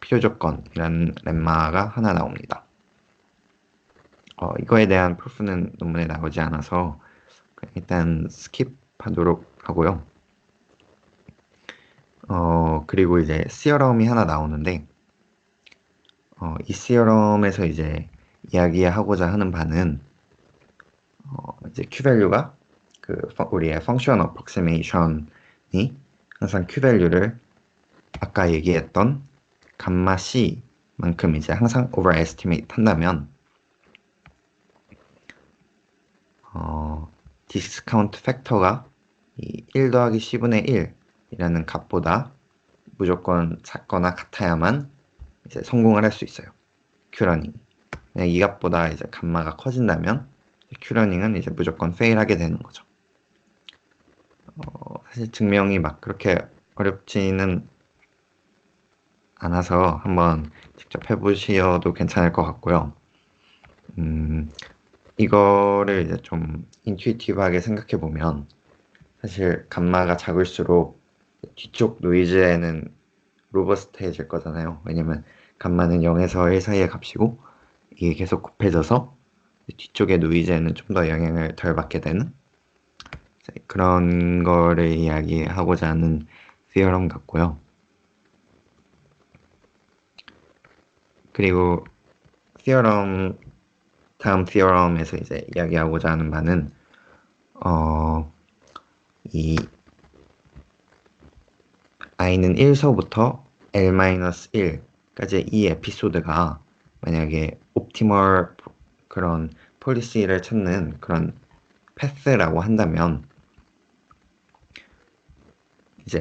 필요조건이라는 렘마가 하나 나옵니다. 이거에 대한 프루프는 논문에 나오지 않아서 일단 스킵하도록 하고요. 그리고 이제 시어럼이 하나 나오는데, 이 시어럼에서 이제 이야기하고자 하는 바는 이제 Q밸류가 우리의 펑션 어프록시메이션이 항상 Q밸류를 아까 얘기했던 감마 C만큼 이제 항상 overestimate 한다면 디스카운트 팩터가 이 1 더하기 C분의 1이라는 값보다 무조건 작거나 같아야만 이제 성공을 할 수 있어요. Q러닝. 이 값보다 이제 감마가 커진다면 Q러닝은 이제 무조건 페일하게 되는 거죠. 사실 증명이 막 그렇게 어렵지는 않아서 한번 직접 해보셔도 괜찮을 것 같고요. 이거를 이제 좀 인투이티브하게 생각해 보면 사실 감마가 작을수록 뒤쪽 노이즈에는 로버스트해질 거잖아요. 왜냐면 감마는 0에서 1 사이의 값이고 이게 계속 곱해져서 뒤쪽의 노이즈에는 좀 더 영향을 덜 받게 되는 그런 거를 이야기하고자 하는 티어럼 같고요. 그리고 다음 티어럼에서 이제 이야기하고자 하는 바는 이 i는 1서부터 L-1까지의 이 에피소드가 만약에 옵티멀 그런 폴리시를 찾는 그런 패스라고 한다면 이제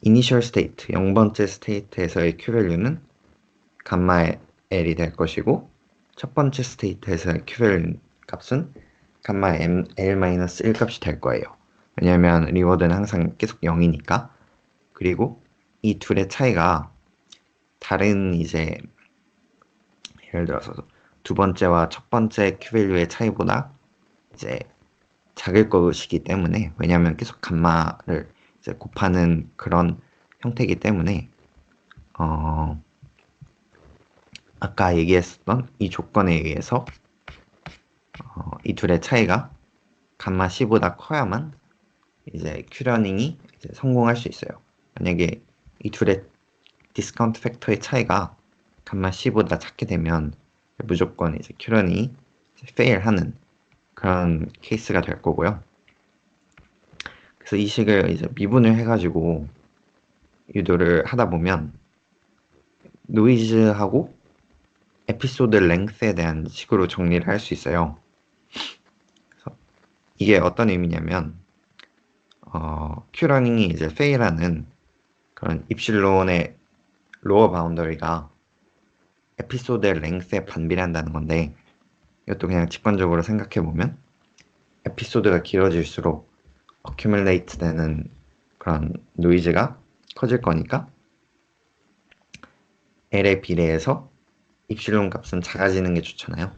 이니셜 스테이트, 0번째 스테이트에서의 Q밸류는 감마 L이 될 것이고 첫 번째 스테이트에서의 Q밸류 값은 감마 L-1 값이 될 거예요. 왜냐하면 리워드는 항상 계속 0이니까. 그리고 이 둘의 차이가 다른 이제 예를 들어서 두 번째와 첫 번째 Q밸류의 차이보다 이제 작을 것이기 때문에, 왜냐하면 계속 감마를 이제 곱하는 그런 형태이기 때문에 아까 얘기했었던 이 조건에 의해서 이 둘의 차이가 감마 C보다 커야만 이제 Q러닝이 이제 성공할 수 있어요. 만약에 이 둘의 디스카운트 팩터의 차이가 감마 C보다 작게 되면 무조건 이제 Q러닝이 페일하는 그런 케이스가 될 거고요. 그래서 이 식을 이제 미분을 해가지고 유도를 하다 보면 노이즈하고 에피소드 랭스에 대한 식으로 정리를 할 수 있어요. 그래서 이게 어떤 의미냐면 Q러닝이 이제 페일하는 그런 입실론의 로어 바운더리가 에피소드의 랭스에 반비례한다는 건데, 이것도 그냥 직관적으로 생각해보면 에피소드가 길어질수록 어큐뮬레이트 되는 그런 노이즈가 커질 거니까 L에 비례해서 입실론 값은 작아지는 게 좋잖아요.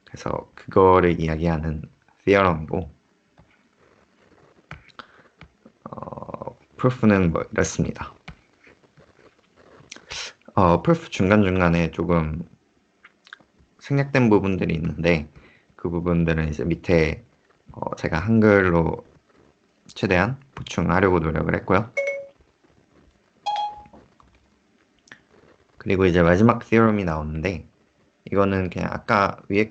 그래서 그거를 이야기하는 theorem이고, 프루프는 뭐 이렇습니다. 프루프 중간중간에 조금 생략된 부분들이 있는데 그 부분들은 이제 밑에 제가 한글로 최대한 보충하려고 노력을 했고요. 그리고 이제 마지막 theorem이 나오는데 이거는 그냥 아까 위에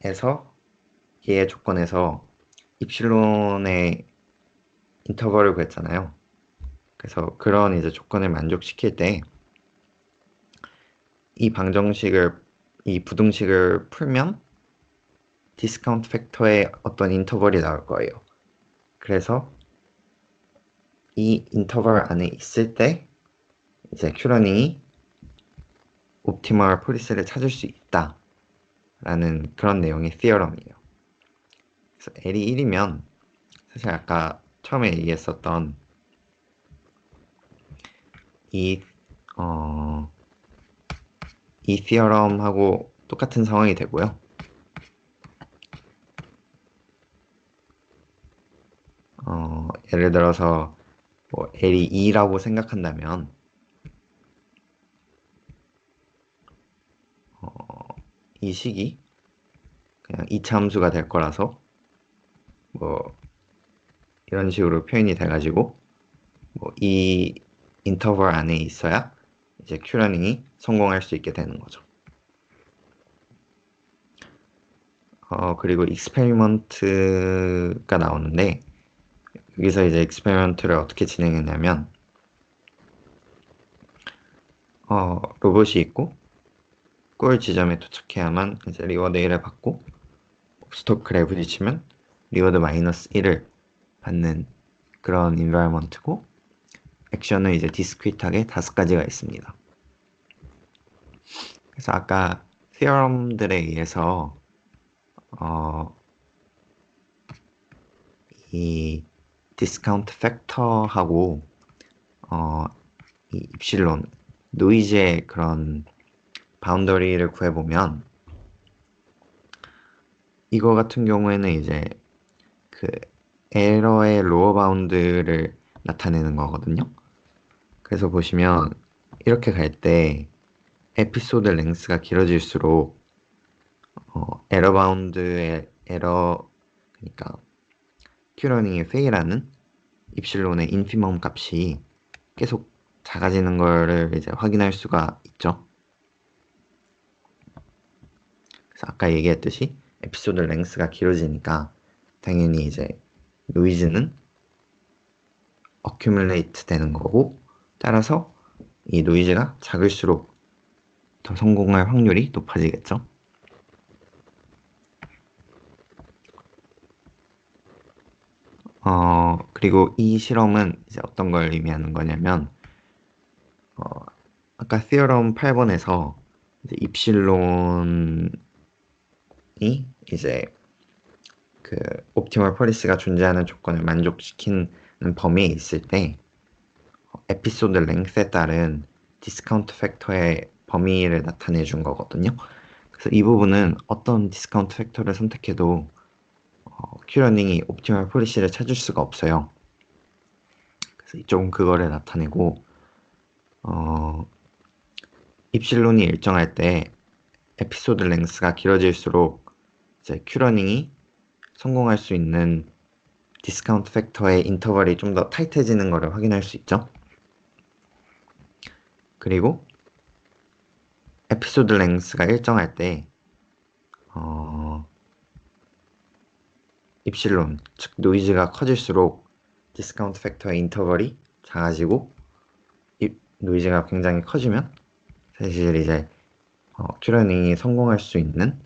거에서 얘의 조건에서 입실론의 인터벌을 구했잖아요. 그래서 그런 이제 조건을 만족시킬 때 이 부등식을 풀면 디스카운트 팩터의 어떤 인터벌이 나올 거예요. 그래서 이 인터벌 안에 있을 때 이제 큐러닝이 옵티멀 폴리스를 찾을 수 있다라는 그런 내용의 theorem이에요. 그래서 L이 1이면 사실 아까 처음에 얘기했었던 이 theorem하고 똑같은 상황이 되고요. 예를 들어서 뭐 L이 2라고 생각한다면 이 식이 그냥 이차 함수가 될 거라서 뭐 이런 식으로 표현이 돼가지고 뭐 이 인터벌 안에 있어야 이제 큐러닝이 성공할 수 있게 되는 거죠. 그리고 익스페리먼트가 나오는데 여기서 이제 익스페리먼트를 어떻게 진행했냐면 로봇이 있고 골 지점에 도착해야만 이제 리워드 1을 받고 스토크에 부딪히면 리워드 마이너스 1을 받는 그런 인바이먼트고 액션은 이제 디스크릿하게 5가지가 있습니다. 그래서 아까 theorem들에 의해서 이 디스카운트 팩터하고 이 입실론 노이즈의 그런 바운더리를 구해보면 이거 같은 경우에는 이제 그 에러의 로어 바운드를 나타내는 거거든요. 그래서 보시면 이렇게 갈 때 에피소드 랭스가 길어질수록 에러 바운드의 그러니까 큐러닝의 페이라는 입실론의 인피멈 값이 계속 작아지는 거를 이제 확인할 수가 있죠. 그래서 아까 얘기했듯이 에피소드 랭스가 길어지니까 당연히 이제 노이즈는 어큐뮬레이트 되는 거고 따라서 이 노이즈가 작을수록 더 성공할 확률이 높아지겠죠. 그리고 이 실험은 이제 어떤 걸 의미하는 거냐면 아까 theorem 8번에서 이제 입실론이 이제 그 옵티멀 폴리스가 존재하는 조건을 만족시키는 범위에 있을 때 에피소드 랭스에 따른 디스카운트 팩터의 범위를 나타내 준 거거든요. 그래서 이 부분은 어떤 디스카운트 팩터를 선택해도 큐러닝이 옵티멀 폴리시를 찾을 수가 없어요. 그래서 이쪽은 그거를 나타내고 입실론이 일정할 때 에피소드 랭스가 길어질수록 이제 큐러닝이 성공할 수 있는 디스카운트 팩터의 인터벌이 좀 더 타이트해지는 것을 확인할 수 있죠. 그리고 에피소드 랭스가 일정할 때 입실론, 즉 노이즈가 커질수록 디스카운트 팩터의 인터벌이 작아지고 노이즈가 굉장히 커지면 사실 이제 큐러닝이 성공할 수 있는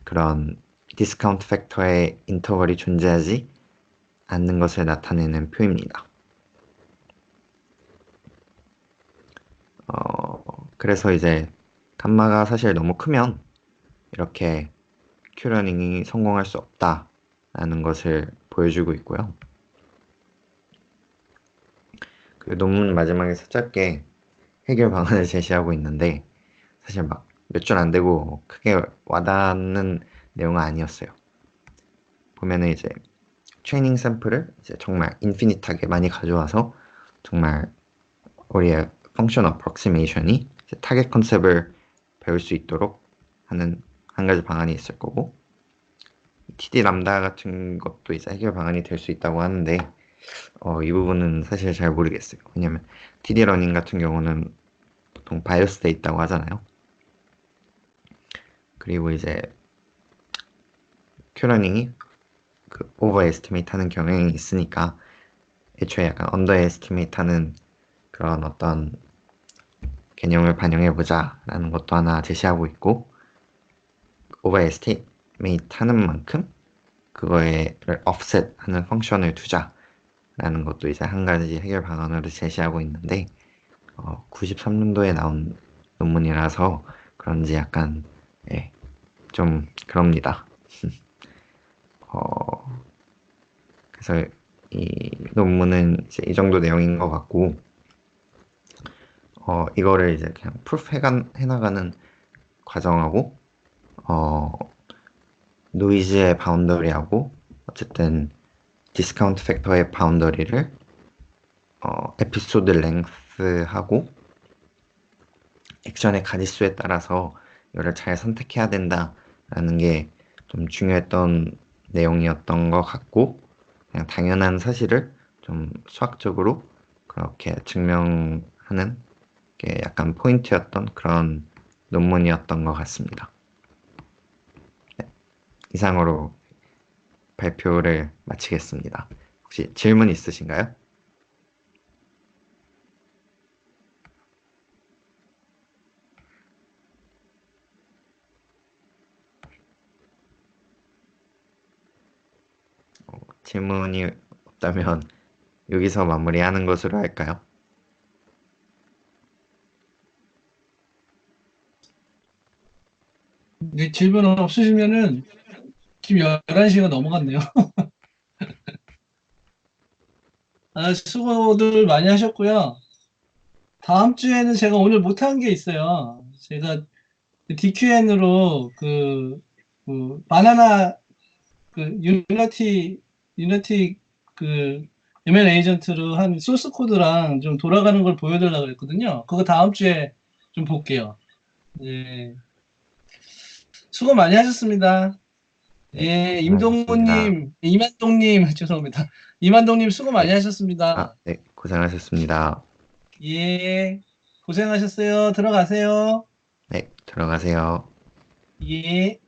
그런 디스카운트 팩터의 인터벌이 존재하지 않는 것을 나타내는 표입니다. 그래서 이제 감마가 사실 너무 크면 이렇게 큐러닝이 성공할 수 없다라는 것을 보여주고 있고요. 그 논문 마지막에서 짧게 해결 방안을 제시하고 있는데 사실 막 몇 줄 안 되고 크게 와닿는 내용은 아니었어요. 보면은 이제 트레이닝 샘플을 이제 정말 인피니트하게 많이 가져와서 정말 우리의 펑션 어프록시메이션이 타겟 컨셉을 배울 수 있도록 하는 한 가지 방안이 있을 거고 TD 람다 같은 것도 이제 해결 방안이 될 수 있다고 하는데 이 부분은 사실 잘 모르겠어요. 왜냐면 TD 러닝 같은 경우는 보통 바이오스돼 있다고 하잖아요. 그리고 이제 큐러닝이 그 오버 에스티메이트 하는 경향이 있으니까 애초에 약간 언더 에스티메이트 하는 그런 어떤 개념을 반영해 보자 라는 것도 하나 제시하고 있고, 오버 에스티메이트 하는 만큼 그거를 offset 하는 펑션을 두자 라는 것도 이제 한 가지 해결 방안으로 제시하고 있는데 93년도에 나온 논문이라서 그런지 약간 좀 그럽니다. 그래서 이 논문은 이제 이 정도 내용인 것 같고, 이거를 이제 그냥 프루프 해나가는 과정하고, 노이즈의 바운더리하고, 어쨌든 디스카운트 팩터의 바운더리를 에피소드 랭스하고 액션의 가지수에 따라서 이거를 잘 선택해야 된다라는 게 좀 중요했던 내용이었던 것 같고, 그냥 당연한 사실을 좀 수학적으로 그렇게 증명하는 게 약간 포인트였던 그런 논문이었던 것 같습니다. 네, 이상으로 발표를 마치겠습니다. 혹시 질문 있으신가요? 질문이 없다면 여기서 마무리하는 것으로 할까요? 네, 질문 없으시면은 지금 11시가 넘어갔네요. 수고들 많이 하셨고요. 다음 주에는 제가 오늘 못한 게 있어요. 제가 DQN으로 바나나 유니티 그 ML 에이전트로 한 소스 코드랑 좀 돌아가는 걸 보여드리려고 했거든요. 그거 다음 주에 좀 볼게요. 예. 수고 많이 하셨습니다. 네, 예, 고생하셨습니다. 이만동님, 죄송합니다. 이만동님 수고 많이 네, 하셨습니다. 네, 고생하셨습니다. 예, 고생하셨어요. 들어가세요. 네, 들어가세요. 예.